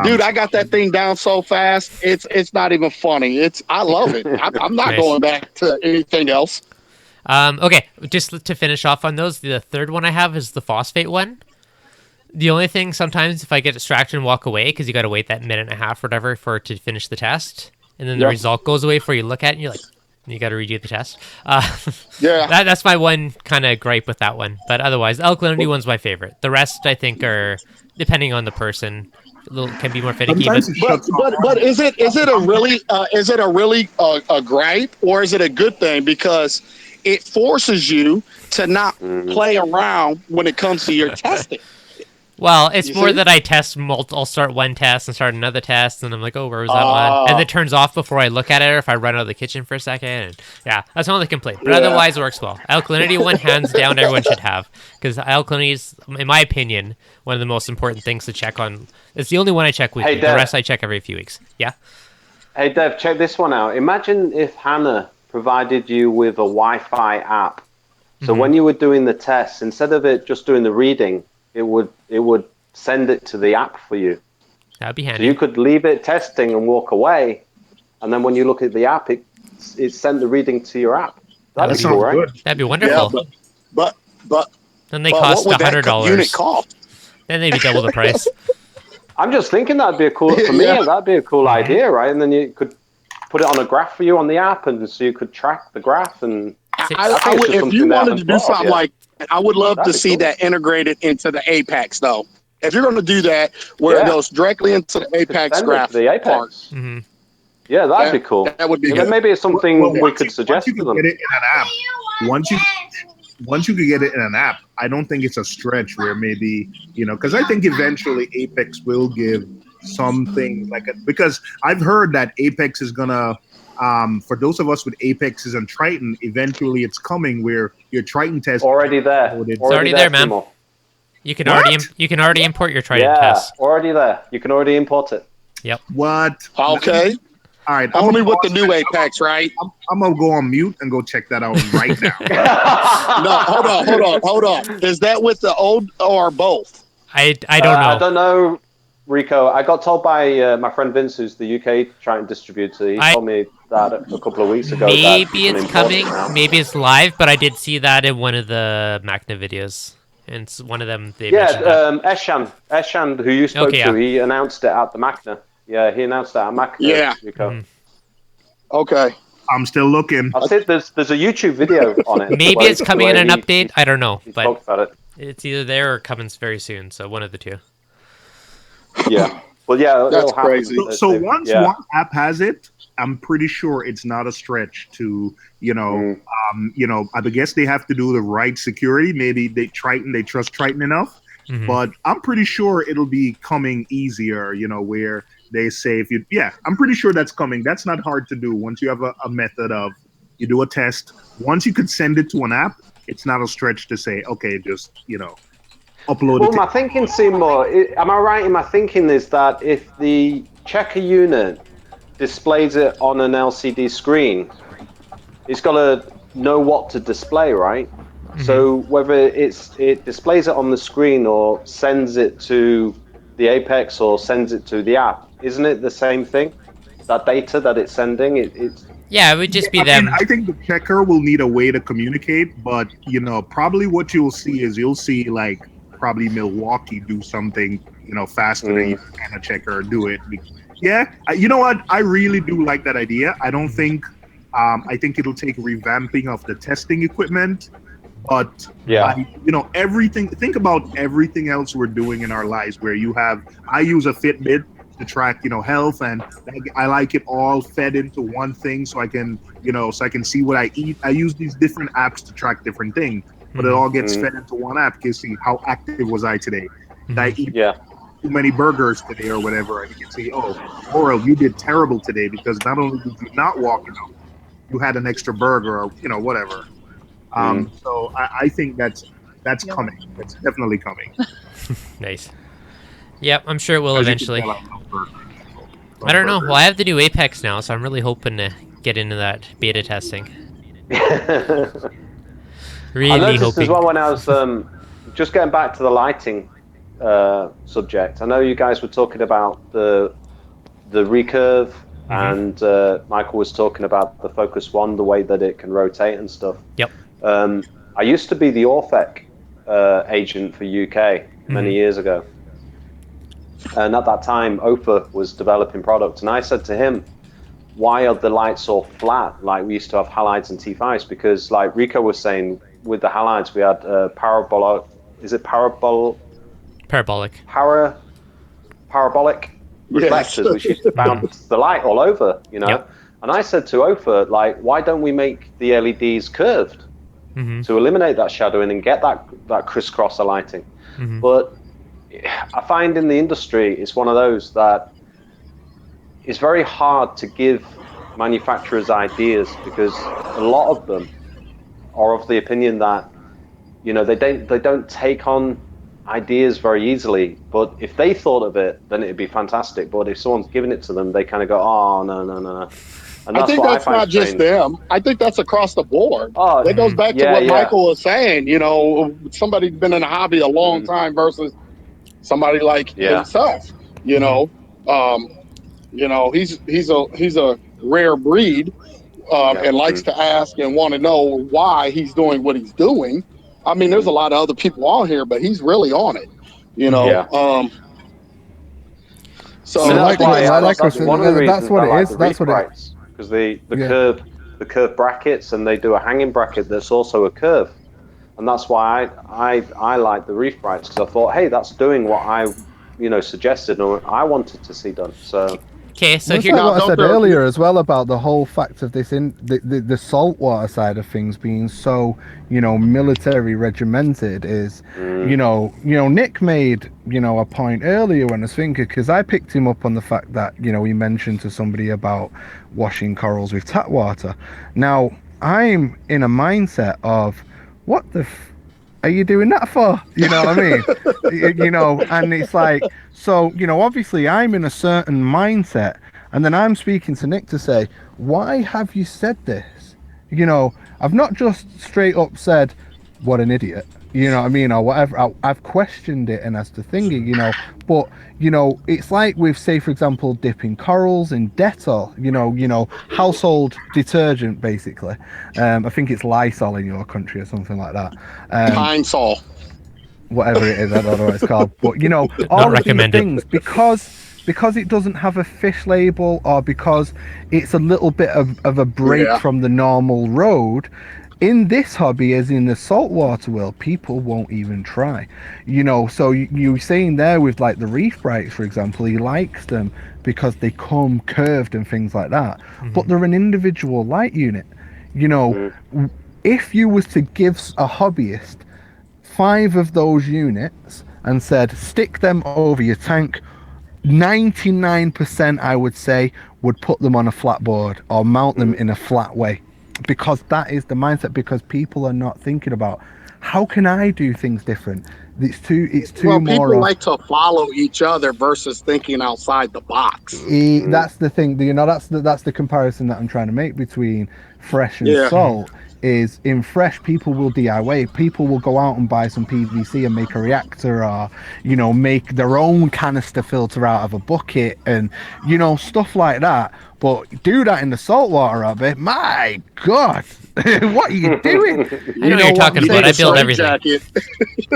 Dude, I got that thing down so fast. It's not even funny. I love it. I'm not Nice. going back to anything else. Okay, just to finish off on those, the third one I have is the phosphate one. The only thing sometimes if I get distracted and walk away, because you got to wait that minute and a half or whatever for it to finish the test, and then the Yep. result goes away before you look at it, and you're like, you got to redo the test. Yeah. That's my one kind of gripe with that one. But otherwise, the alkalinity one's my favorite. The rest, I think, are, depending on the person, can be more finicky. Sometimes But it shuts off. But is it a really a gripe, or is it a good thing because it forces you to not play around when it comes to your testing? well, it's You more see? that I test I'll start one test and start another test, and I'm like, oh, where was that one? And it turns off before I look at it, or if I run out of the kitchen for a second. And yeah, that's my only complaint. But otherwise, it works well. Alkalinity one, hands down, everyone should have, because alkalinity is, in my opinion, one of the most important things to check on. It's the only one I check weekly. Hey, The Dev. rest I check every few weeks. Yeah. Hey, Dev, check this one out. Imagine if Hannah provided you with a Wi-Fi app. So when you were doing the tests, instead of it just doing the reading, it would send it to the app for you. That'd be So handy. you could leave it testing and walk away, and then when you look at the app, it sent the reading to your app. That'd That be sounds cool, right? good. That'd be Yeah, wonderful. but Then they but cost what would that unit $100. cost? Then they'd be double the price. I'm just thinking that'd be a cool for me. Yeah. That'd be a cool idea, right? And then you could put it on a graph for you on the app, and so you could track the graph. And I think would, it's just if you something they wanted haven't to do thought of something yet. like that, I would love That'd to be see cool. that integrated into the Apex, though. If you're going to do that, where it Yeah. goes directly into the Apex send it graph to the Apex. part, hmm Yeah, that'd be cool. that would be Yeah, good. maybe it's something Well, we once could you- suggest once you to can them. get it in an app, once you could get it in an app, I don't think it's a stretch where maybe, because I think eventually Apex will give something because I've heard that Apex is gonna, for those of us with Apexes and Triton, eventually it's coming where your Triton test Already there. It's already there, man. Timo. You can What? already import your Trident Yeah, test. already there. You can already import it. what? Okay. All right, Only gonna with the pause new that. Apex, right? I'm gonna go on mute and go check that out right now. No, hold on. Is that with the old or both? I don't know. I don't know, Rico. I got told by my friend Vince, who's the UK Triton distributor. He told me that a couple of weeks ago. Maybe that it's import coming. now. Maybe it's live, but I did see that in one of the Macna videos. and it's one of them they mentioned that. Eshan, who you spoke Okay, to, yeah. he announced it at the Machna. Yeah, he announced it at Machna. Yeah. Rico. Okay. I'm still looking. I've seen there's a YouTube video on it. Maybe it's coming in an update. I don't know, He but talked about it. it's either there or coming very soon. So one of the two. Yeah. Well, yeah, That's it'll happen. crazy. So once one app has it, I'm pretty sure it's not a stretch to, I guess they have to do the right security. Maybe they trust Triton enough, but I'm pretty sure it'll be coming easier, where they say I'm pretty sure that's coming. That's not hard to do once you have a method of, you do a test. Once you could send it to an app, it's not a stretch to say, okay, just, upload Well, it. my thinking, Seymour, am I right in my thinking is that if the checker unit displays it on an LCD screen, it's got to know what to display, right? So whether it displays it on the screen or sends it to the Apex or sends it to the app, isn't it the same thing? That data that it's sending, it's Yeah, it would just be them. I think the checker will need a way to communicate, but probably what you'll see like probably Milwaukee do something faster than you can a checker do it. Yeah, you know what? I really do like that idea. I don't think I think it'll take revamping of the testing equipment, but everything. Think about everything else we're doing in our lives. Where I use a Fitbit to track health, and I like it all fed into one thing, so I can see what I eat. I use these different apps to track different things, but it all gets fed into one app. You can see how active was I today. Did I eat too many burgers today or whatever? And you can see, Oral, you did terrible today because not only did you not walk enough, you had an extra burger or whatever. So I think that's coming. That's definitely coming. Nice. Yep, I'm sure it will As you eventually. can tell, I love burgers. I don't know. Well, I have the new Apex now, so I'm really hoping to get into that beta testing. Really I noticed hoping. as well when I was just getting back to the lighting subject. I know you guys were talking about the recurve, and Michael was talking about the Focus One, the way that it can rotate and stuff. Yep. I used to be the Orphec agent for UK many years ago. And at that time, Opa was developing products. And I said to him, why are the lights all flat? Like we used to have Hallides and T5s, because like Rico was saying, with the Hallides, we had parabolic reflectors, which used to bounce the light all over, Yep. And I said to Opa, like, why don't we make the LEDs curved to eliminate that shadowing and get that crisscross lighting? But I find in the industry, it's one of those that it's very hard to give manufacturers ideas, because a lot of them are of the opinion that they don't take on ideas very easily. But if they thought of it, then it'd be fantastic. But if someone's giving it to them, they kind of go, oh no. And I think that's not just them. I think that's across the board. That goes back to what Michael was saying. Somebody's been in the hobby a long time versus somebody like himself. He's a rare breed, and likes to ask and want to know why he's doing what he's doing. I mean, there's a lot of other people on here, but he's really on it. So that's one of the reasons that's what I it like is. the That's what it is. Because the curve brackets, and they do a hanging bracket that's also a curve, and that's why I like the Reef Brights, because I thought, hey, that's doing what I suggested or I wanted to see done. So Okay, so That's here. like what I said earlier as well about the whole fact of this the saltwater side of things being so military regimented is Nick made a point earlier when I was thinking, because I picked him up on the fact that he mentioned to somebody about washing corals with tap water. Now I'm in a mindset of what the are you doing that for? You know what I mean? And it's like, so, obviously I'm in a certain mindset, and then I'm speaking to Nick to say, why have you said this? I've not just straight up said, what an idiot, or whatever. I've questioned it and as to thinking, but, it's like with, say, for example, dipping corals in Dettol, household detergent, basically. I think it's Lysol in your country or something like that. Pine-Sol. whatever it is. I don't know what it's called, but you know, Not all of these recommended. things because it doesn't have a fish label, or because it's a little bit of a break Yeah. from the normal road. In this hobby, as in the saltwater world, people won't even try. You know, so you were saying there with like the reef brights, for example, he likes them because they come curved and things like that. But they're an individual light unit. You know, if you was to give a hobbyist 5 of those units and said, stick them over your tank, 99% I would say would put them on a flat board or mount them in a flat way, because that is the mindset, because people are not thinking about how can I do things different. It's too Well, more people of like to follow each other versus thinking outside the box. that's the thing, you know, that's the comparison that I'm trying to make between fresh and Yeah. salt. Is in fresh, people will DIY, people will go out and buy some PVC and make a reactor, or you know, make their own canister filter out of a bucket, and you know, stuff like that. But do that in the saltwater hobby, my god. What are you doing? I know what you're talking about. I build everything. Jacket.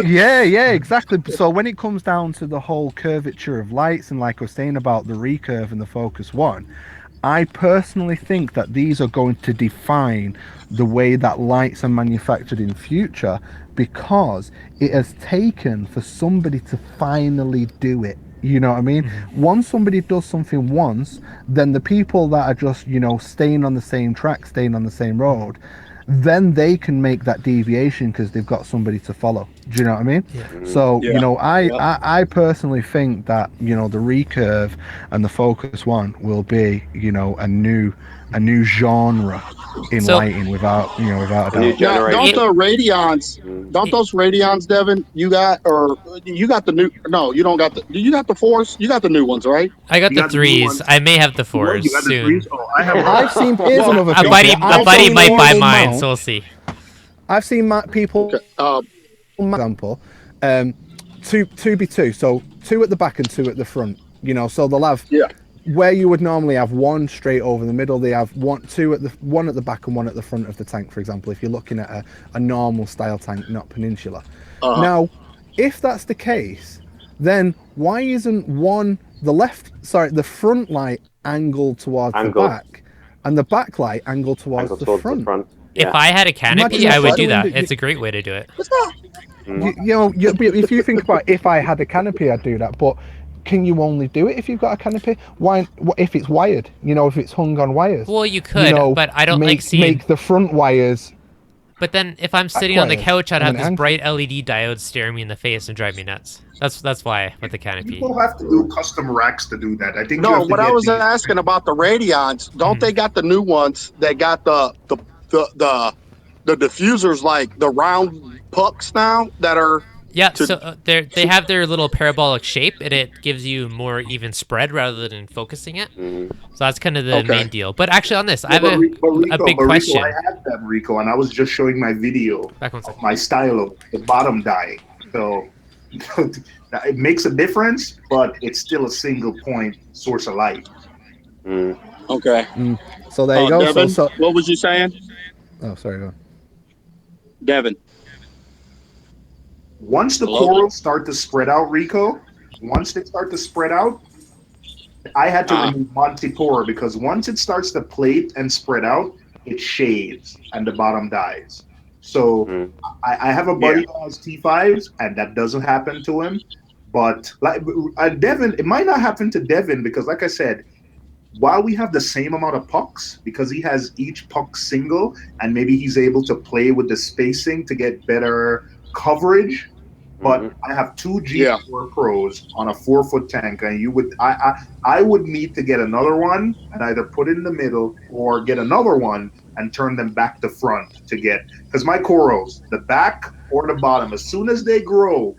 Yeah, exactly. So when it comes down to the whole curvature of lights, and like I was saying about the recurve and the focus one, I personally think that these are going to define the way that lights are manufactured in future, because it has taken for somebody to finally do it. You know what I mean? Once somebody does something once, then the people that are just, you know, staying on the same track, staying on the same road, then they can make that deviation because they've got somebody to follow. Do you know what I mean? So, Yeah. you know, I personally think that, you know, the recurve and the focus one will be, you know, a new genre in lighting, without a doubt. New Now, generation. don't those radions, Devin, you got the new, no, you don't got do you got the fours? You got the new ones, right? I got You the got the new 3s. ones. I may have the Well, 4s you got the soon. threes. Oh, I have. I've seen, here's another A thing. buddy I've seen might buy people mine, mount- so we'll see. I've seen people, Okay. example, 2x2, so 2 at the back and 2 at the front. You know, so they'll have, Yeah. where you would normally have 1 straight over the middle, they have 1 at the back and 1 at the front of the tank, for example, if you're looking at a normal style tank, not peninsular. Now, if that's the case, then why isn't the front light angled towards the back, and the back light angled towards the front? If I had a canopy, Imagine I would do doing that. the- It's a great way to do it. If you think about, if I had a canopy, I'd do that. But can you only do it if you've got a canopy? Why? If it's wired, you know, if it's hung on wires. Well, you could, but I don't like seeing. Make the front wires. But then, if I'm sitting on the wires, couch, I'd and have then this hang- bright LED diode staring me in the face and drive me nuts. That's why with the canopy. People have to do custom racks to do that. I think. you No, have to what I get was these- asking about the radions, don't they got the new ones that got the diffusers, like the round pucks now that are Yeah, so they have their little parabolic shape, and it gives you more even spread rather than focusing it. So that's kind of the main deal. But actually, on this, I have a big question. I had them, Rico, and I was just showing my video Back one of second. my stylo, the bottom die. So it makes a difference, but it's still a single point source of light. okay. So there you go. Devin, So what was you saying, oh, sorry. Go on. Devin? Once the corals start to spread out, Rico, once they start to spread out, I had to remove Montipora, because once it starts to plate and spread out, it shades and the bottom dies. So I have a buddy who has T5s, and that doesn't happen to him. But like Devin, it might not happen to Devin, because like I said, while we have the same amount of pucks, because he has each puck single, and maybe he's able to play with the spacing to get better coverage. But I have 2 G4 Pros on a 4-foot tank, and I would need to get another one and either put it in the middle or get another one and turn them back to front to get, because my corals, the back or the bottom, as soon as they grow,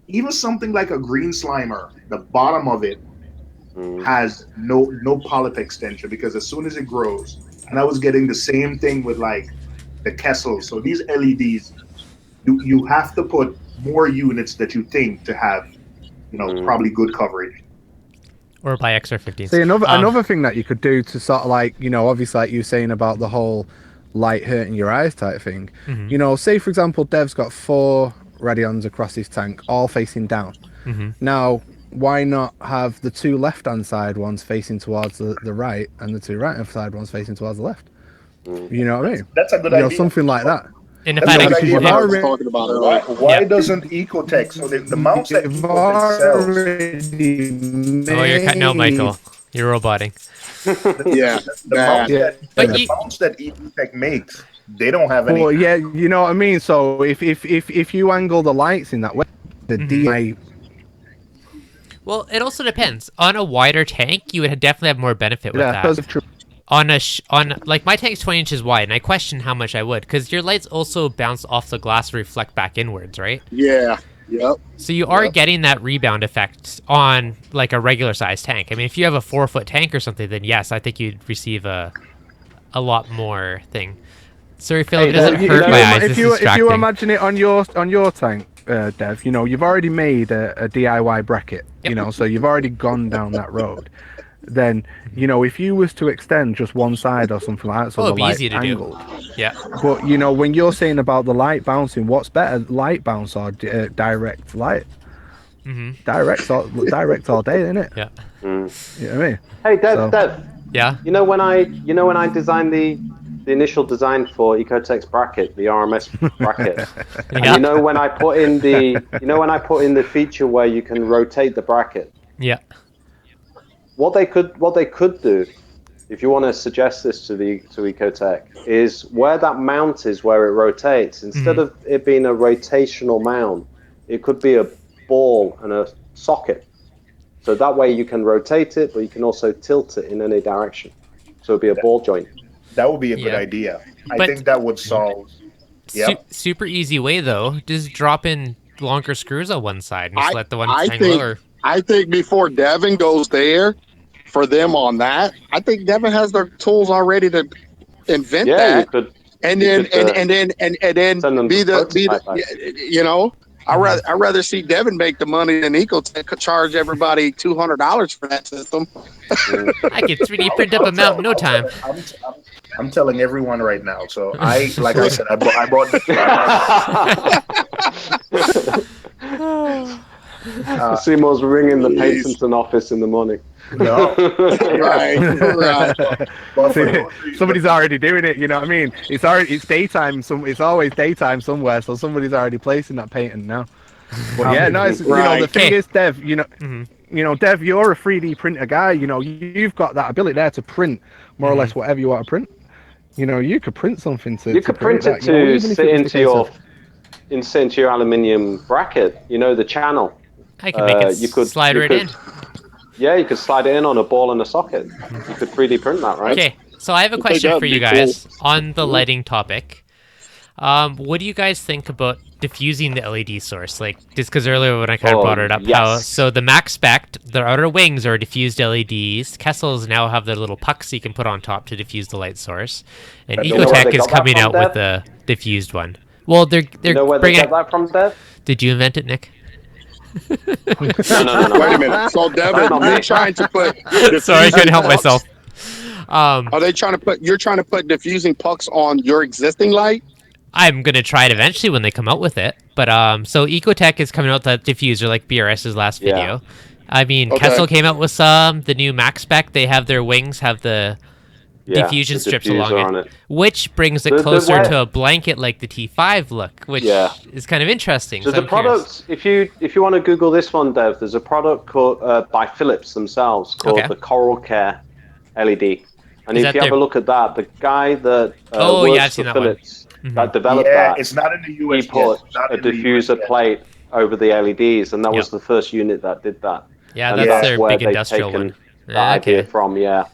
even something like a green slimer, the bottom of it has no polyp extension, because as soon as it grows, and I was getting the same thing with like the Kessels. So these LEDs, you have to put more units that you think to have, probably good coverage. Or buy extra 15s. See, another thing that you could do to sort of like, obviously like you were saying about the whole light hurting your eyes type thing. Say for example, Dev's got 4 radions across his tank, all facing down. Now, why not have the two left-hand side ones facing towards the right and the two right-hand side ones facing towards the left? You know what I mean? That's a good You know, idea. something like that. And if That's I a had good a, idea. You've what I was already- talking about earlier. Why Yeah. doesn't Ecotech, so the mounts that You've Ecotech sells, already oh, you're cutting out, made- Michael. You're roboting. Yeah, the bad. But the you- mounts that Ecotech makes, they don't have any. Well, yeah, you know what I mean. So if you angle the lights in that way, the DI. Well, it also depends. On a wider tank, you would definitely have more benefit with Yeah, that. On like my tank's 20 inches wide, and I question how much I would, because your lights also bounce off the glass and reflect back inwards, right? Yeah. Yep. So you are getting that rebound effect on like a regular sized tank. I mean, if you have a 4-foot tank or something, then yes, I think you'd receive a lot more thing. Sorry, Phil, it doesn't hurt my eyes. This is If you distracting. imagine it on your tank, Dev, you know you've already made a DIY bracket. Yep. You know, so you've already gone down that road. Then you know if you was to extend just one side or something like that, so Oh, the it'd be light easy to angled. do. Yeah. But you know when you're saying about the light bouncing, what's better, light bounce or direct light? Direct all day, isn't it? Yeah. You know what I mean? Hey, Dev, So- Dev. Yeah. You know when I designed the initial design for Ecotech's bracket, the RMS bracket. And Yeah. you know when I put in the feature where you can rotate the bracket. Yeah. What they could do, if you want to suggest this to Ecotech, is where that mount is where it rotates. Instead of it being a rotational mount, it could be a ball and a socket. So that way you can rotate it, but you can also tilt it in any direction. So it'd be a ball joint. That would be a good Yeah. idea. I But- think that would solve. Yep. Super easy way though. Just drop in longer screws on one side and just let the one I hang think lower. I think before Devin goes there for them on that, I think Devin has their tools already to invent Yeah, that. you could. and you then could, and then send them be the the prototype you know. I rather see Devin make the money than Ecotech could charge everybody $200 for that system. I could 3D print up a mount in no time. I'm telling everyone right now. So I said, I bought. Seymour's ringing the Please. patent office in the morning. No. Right. Somebody's already doing it. You know what I mean? It's daytime. It's always daytime somewhere. So somebody's already placing that patent now. But yeah, no. It's, you know the thing Okay. is, Dev. You know, Dev. You're a 3D printer guy. You know, you've got that ability there to print more or less whatever you want to print. You know, you could print something to. You could create print it that, you know, to even if sit it was the into case your of- into your aluminium bracket. You know the channel. I can make it you could slide you right could- in. Yeah, you could slide it in on a ball and a socket. You could 3D print that, right? Okay, so I have a question that'd for you be guys on the lighting topic. What do you guys think about diffusing the LED source? Like, just because earlier when I kind of Oh, brought it up, yes. how so the max spec, their outer wings are diffused LEDs. Kessels now have their little pucks you can put on top to diffuse the light source, and You know where Ecotech they is got that coming from, out with Dev? the diffused one. Well, they're You know where they bringing. get that from, Dev? Did you invent it, Nick? No. Wait a minute. So Devin, not you're me. trying to put Sorry, I couldn't help pucks- myself. Are they trying to put? You're trying to put diffusing pucks on your existing light? I'm gonna try it eventually when they come out with it. But so Ecotech is coming out with that diffuser like BRS's last Yeah. video. I mean, Okay. Kessel came out with some. The new Max spec, they have their wings have the Yeah, diffusion the strips diffuser along on it, it. which brings it The closer way- to a blanket like the T5 look, which Yeah. is kind of interesting. There's so a I'm curious. product. If you want to Google this one, Dev, there's a product called by Philips themselves called Okay. the Coral Care LED. And Is if that you have their- a look at that, the guy that Oh, works yeah, I've for seen that one. Philips that developed Yeah, that, it's not in the US. he put yet. Not a in the US diffuser yet. plate over the LEDs, and that was Yep. the first unit that did that. Yeah, And that's their where big they've industrial taken one. that Ah, idea okay. from. Yeah,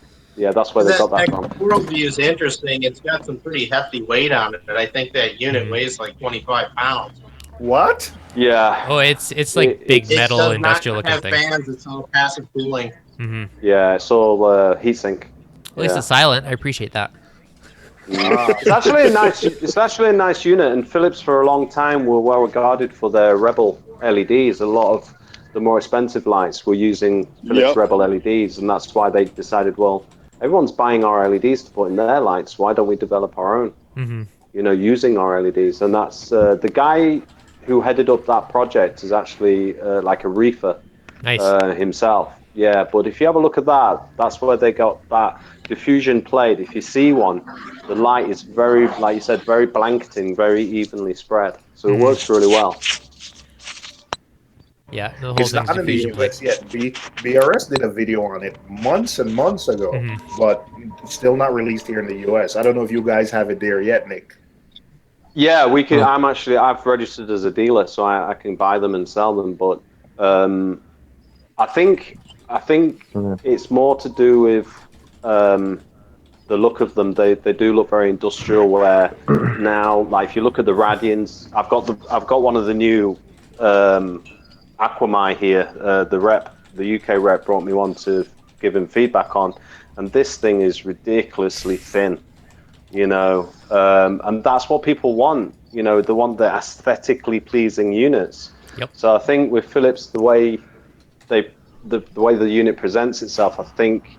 that's where they got that from. Worldview is interesting. It's got some pretty hefty weight on it. I think that unit weighs like 25 pounds. What? Yeah, Oh, it's like big It metal does industrial not looking have thing. fans. It's all passive cooling. Mm-hmm. yeah, it's all heatsink. At least Yeah. it's silent. I appreciate that. It's actually a nice. It's actually a nice unit, and Philips for a long time were well regarded for their Rebel LEDs. A lot of the more expensive lights were using Philips Yep. Rebel LEDs, and that's why they decided, well, everyone's buying our LEDs to put in their lights. Why don't we develop our own? Mm-hmm. You know, using our LEDs, and that's the guy who headed up that project is actually like a reefer Nice. himself. Yeah, but if you have a look at that, that's where they got that diffusion plate. If you see one, the light is very, like you said, very blanketing, very evenly spread. So it works really well. Yeah, the whole It's thing's not in the diffusion plate. US yet. BRS did a video on it months and months ago, but still not released here in the US. I don't know if you guys have it there yet, Nick. Yeah, we can. I've registered as a dealer, so I can buy them and sell them. But I think it's more to do with the look of them. They do look very industrial. Where now, like if you look at the Radians, I've got one of the new Aquamai here. The UK rep brought me one to give him feedback on, and this thing is ridiculously thin. And that's what people want. They want the aesthetically pleasing units. Yep. So I think with Philips, the way the way the unit presents itself, I think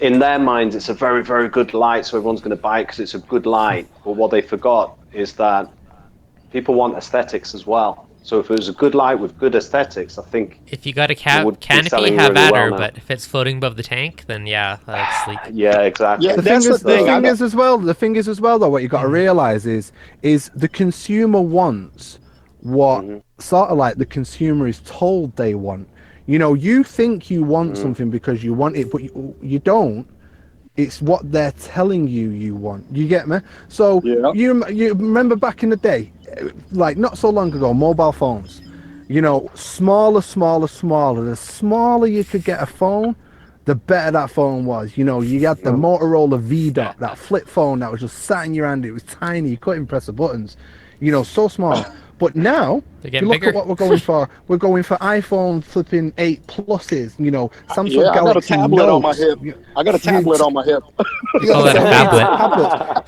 in their minds it's a very, very good light, so everyone's going to buy it because it's a good light. But what they forgot is that people want aesthetics as well. So if it was a good light with good aesthetics, I think if you got a canopy, have really at well her, now. but if it's floating above the tank, then yeah, that's sleek. Yeah, exactly. Yeah, The that's thing the is, thing. the thing is as well, though, what you got to realize is the consumer wants what sort of like the consumer is told they want. You think you want something because you want it, but you don't. It's what they're telling you want. You get me? So Yeah. you remember back in the day, like not so long ago, mobile phones. Smaller. The smaller you could get a phone, the better that phone was. You had the Motorola V-Dot, that flip phone that was just sat in your hand. It was tiny. You couldn't press the buttons. So small. But now, They're if getting you look bigger. at what we're going for. We're going for iPhone flipping 8 pluses. Samsung Yeah, I got a Galaxy tablet on my Notes. hip. I got a tablet on my hip. They call that a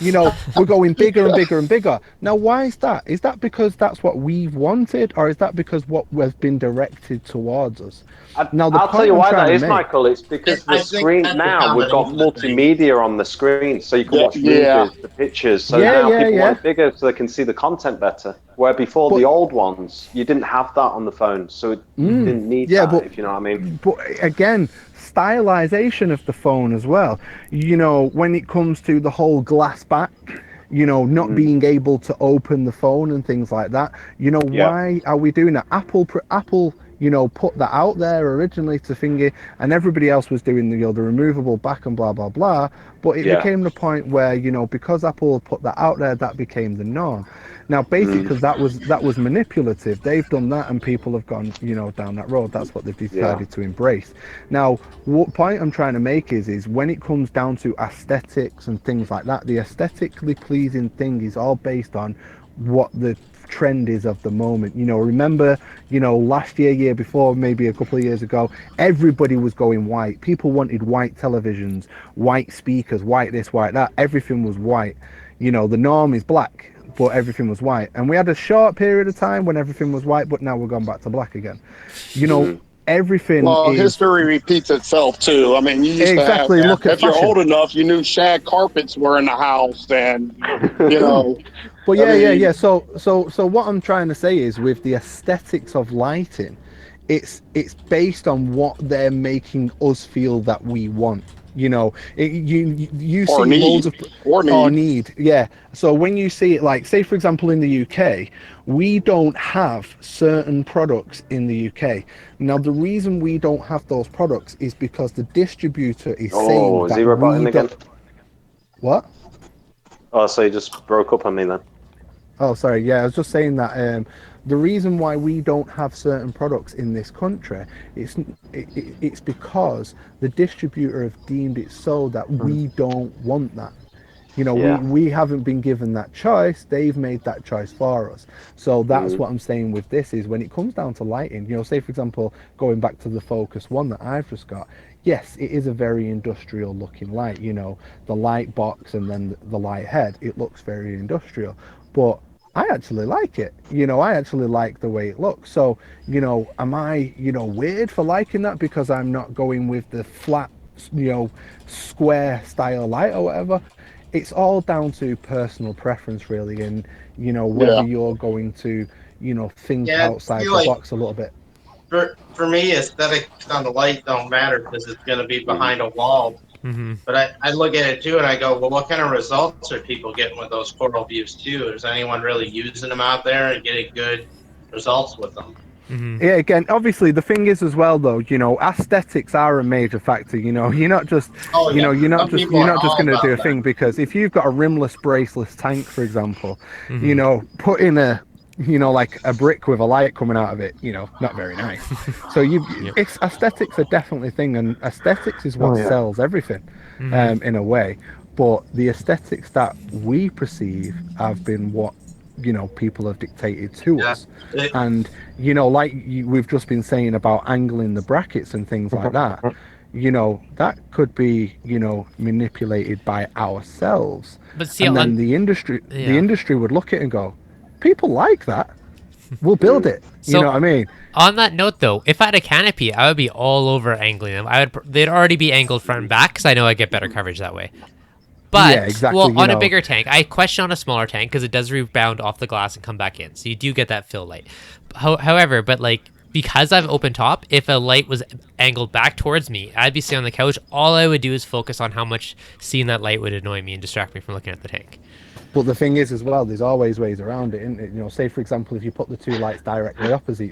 tablets. We're going bigger and bigger and bigger. Now, why is that? Is that because that's what we've wanted, or is that because what has been directed towards us? Now, I'll tell you why that is, Michael. It's because the I think screen that's a now we've got combination of things. multimedia on the screen, so you can watch Yeah. movies, the pictures. So now people yeah. want it bigger so they can see the content better. Where before the old ones, you didn't have that on the phone, so you didn't need that. If you know what I mean. But again, stylization of the phone as well. When it comes to the whole glass back, not being able to open the phone and things like that. Why are we doing that? Apple, put that out there originally to finger, and everybody else was doing the removable back and blah blah blah. But it became the point where because Apple put that out there, that became the norm. Now, basically, because that was manipulative. They've done that, and people have gone down that road. That's what they've decided to embrace. Now, what point I'm trying to make is when it comes down to aesthetics and things like that, the aesthetically pleasing thing is all based on what the trend is of the moment. Remember, last year before, maybe a couple of years ago, everybody was going white. People wanted white televisions, white speakers, white this, white that. Everything was white. The norm is black, but everything was white. And we had a short period of time when everything was white, but now we're going back to black again. Everything. Well, history repeats itself too. I mean, you used to have, look at if you're fashion. old enough, you knew shag carpets were in the house, and But yeah. So what I'm trying to say is, with the aesthetics of lighting, it's based on what they're making us feel that we want. You see loads of or need. Yeah. So when you see it, like, say for example in the UK, we don't have certain products in the UK. Now the reason we don't have those products is because the distributor is saying that zero button we again. don't. What? Oh, so you just broke up on me then. Oh, sorry. Yeah, I was just saying that the reason why we don't have certain products in this country, it's because the distributor have deemed it so that we don't want that. We haven't been given that choice. They've made that choice for us. So that's what I'm saying with this is when it comes down to lighting, say for example, going back to the Focus One that I've just got, yes, it is a very industrial looking light, the light box and then the light head, it looks very industrial, but I actually like it. I actually like the way it looks. So, am I, weird for liking that because I'm not going with the flat, square style light or whatever? it's all down to personal preference, really, and whether Yeah. you're going to think Yeah, I outside feel the like box a little bit. for me, aesthetics on the light don't matter because it's going to be behind a wall. Mm-hmm. But I look at it too, and I go, well, what kind of results are people getting with those coral views too? Is anyone really using them out there and getting good results with them? Mm-hmm. Yeah, again, obviously the thing is as well though, aesthetics are a major factor. You're not just, Oh yeah, some people you're are not just all going to do about a that. thing because if you've got a rimless, braceless tank, for example, Mm-hmm. put in like a brick with a light coming out of it, not very nice. So Yep. it's aesthetics are definitely a thing, and aesthetics is Oh what yeah. sells everything, Mm-hmm. in a way. But the aesthetics that we perceive have been what people have dictated to Yeah. us, It, and like we've just been saying about angling the brackets and things like that. That could be manipulated by ourselves, But see, and then on the yeah. industry would look at it and go, people like that, we'll build it. You know So what I mean? on that note, though, if I had a canopy, I would be all over angling them. They'd already be angled front and back because I know I get better coverage that way. Yeah, But well, exactly. on a bigger tank, I question on a smaller tank because it does rebound off the glass and come back in, so you do get that fill light. However, but like because I've open top, if a light was angled back towards me, I'd be sitting on the couch. All I would do is focus on how much seeing that light would annoy me and distract me from looking at the tank. But the thing is, as well, there's always ways around it, isn't it? Say for example, if you put the two lights directly opposite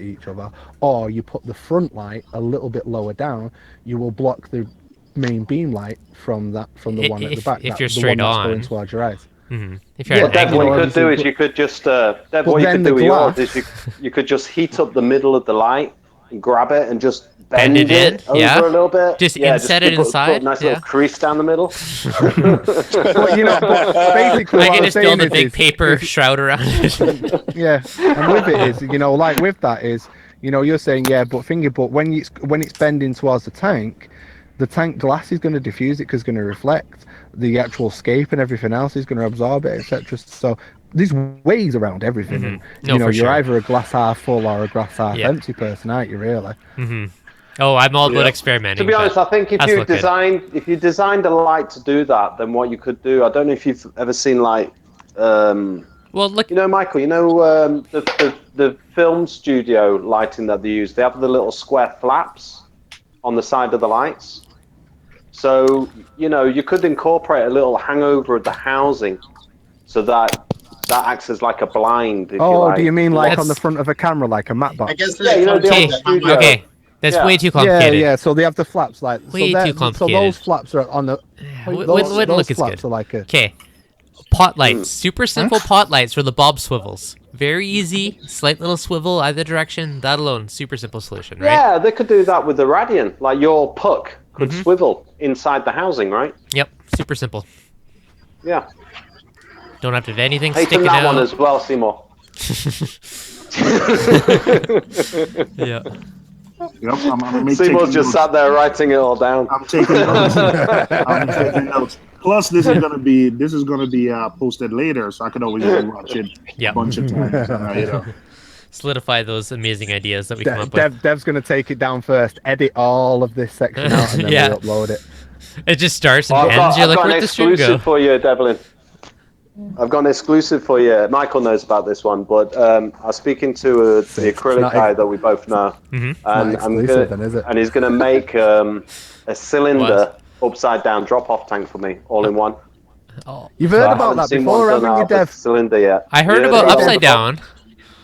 each other, or you put the front light a little bit lower down, you will block the main beam light from the one at the back, If you're the one straight that's going on, towards your eyes. if you're at Yeah, an But Dev, angle, what you could obviously, do is you could just Dev, what you then could the do with yours glass- is you could just heat up the middle of the light and grab it and just bend bend it in, it over yeah. a little bit. Just Yeah, just inset it put a inside, nice yeah. little crease down the middle. But basically, I what can I'm just saying build a is, big paper shroud around it. yeah, and with it is, like with that is, you're saying yeah, but when it's bending towards the tank glass is going to diffuse it because it's going to reflect the actual scape and everything else is going to absorb it, etc. So there's ways around everything, and No, for you're sure. either a glass half full or a glass half Yeah. empty person, aren't you? Really? Oh, I'm all about Yeah. experimenting. To be honest, I think that's what good. if you designed a light to do that, then what you could do, I don't know if you've ever seen like Well, look. Michael, the film studio lighting that they use, they have the little square flaps on the side of the lights. So, you could incorporate a little hangover of the housing so that acts as like a blind, if you Oh, like. do you mean like on the That's- front of a camera, like a matte box? I guess Yeah, that comes the Okay, old down to how studio. much. okay. That's Yeah. way too Yeah, complicated. yeah. So they have the flaps like Way too So complicated. those flaps are on the. Wouldn't Those look as flaps good. are like a. Okay. Pot lights. Super simple pot lights for the bob swivels. Very easy. Slight little swivel either direction. That alone, super simple solution, right? Yeah, they could do that with the Radian. Like your puck could swivel inside the housing, right? Yep. Super simple. Yeah. Don't have to have anything Hey, sticking that out. one as well, Seymour. Yeah. Yep, I'm Seymour's just sat there writing it all down. I'm taking notes. I'm taking notes. Plus, this is gonna be posted later, so I can always watch it Yep. a bunch of times. Solidify those amazing ideas that we come up with. Dev's going to take it down first, edit all of this section out, and then Yeah. we'll upload it. It just starts and I've ends. You're like, got an where'd the stream exclusive go? for you, Devlin. I've got an exclusive for you. Michael knows about this one, but I was speaking to the acrylic not guy ex- that we both know, and not exclusive then, is it? and he's going to make a cylinder upside down drop off tank for me, all in one. Oh. You've So heard I about haven't that seen before, one done haven't out you, of a Dev? cylinder yet. I heard Yeah, about that upside one. down.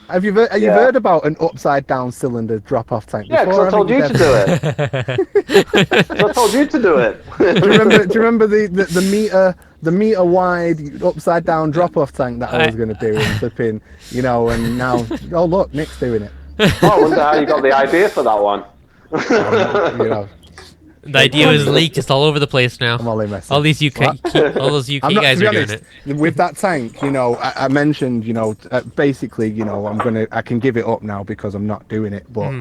Have you heard about an upside down cylinder drop off tank Yeah, before? because I told you haven't to do it. So I told you to do it. Do you remember the meter wide upside down drop off tank that I was going to do and flipping, and now look, Nick's doing it. Oh, I wonder how you got the idea for that one. The idea was leaked. It's all over the place now. I'm only messing. All those UK guys to be are doing honest, it. with that tank, I mentioned, basically, I can give it up now because I'm not doing it. But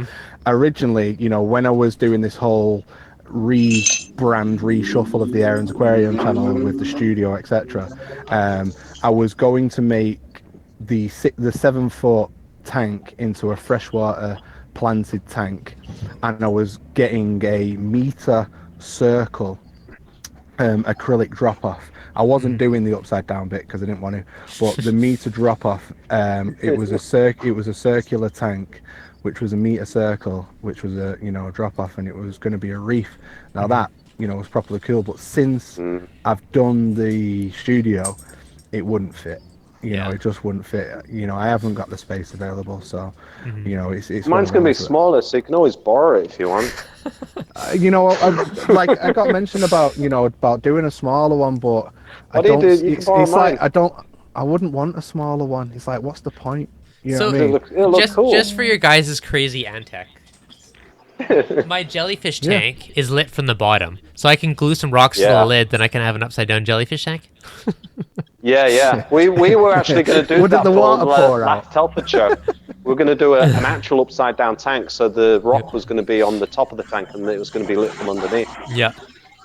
originally, when I was doing this whole rebrand, reshuffle of the Aaron's Aquarium channel with the studio, etc., I was going to make the 7-foot tank into a freshwater planted tank, and I was getting a meter circle acrylic drop off. I wasn't doing the upside down bit because I didn't want to, but the meter drop off, it was a circular tank, which was a meter circle, which was a drop off, and it was going to be a reef. Now that was properly cool, but since I've done the studio, it wouldn't fit. It just wouldn't fit. I haven't got the space available, so it's mine's going to be smaller, so you can always borrow it if you want. I got mentioned about about doing a smaller one, but what do you do? You can borrow mine. I wouldn't want a smaller one. It's like, what's the point? So what I mean? It'll look cool. Just for your guys' crazy antech, my jellyfish tank is lit from the bottom, so I can glue some rocks to the lid, then I can have an upside down jellyfish tank. Yeah. We were actually going to do that the water pour out? last temperature. We're going to do an actual upside down tank, so the rock was going to be on the top of the tank, and it was going to be lit from underneath. Yeah.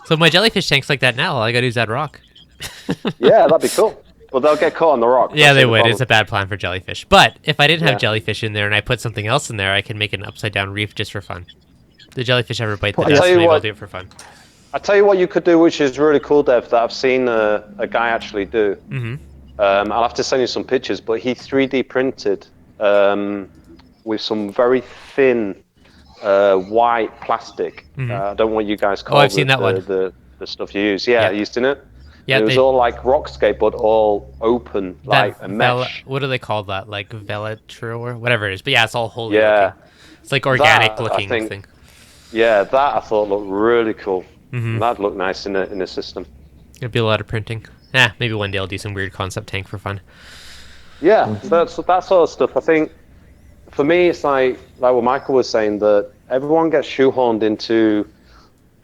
So my jellyfish tank's like that now. All I got to do is that rock. Yeah, that'd be cool. Well, they'll get caught on the rock. Yeah, they would. It's a bad plan for jellyfish. But if I didn't have jellyfish in there and I put something else in there, I can make an upside down reef just for fun. The jellyfish ever bite the dust, maybe I'll do it for fun. I'll tell you what you could do, which is really cool, Dev, that I've seen a guy actually do. I'll have to send you some pictures, but he 3D printed with some very thin white plastic. I don't know what you guys call I've seen that one. The stuff you use. Yeah, you used in it? Yeah, it was all like Rockscape, but all open, like a mesh. What do they call that? Like Veltro or whatever it is. But yeah, it's all holy looking. It's like organic looking thing. Yeah, that I thought looked really cool. That'd look nice in a system. It'd be a lot of printing. Maybe one day I'll do some weird concept tank for fun. Yeah, so that sort of stuff. I think for me, it's like what Michael was saying, that everyone gets shoehorned into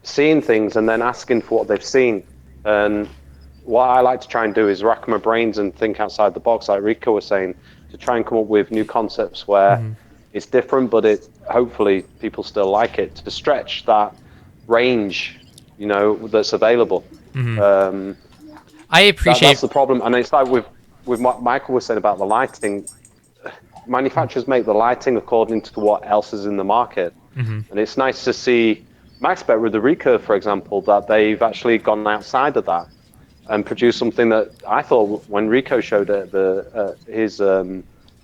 seeing things and then asking for what they've seen. And what I like to try and do is rack my brains and think outside the box, like Rico was saying, to try and come up with new concepts where it's different, but hopefully people still like it, to stretch that range, that's available. I appreciate that's the problem, and it's like with what Michael was saying about the lighting. Manufacturers make the lighting according to what else is in the market, and it's nice to see MaxBet with the recurve, for example, that they've actually gone outside of that and produced something that I thought, when Rico showed it his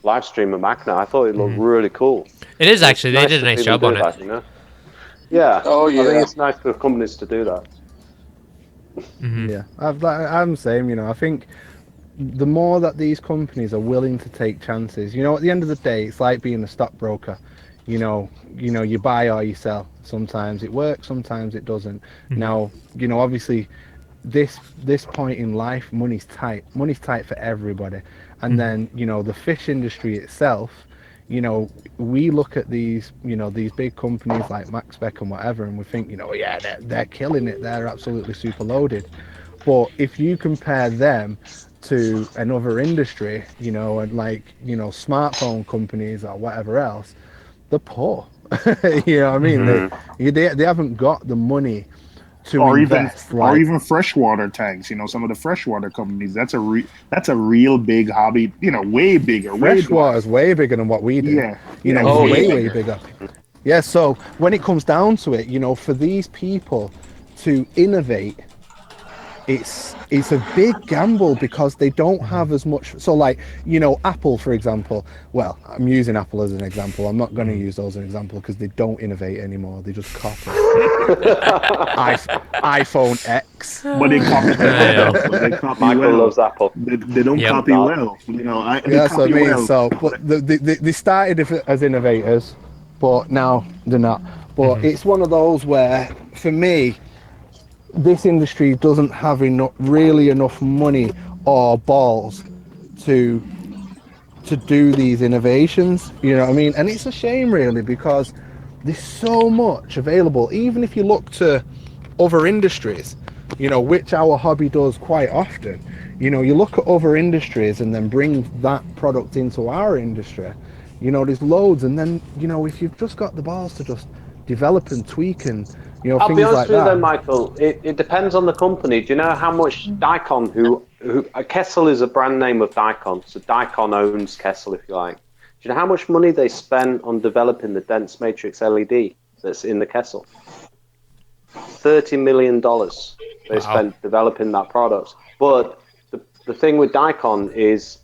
live stream of Magna, I thought it looked really cool. It is actually. They did a nice job on it. Yeah. Oh yeah. I think it's nice for companies to do that. Yeah, I'm the same. I think the more that these companies are willing to take chances, at the end of the day, it's like being a stockbroker. You buy or you sell. Sometimes it works, sometimes it doesn't. Now, obviously, this point in life, money's tight. Money's tight for everybody. And then, the fish industry itself, we look at these, these big companies like MaxBec and whatever, and we think, they're killing it. They're absolutely super loaded. But if you compare them to another industry, and smartphone companies or whatever else, they're poor. You know what I mean? They haven't got the money to invest. Or even freshwater tanks. Some of the freshwater companies. That's a real big hobby. Way bigger. Freshwater is way bigger than what we do. Yeah. Way bigger. Yeah. So when it comes down to it, for these people to innovate, it's a big gamble because they don't have as much. So like, Apple, for example. Well, I'm using Apple as an example. I'm not going to use those as an example because they don't innovate anymore. They just copy. iPhone X. But they copy well. Michael loves Apple. They don't copy well. So, but they started as innovators, but now they're not. But it's one of those where, for me, this industry doesn't have enough money or balls to do these innovations, you know what I mean? And it's a shame, really, because there's so much available. Even if you look to other industries, which our hobby does quite often, you look at other industries and then bring that product into our industry, there's loads. And then, if you've just got the balls to just develop and tweak and I'll things be honest like with you that. then, Michael. It depends on the company. Do you know how much Dicon, who Kessel is a brand name of Dicon, so Dicon owns Kessel, if you like. Do you know how much money they spent on developing the dense matrix LED that's in the Kessel? $30 million. They spent developing that product. But the thing with Dicon is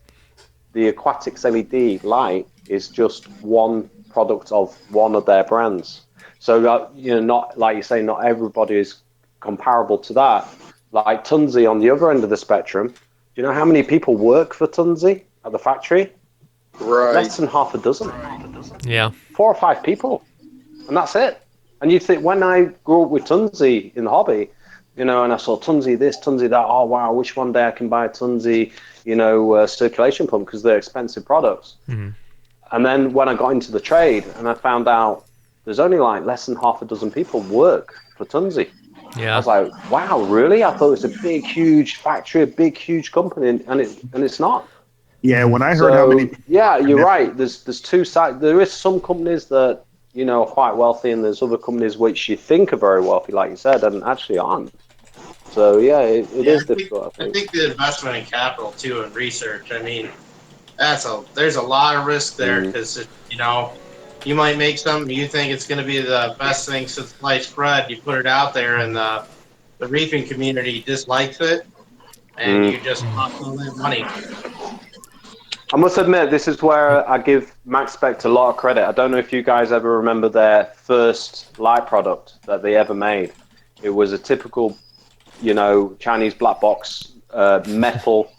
the Aquatics LED light is just one product of one of their brands. So, not like you say, not everybody is comparable to that. Like Tunzi on the other end of the spectrum, do you know how many people work for Tunzi at the factory? Right. Less than half a dozen. Yeah. 4 or 5 people. And that's it. And you think, when I grew up with Tunzi in the hobby, and I saw Tunzi this, Tunzi that, oh wow, I wish one day I can buy a Tunzi, circulation pump, because they're expensive products. Mm-hmm. And then when I got into the trade and I found out there's only like less than half a dozen people work for Tunzi. Yeah. I was like, wow, really? I thought it was a big, huge factory, a big, huge company, and it's not. Yeah, when I heard how many people, yeah, you're right. There's two sides. There is some companies that are quite wealthy, and there's other companies which you think are very wealthy, like you said, and actually aren't. So yeah, it is difficult. I think the investment in capital too and research. I mean, there's a lot of risk there, because you might make something, you think it's going to be the best thing since sliced bread. You put it out there, and the reefing community dislikes it, and you just lost all that money. I must admit, this is where I give MaxSpect a lot of credit. I don't know if you guys ever remember their first light product that they ever made. It was a typical, Chinese black box metal.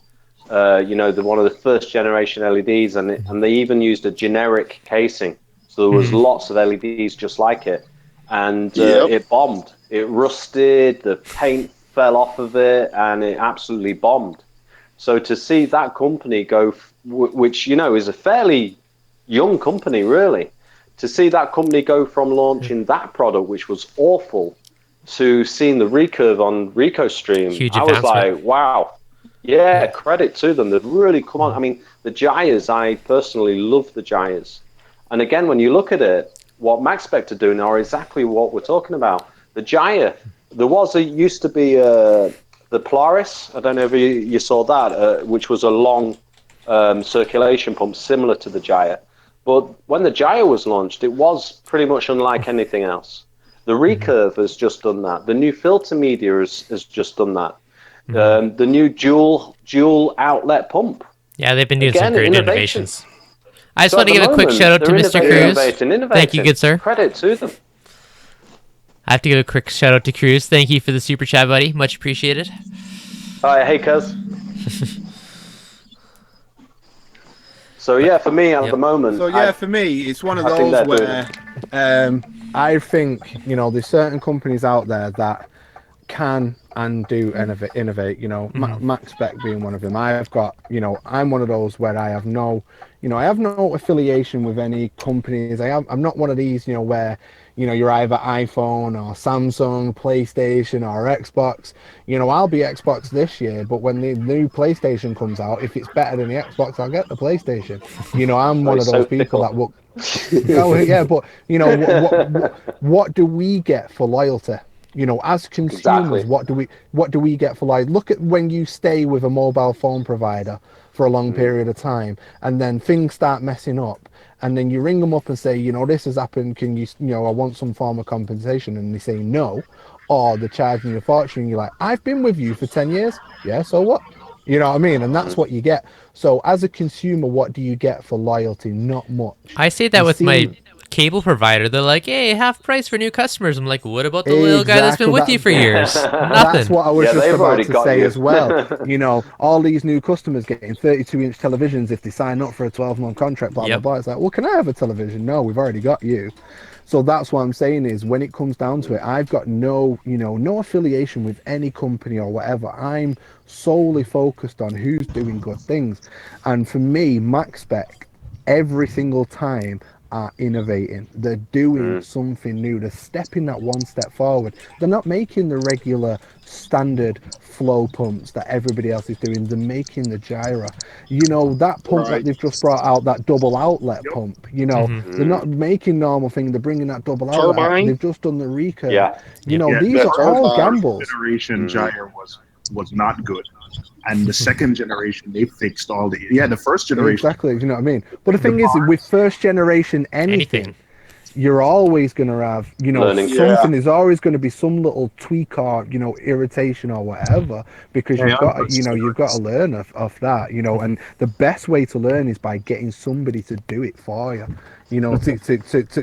One of the first generation LEDs, and they even used a generic casing. So there was lots of LEDs just like it, and it bombed. It rusted. The paint fell off of it, and it absolutely bombed. So to see that company go, which is a fairly young company, really, to see that company go from launching that product, which was awful, to seeing the recurve on RecoStream, Huge I was advancement. like, wow. Yeah, credit to them. They've really come on. I mean, the Gyres, I personally love the Gyres. And again, when you look at it, what MaxSpect are doing are exactly what we're talking about. The Gyre, used to be the Polaris. I don't know if you saw that, which was a long circulation pump similar to the Gyre. But when the Gyre was launched, it was pretty much unlike anything else. The recurve has just done that. The new filter media has just done that. The new dual outlet pump. Yeah, they've been doing some great innovations. I just So want to at give the a quick moment, shout out to they're Mr. Cruz. innovating. Thank you, good sir. Credit to them. I have to give a quick shout out to Cruz. Thank you for the super chat, buddy. Much appreciated. All right, hey, cuz. So yeah, for me at the moment. So yeah, for me, it's one of I think those they're where I think there's certain companies out there that can and do innovate. MaxSpec being one of them. I've got, I'm one of those where I have no affiliation with any companies. I'm not one of these, where you're either iPhone or Samsung, PlayStation or Xbox. I'll be Xbox this year, but when the new PlayStation comes out, if it's better than the Xbox, I'll get the PlayStation. I'm one of those people that will. Oh yeah, but what do we get for loyalty? As consumers, what do we get for loyalty? Look at when you stay with a mobile phone provider for a long period of time, and then things start messing up, and then you ring them up and say, this has happened. Can you, I want some form of compensation, and they say no, or they're charging you a fortune. You're like, I've been with you for 10 years. Yeah, so what? You know what I mean? And that's what you get. So as a consumer, what do you get for loyalty? Not much. I say that with my cable provider. They're like, hey, half price for new customers. I'm like, what about the loyal guy that's been with you for years? Nothing. That's what I was just about to say as well. All these new customers getting 32-inch televisions if they sign up for a 12-month contract, blah, blah, blah. It's like, well, can I have a television? No, we've already got you. So that's what I'm saying is when it comes down to it, I've got no affiliation with any company or whatever. I'm solely focused on who's doing good things. And for me, MaxSpec, every single time are innovating. They're doing something new. They're stepping that one step forward. They're not making the regular standard flow pumps that everybody else is doing. They're making the gyro. That pump that they've just brought out, that double outlet pump, they're not making normal thing. They're bringing that double outlet out. They've just done the recurve. These are all gambles. Generation gyro was not good. And the second generation, they fixed all the first generation. Exactly, you know what I mean? But the thing is, with first generation anything, you're always going to have, you know, Learning. something. There's always going to be some little tweak or, you know, irritation or whatever, because Hey, you've I'm got, you know, you've got to learn of that, you know, and the best way to learn is by getting somebody to do it for you. You know,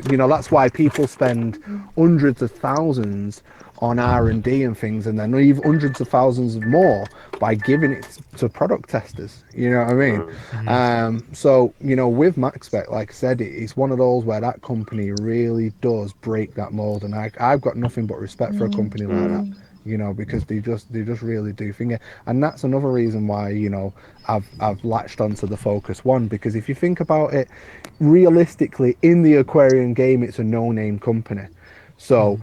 you know, that's why people spend hundreds of thousands on R&D and things, and then even hundreds of thousands of more by giving it to product testers. You know what I mean? So, you know, with MaxSpec, like I said, it's one of those where that company really does break that mold, and I've got nothing but respect for a company like that. You know, because they just really do thing it, and that's another reason why, you know, I've latched onto the Focus One, because if you think about it, realistically, in the aquarium game, it's a no-name company, so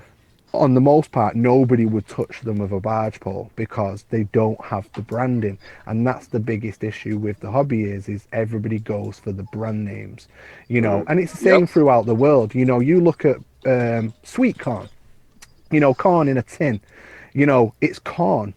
on the most part, nobody would touch them with a barge pole because they don't have the branding, and that's the biggest issue with the hobby is everybody goes for the brand names, you know, and it's the same throughout the world. You know, you look at sweet corn, you know, corn in a tin, you know, it's corn,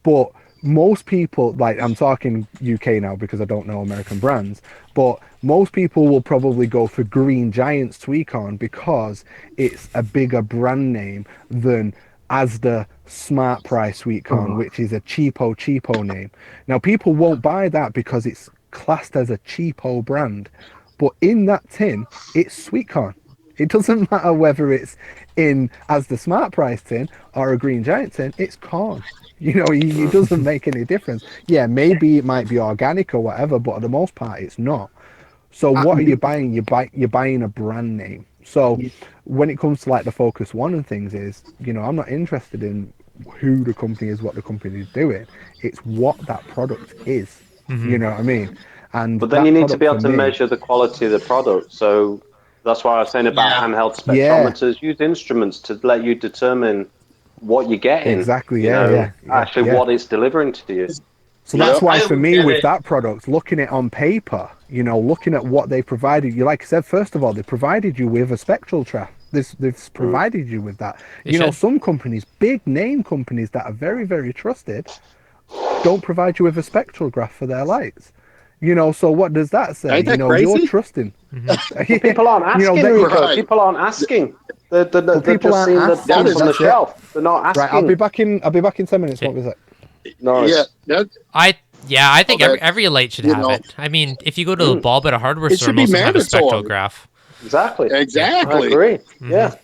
but most people, like, I'm talking UK now because I don't know American brands, but most people will probably go for Green Giant sweet corn because it's a bigger brand name than Asda Smart Price sweet corn, which is a cheapo name. Now, people won't buy that because it's classed as a cheapo brand, but in that tin, it's sweet corn. It doesn't matter whether it's in as the Smart Price tin or a Green Giant tin, it's corn. You know, it doesn't make any difference. Yeah, maybe it might be organic or whatever, but for the most part, it's not. So what are you buying? You're buying a brand name. So when it comes to like the Focus One and things, is, you know, I'm not interested in who the company is, what the company is doing. It's what that product is. You know what I mean? And But then that you need to product be for able to me, measure the quality of the product. So that's why I was saying about handheld yeah, spectrometers. Use instruments to let you determine what you're getting, exactly, you know, yeah. actually what it's delivering to you. So that's why I for look me at with it. that product, looking at it on paper, you know, looking at what they provided you, like I said, first of all, they provided you with a spectral trap. They've provided you with that. They You know, should. some companies, big name companies that are very, very trusted, don't provide you with a spectral graph for their lights. You know, so what does that say? Ain't You that know, you're crazy? trusting. But people aren't You know, asking, they, Rico. Right. People aren't asking. They're but people just aren't seeing the That asking. box on is the That's it. shelf. They're not Right, asking. I'll be back in 10 minutes. Okay. What was it? yeah. Norris. That I think that every light should you have know it. I mean, if you go to the ball bit of hardware it store, should be most of them have a spectral mandatory. graph. Exactly. I Exactly. agree. Yeah.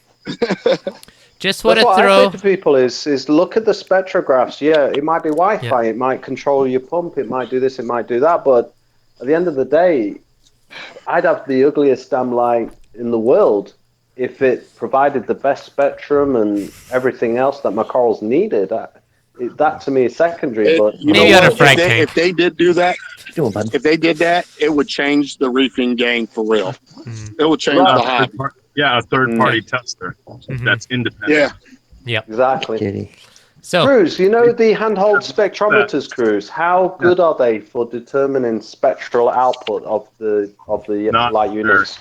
Just want That's to what I say throw. to people is look at the spectrographs. Yeah, it might be Yeah. Wi-Fi, it might control your pump, it might do this, it might do that, but at the end of the day, I'd have the ugliest damn light in the world if it provided the best spectrum and everything else that my corals needed. That to me is secondary, but You know Maybe on a what? frag tank. If they did do that, if they did that, it would change the reefing game for real. It would change right, the hobby. A third Mm. party tester that's independent. Yeah. Yep. exactly. So Cruz, you know the handheld That- spectrometers, Cruz. How yeah, good are they for determining spectral output of the not light very, units?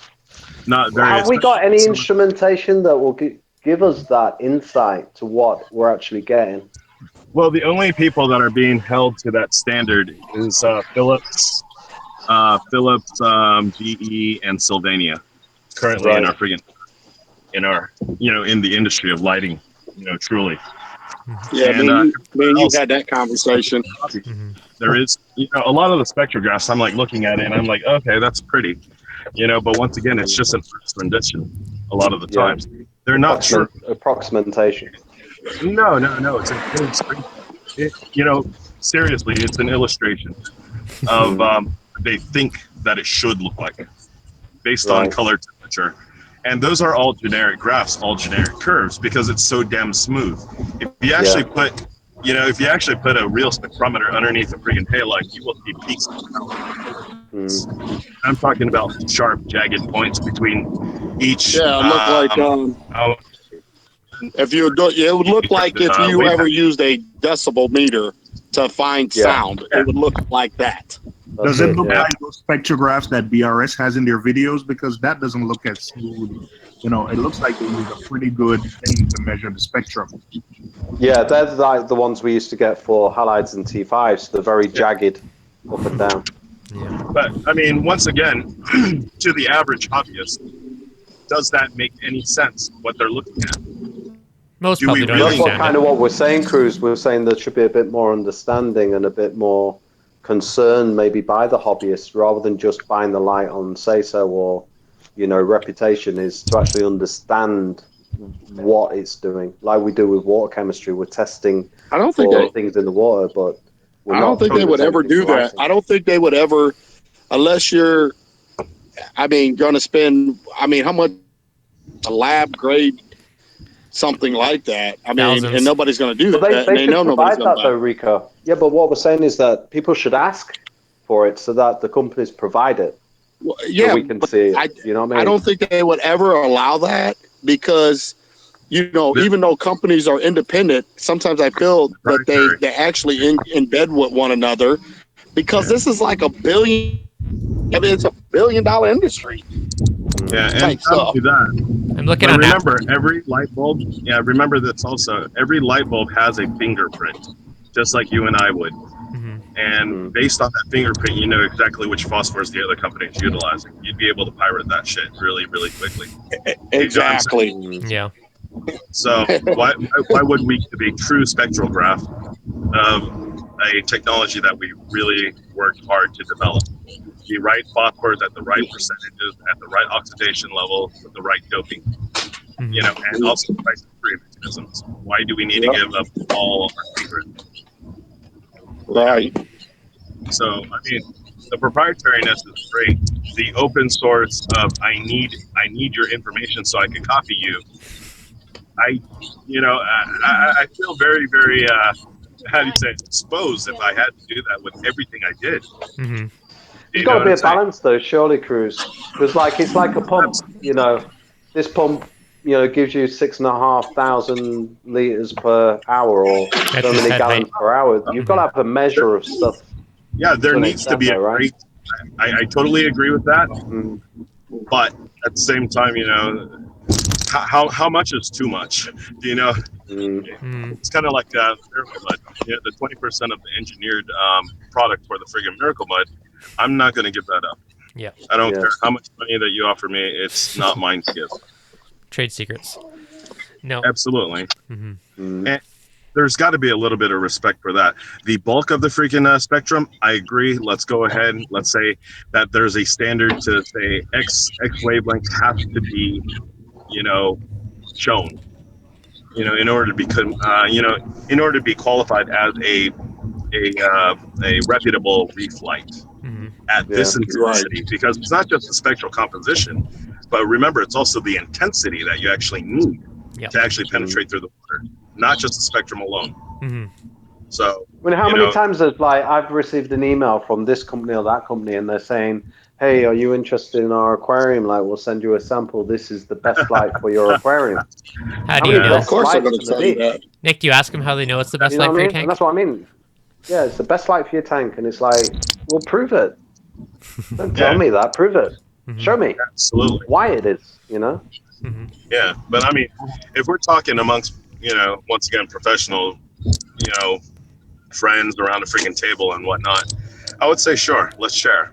not very, Have we got especially any some of the, instrumentation that will give us that insight to what we're actually getting? well, the only people that are being held to that standard is Philips, GE, and Sylvania currently in Right. our friggin' in the industry of lighting, truly. Yeah, And me and you else had that conversation. there is a lot of the spectrographs. I'm like looking at it and I'm like, okay, that's pretty, but once again, it's just an artist's rendition. A lot of the Yeah. times, they're not true. Approximation. No, it's an illustration. Seriously, it's an illustration of they think that it should look like based on Right. color temperature. And those are all generic graphs, all generic curves because it's so damn smooth. If you actually put a real spectrometer underneath a friggin' halide, you will see peaks. I'm talking about sharp, jagged points between each. Yeah, it looked like if you do, it would look like if you ever used a decibel meter to find sound, it would look like that. Does it look like those spectrographs that BRS has in their videos? Because that doesn't look as smooth. It looks like they use a pretty good thing to measure the spectrum. Yeah, they're like the ones we used to get for Hallides and T5s. They're very jagged up and down. yeah. But I mean, once again, to the average hobbyist, does that make any sense? What they're looking at? Most Do probably we don't really- That's what understand kind it. of what we're saying, Cruz. We're saying there should be a bit more understanding and a bit more concern, maybe by the hobbyists, rather than just buying the light on say so or reputation. Is to actually understand what it's doing, like we do with water chemistry. We're testing I don't think for they. things in the water, but we're I don't not think they doing the would same ever thing do for that. lighting. I don't think they would ever, unless you're. I mean, going to spend. I mean, how much a lab grade something like that? I mean, Thousands. and nobody's going to do But that. And they they should know nobody's provide going to that buy though, it. Rico. Yeah, but what we're saying is that people should ask for it so that the companies provide it. Well, So yeah, we can but see it. I, You know what I mean? I don't think they would ever allow that because, even though companies are independent, sometimes I feel that they actually in bed with one another because this is like it's a $1 billion industry Yeah, and type not stuff. only that, I'm looking but on remember, every light bulb. Yeah, remember this also. Every light bulb has a fingerprint, just like you and I would. And based on that fingerprint, you know exactly which phosphors the other company is utilizing. You'd be able to pirate that shit really, really quickly. Exactly. You know what I'm saying? Yeah. So why would we give a true spectral graph of a technology that we really worked hard to develop? The right phosphors at the right percentages, at the right oxidation level, with the right doping, and also the right delivery mechanisms. Why do we need to give up all our secrets? Right. So, I mean, the proprietariness is great. The open source of I need your information so I can copy you. I feel very, very how do you say exposed if I had to do that with everything I did. There's got to be a balance, though, surely, Cruz, because it's like a pump. This pump, gives you 6,500 liters per hour, or At so this many head gallons height. per hour. You've got to have a measure of stuff. Yeah, there to an needs to extent, be a though, right? great. I totally agree with that, but at the same time, how much is too much? It's kind of like Miracle Mud. The 20% of the engineered product for the friggin' Miracle Mud, I'm not going to give that up. Yeah. I don't care how much money that you offer me. It's not mine to give. Trade secrets. No. Absolutely. And there's got to be a little bit of respect for that. The bulk of the freaking spectrum, I agree. Let's go ahead. Let's say that there's a standard to say X wavelength has to be, shown. In order to become, in order to be qualified as a reputable reef light at this intensity, because it's not just the spectral composition, but remember, it's also the intensity that you actually need to actually penetrate through the water, not just the spectrum alone. So, how many times have I've received an email from this company or that company, and they're saying, "Hey, are you interested in our aquarium? We'll send you a sample. This is the best light for your aquarium." How do you know? Of course, they're going to tell you that. Nick, do you ask them how they know it's the best You know light what for I your mean? tank? And that's what I mean. Yeah, it's the best light for your tank, and it's well, prove it. Don't tell me that. Prove it. Show me. Absolutely. Why it is. Yeah, but I mean, if we're talking amongst, once again, professional, friends around a freaking table and whatnot, I would say sure, let's share.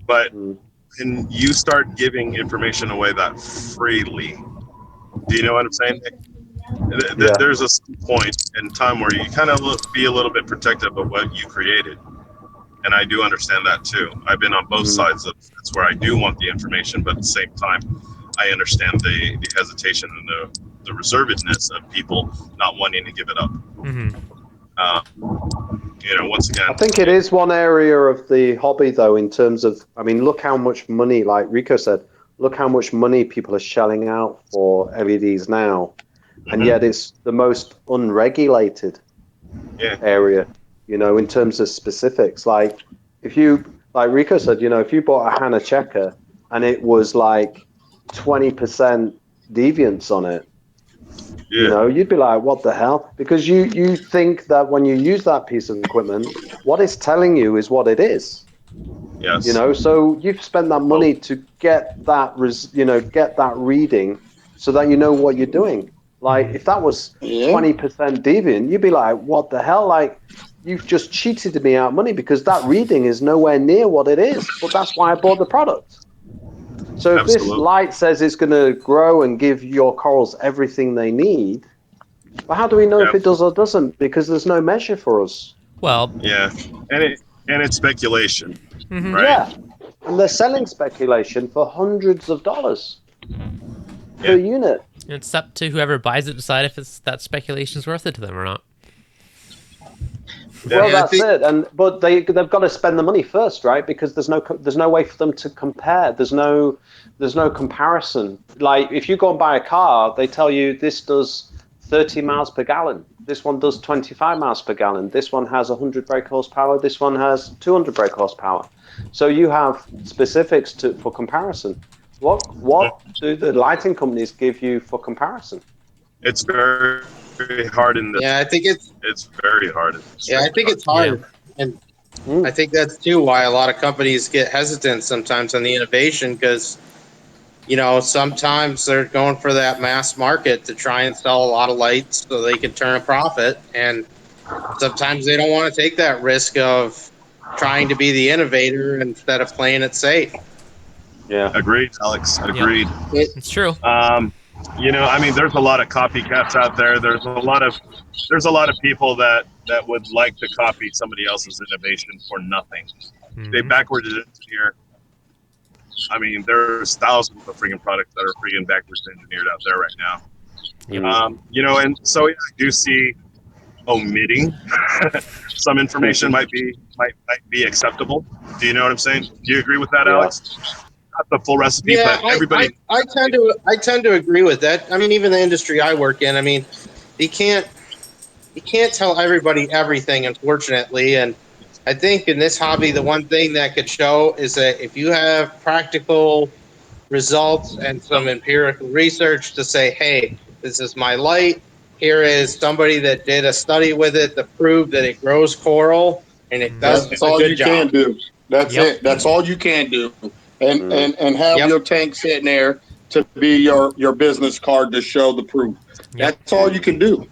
But when you start giving information away that freely, do you know what I'm saying? There's a point in time where you kind of be a little bit protective of what you created. And I do understand that too. I've been on both sides of it's where I do want the information, but at the same time, I understand the hesitation and the reservedness of people not wanting to give it up. Once again, I think it is one area of the hobby, though, in terms of, look how much money, like Rico said, look how much money people are shelling out for LEDs now. And yet it's the most unregulated area, in terms of specifics. Like Rico said, if you bought a Hannah checker and it was 20% deviance on it, you'd be like, what the hell? Because you think that when you use that piece of equipment, what it's telling you is what it is. Yes. So you've spent that money to get that, get that reading so that you know what you're doing. If that was 20% deviant, you'd be like, what the hell? You've just cheated me out money because that reading is nowhere near what it is. But that's why I bought the product. So if this Absolutely. light says it's going to grow and give your corals everything they need, well, how do we know if Yep. it does or doesn't? Because there's no measure for us. Well, Yeah, and it's speculation, mhm. right? Yeah, and they're selling speculation for hundreds of dollars per Yeah. unit. It's up to whoever buys it to decide if that speculation's worth it to them or not. Well, Yeah, I that's think- it. But they've got to spend the money first, right? Because there's no way for them to compare. There's no comparison. Like if you go and buy a car, they tell you this does 30 miles per gallon. This one does 25 miles per gallon. This one has 100 brake horsepower. This one has 200 brake horsepower. So you have specifics for comparison. What do the lighting companies give you for comparison? It's very, very hard in this. Yeah, I think It's very hard. Yeah, I think it's hard, and I think that's too why a lot of companies get hesitant sometimes on the innovation because, sometimes they're going for that mass market to try and sell a lot of lights so they can turn a profit, and sometimes they don't want to take that risk of trying to be the innovator instead of playing it safe. Yeah. Agreed, Alex. Agreed. It's true. There's a lot of copycats out there. There's a lot of people that would like to copy somebody else's innovation for nothing. They backwards engineer. I mean, there's thousands of freaking products that are freaking backwards engineered out there right now. And so I do see omitting some information might be acceptable. Do you know what I'm saying? Do you agree with that, Alex? Not the full recipe, Yeah, but everybody. I tend to agree with that. I mean, even the industry I work in, I mean, you can't tell everybody everything, unfortunately. And I think in this hobby, the one thing that could show is that if you have practical results and some empirical research to say, hey, this is my light. Here is somebody that did a study with it to prove that it grows coral and it does That's a all good you job. can do. That's Yep. it. That's all you can do. And have Yep. your tank sitting there to be your business card to show the proof. Yep. That's all you can do.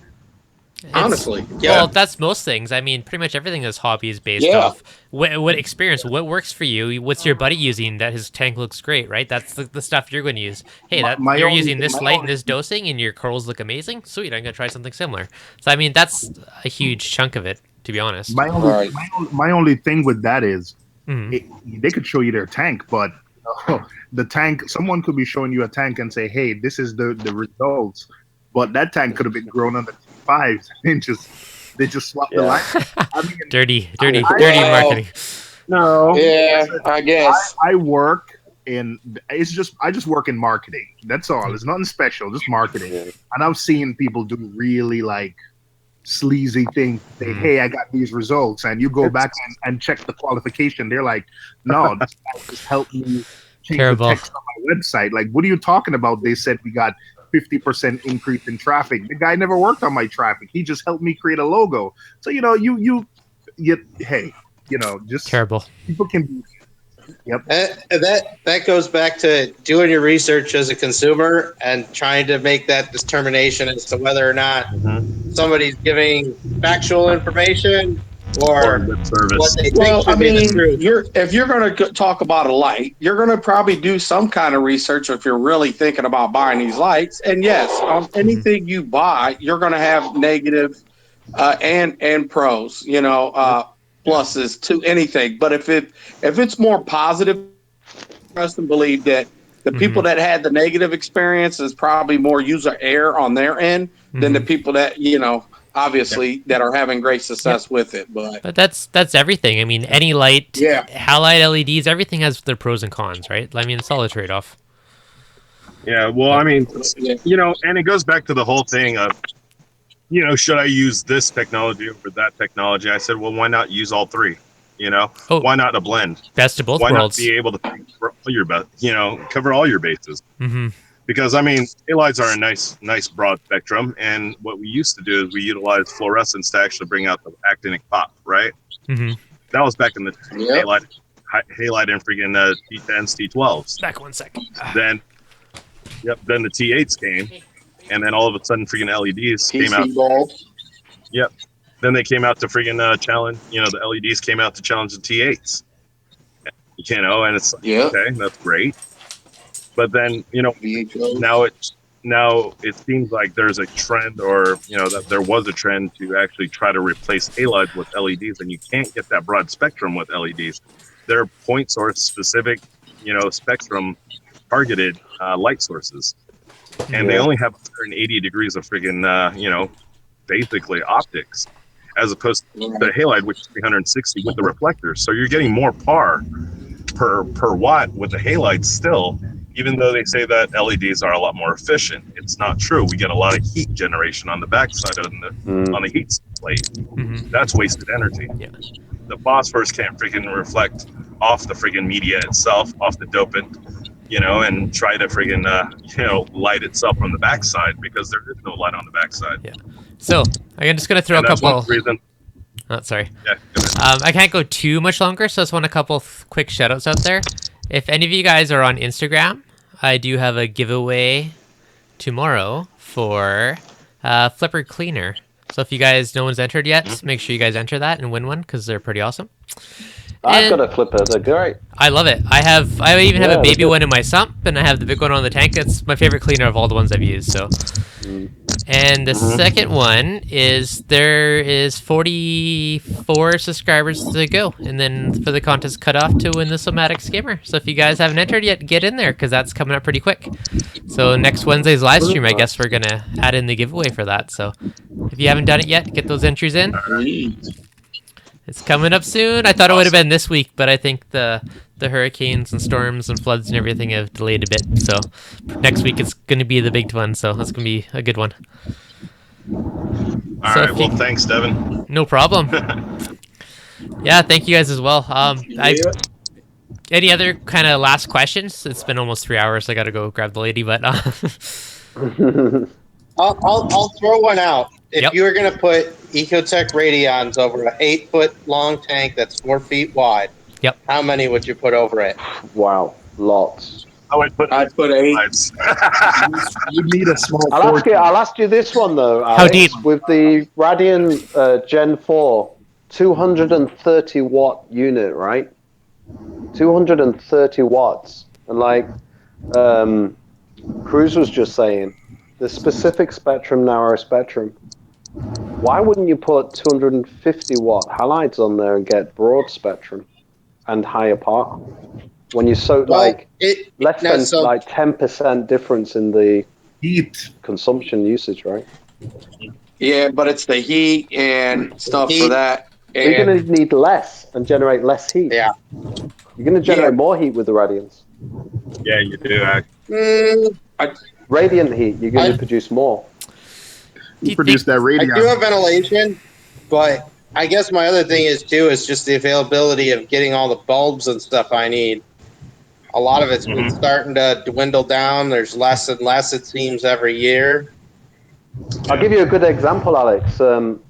Honestly, Well, that's most things. I mean, pretty much everything this hobby is based Yeah. off what experience, what works for you. What's your buddy using that his tank looks great, right? That's the stuff you're going to use. Hey, you're using this light and this dosing, and your corals look amazing. Sweet, I'm going to try something similar. So, I mean, that's a huge chunk of it, to be honest. My only thing with that is Mm-hmm. they could show you their tank, but the tank, someone could be showing you a tank and say, hey, this is the results. But that tank could have been grown on the T5s and they just swapped the light. I mean, dirty marketing. No. Yeah, I guess. I work in I just work in marketing. That's all. It's nothing special, just marketing. And I've seen people do really like sleazy things. Say, hey, I got these results, and you go back and check the qualification. They're like, no, this guy just helped me change Terrible. the text on my website. Like, what are you talking about? They said we got 50% increase in traffic. The guy never worked on my traffic. He just helped me create a logo. So just terrible. People can be. Yep. That goes back to doing your research as a consumer and trying to make that determination as to whether or not somebody's giving factual information or good service. what they think should be the truth. If you're going to talk about a light, you're going to probably do some kind of research if you're really thinking about buying these lights. And yes, on anything you buy, you're going to have negative and pros. Pluses to anything. But if it's more positive, trust and believe that the people that had the negative experience is probably more user error on their end than the people that obviously that are having great success with it. But that's everything. I mean, any light, halide LEDs, everything has their pros and cons, right? I mean, it's all a trade-off. Yeah, well, I mean, and it goes back to the whole thing of, should I use this technology over that technology? I said, well, why not use all three? Why not a blend? Best of both worlds. Why not worlds. be able to cover all your cover all your bases? Mm-hmm. Because I mean, halides are a nice broad spectrum, and what we used to do is we utilized fluorescence to actually bring out the actinic pop, right? Mm-hmm. That was back in the halide and freaking T10s, T12s. Back 1 second. Then the T8s came. And then all of a sudden, freaking LEDs came out. Bulbs. Yep. Then they came out to freaking challenge. The LEDs came out to challenge the T8s. And it's like, okay, that's great. But then, now it seems like there's a trend, or that there was a trend to actually try to replace halides with LEDs, and you can't get that broad spectrum with LEDs. They're point source specific, spectrum targeted light sources, and they only have 180 degrees of friggin' basically optics, as opposed to the halide, which is 360 with the reflectors. So you're getting more par per watt with the halides still, even though they say that LEDs are a lot more efficient. It's not true. We get a lot of heat generation on the backside of on the heat plate. That's wasted energy. Yeah. The phosphorus can't freaking reflect off the friggin' media itself, off the dopant, and try to friggin' light itself from the backside, because there is no light on the backside. Yeah. So I'm just gonna throw a that's couple. one reason. Oh, sorry. Yeah. I can't go too much longer, so I just want a couple quick shoutouts out there. If any of you guys are on Instagram, I do have a giveaway tomorrow for Flipper Cleaner. So if you guys, no one's entered yet, make sure you guys enter that and win one, because they're pretty awesome. I've got a Flipper. They're great. I love it. I even have a baby one in my sump, and I have the big one on the tank. It's my favorite cleaner of all the ones I've used. So. And the second one is there is 44 subscribers to go, and then for the contest cutoff to win the Somatic Skimmer. So if you guys haven't entered yet, get in there, because that's coming up pretty quick. So next Wednesday's live stream, I guess we're gonna add in the giveaway for that. So if you haven't done it yet, get those entries in. It's coming up soon. I thought it would have been this week, but I think the hurricanes and storms and floods and everything have delayed a bit. So next week it's going to be the big one. So that's going to be a good one. All right. Well, thanks, Devin. No problem. Yeah, thank you guys as well. Any other kind of last questions? It's been almost 3 hours. I got to go grab the lady, but I'll throw one out. If you were going to put Ecotech Radions over an 8-foot long tank that's 4 feet wide, how many would you put over it? Wow, lots. I'd put 8. You'd need a small. I'll ask you this one though, Alex. How deep? With the Radian Gen 4, 230 watt unit, right? 230 watts, and like Cruz was just saying, the specific spectrum, narrow spectrum. Why wouldn't you put 250 watt halides on there and get broad spectrum and higher power? When you less than 10% difference in the heat consumption usage, right? Yeah, but it's the heat and stuff for that. And You're going to need less and generate less heat. Yeah. You're going to generate more heat with the Radians. Yeah, you do. Radiant heat, you're going to produce more. You produce that radiant. I do have ventilation, but I guess my other thing is just the availability of getting all the bulbs and stuff I need. A lot of it's been starting to dwindle down. There's less and less, it seems, every year. I'll give you a good example, Alex.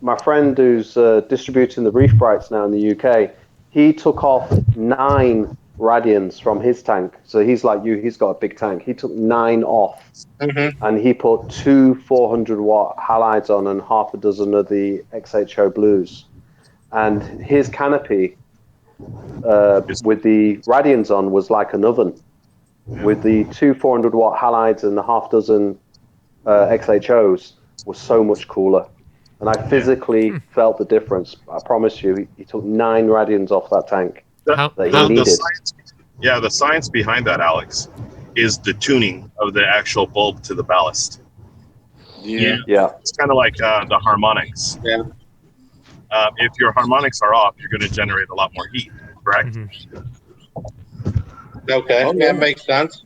My friend who's distributing the Reef Brights now in the UK, he took off 9 Radians from his tank. So he's like you, he's got a big tank. He took 9 off, and he put 2 400-watt halides on and half a dozen of the XHO blues. And his canopy with the Radians on was like an oven. With the 2 400-watt halides and the half dozen XHOs was so much cooler. And I physically felt the difference. I promise you, he took 9 Radians off that tank. The science behind that, Alex, is the tuning of the actual bulb to the ballast. Yeah. It's kind of like the harmonics. Yeah. If your harmonics are off, you're going to generate a lot more heat, correct? Okay, that makes sense.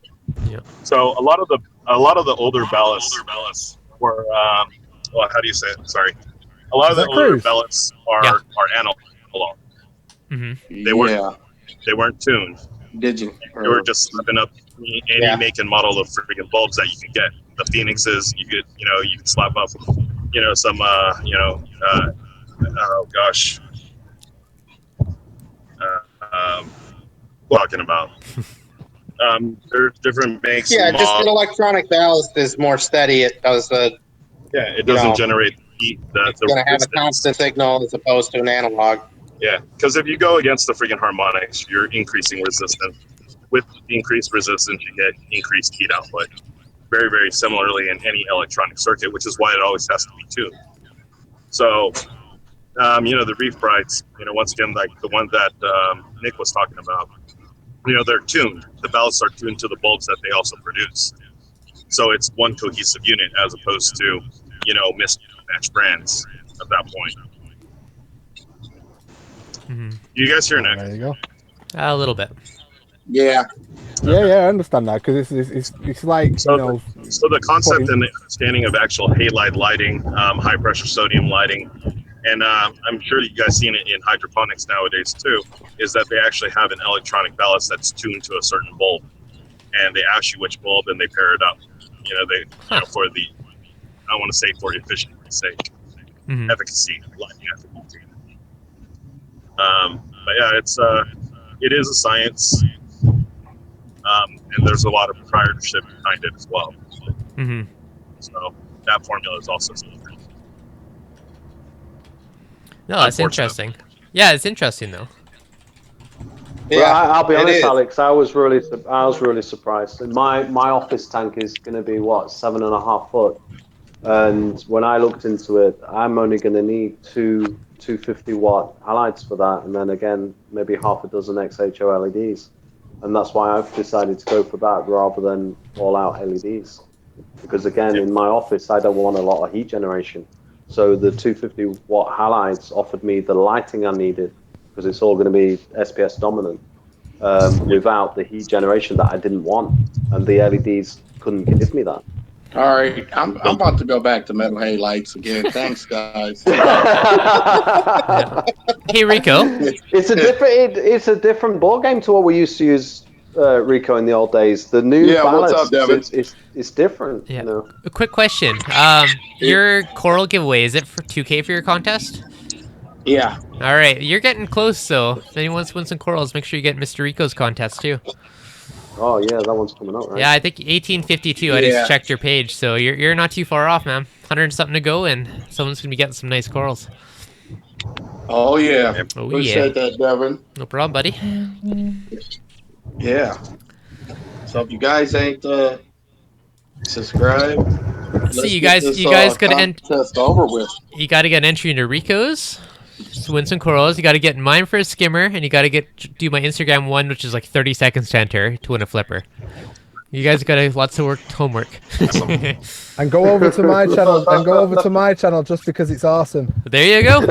Yeah. So a lot of the older ballasts were how do you say it? Sorry. A lot of the older ballasts are analog. They weren't tuned. Digital. You were just slapping up any make and model of freaking bulbs that you could get. The Phoenixes, you could slap up, some, oh gosh. Talking about. There's different makes. Yeah, just an electronic ballast is more steady. It does it doesn't generate heat. It's going to have a constant signal as opposed to an analog. Yeah, because if you go against the freaking harmonics, you're increasing resistance. with increased resistance, you get increased heat output. Very, very similarly in any electronic circuit, which is why it always has to be tuned. So, the Reef Brights, once again, like the one that Nick was talking about, they're tuned. The ballasts are tuned to the bulbs that they also produce. So it's one cohesive unit as opposed to, mismatched brands at that point. You guys hear Nick? There you go. A little bit. Yeah. Yeah, I understand that because it's like So the concept and the understanding of actual halide lighting, high pressure sodium lighting, and I'm sure you guys seen it in hydroponics nowadays too, is that they actually have an electronic ballast that's tuned to a certain bulb, and they ask you which bulb and they pair it up. For the, I want to say for efficiency's sake, efficacy, lighting efficacy. But yeah, it is a science. And there's a lot of proprietorship behind it as well. So that formula is also secret. No, that's interesting. Yeah, it's interesting though. Yeah, well, I'll be honest, Alex. I was really surprised. My office tank is going to be 7.5 foot, and when I looked into it, I'm only going to need two 250-watt Hallides for that, and then again maybe half a dozen XHO LEDs. And that's why I've decided to go for that rather than all-out LEDs. Because again, in my office, I don't want a lot of heat generation. So the 250-watt Hallides offered me the lighting I needed, because it's all going to be SPS dominant, without the heat generation that I didn't want. And the LEDs couldn't give me that. All right, I'm about to go back to metal halides again. Thanks, guys. Hey, Rico. It's a different ball game to what we used to use, Rico, in the old days. The new what's up, Devin? It's different. Yeah. A quick question. Your coral giveaway, is it for 2K for your contest? Yeah. All right, you're getting close. So if anyone wants to win some corals, make sure you get Mr. Rico's contest too. Oh yeah, that one's coming out, right? Yeah, I think 1852. I just checked your page, so you're not too far off, man. 100 something to go, and someone's gonna be getting some nice corals. Oh yeah, appreciate that, Devin. No problem, buddy. Yeah. So if you guys ain't subscribed, see you guys gotta test over with. You gotta get an entry into Rico's. To win some corals, you got to get mine for a skimmer, and you got to do my Instagram one, which is like 30 seconds to enter to win a flipper. You guys got lots of homework. And go over to my channel. And go over to my channel just because it's awesome. There you go.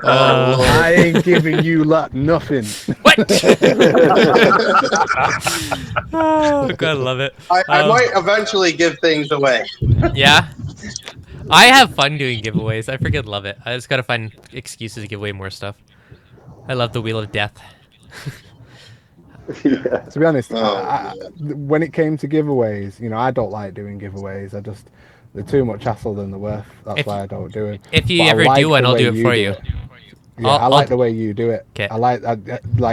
I ain't giving you nothing. What? Oh, God, I love it. I might eventually give things away. Yeah. I have fun doing giveaways. I freaking love it. I just gotta find excuses to give away more stuff. I love the Wheel of Death. To be honest, when it came to giveaways, I don't like doing giveaways. They're too much hassle than they're worth. That's why I don't do it. If you ever do one, I'll do it for you. Yeah, I like the way you do it. Okay. I like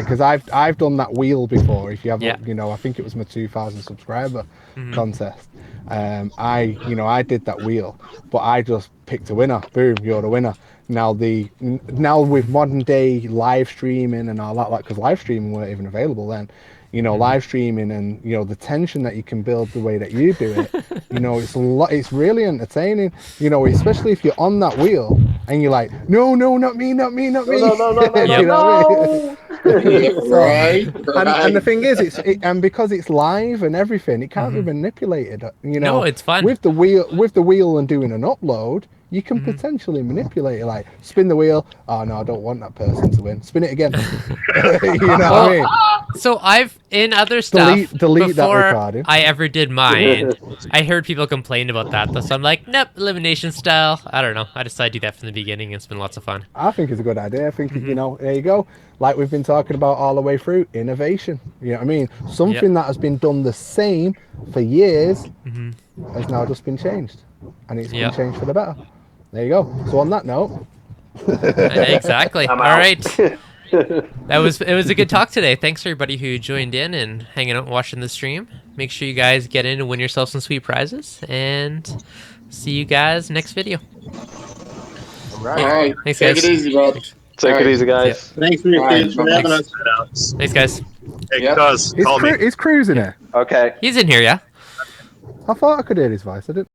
because I've done that wheel before. If you haven't, I think it was my 2,000 subscriber contest. I did that wheel, but I just picked a winner. Boom, you're the winner. Now with modern day live streaming and all that, because live streaming weren't even available then. Live streaming and the tension that you can build the way that you do it. It's really entertaining. Especially if you're on that wheel and you're like, no, not me. No. You know what I mean? Right. And the thing is, and because it's live and everything, it can't be manipulated. No, it's fun. With the wheel and doing an upload, you can potentially manipulate it, like spin the wheel. Oh no, I don't want that person to win. Spin it again. You know what I mean? So I've in other stuff delete that before recording. I ever did mine. I heard people complain about that, so I'm like, nope, elimination style. I don't know. I decided to do that from the beginning. It's been lots of fun. I think it's a good idea. I think there you go. Like we've been talking about all the way through, innovation. You know what I mean? Something that has been done the same for years has now just been changed, and it's been changed for the better. There you go. So on that note, exactly. All right. It was a good talk today. Thanks everybody who joined in and hanging out and watching the stream. Make sure you guys get in and win yourself some sweet prizes, and see you guys next video. All right. Thanks, Take guys. it easy, bro. Take All it right. easy, guys. Thanks for having us. Alex. Thanks, guys. Hey, Yep. cuz, call me. Is Cruz in here? Okay. He's in here, yeah? I thought I could hear his voice. I didn't.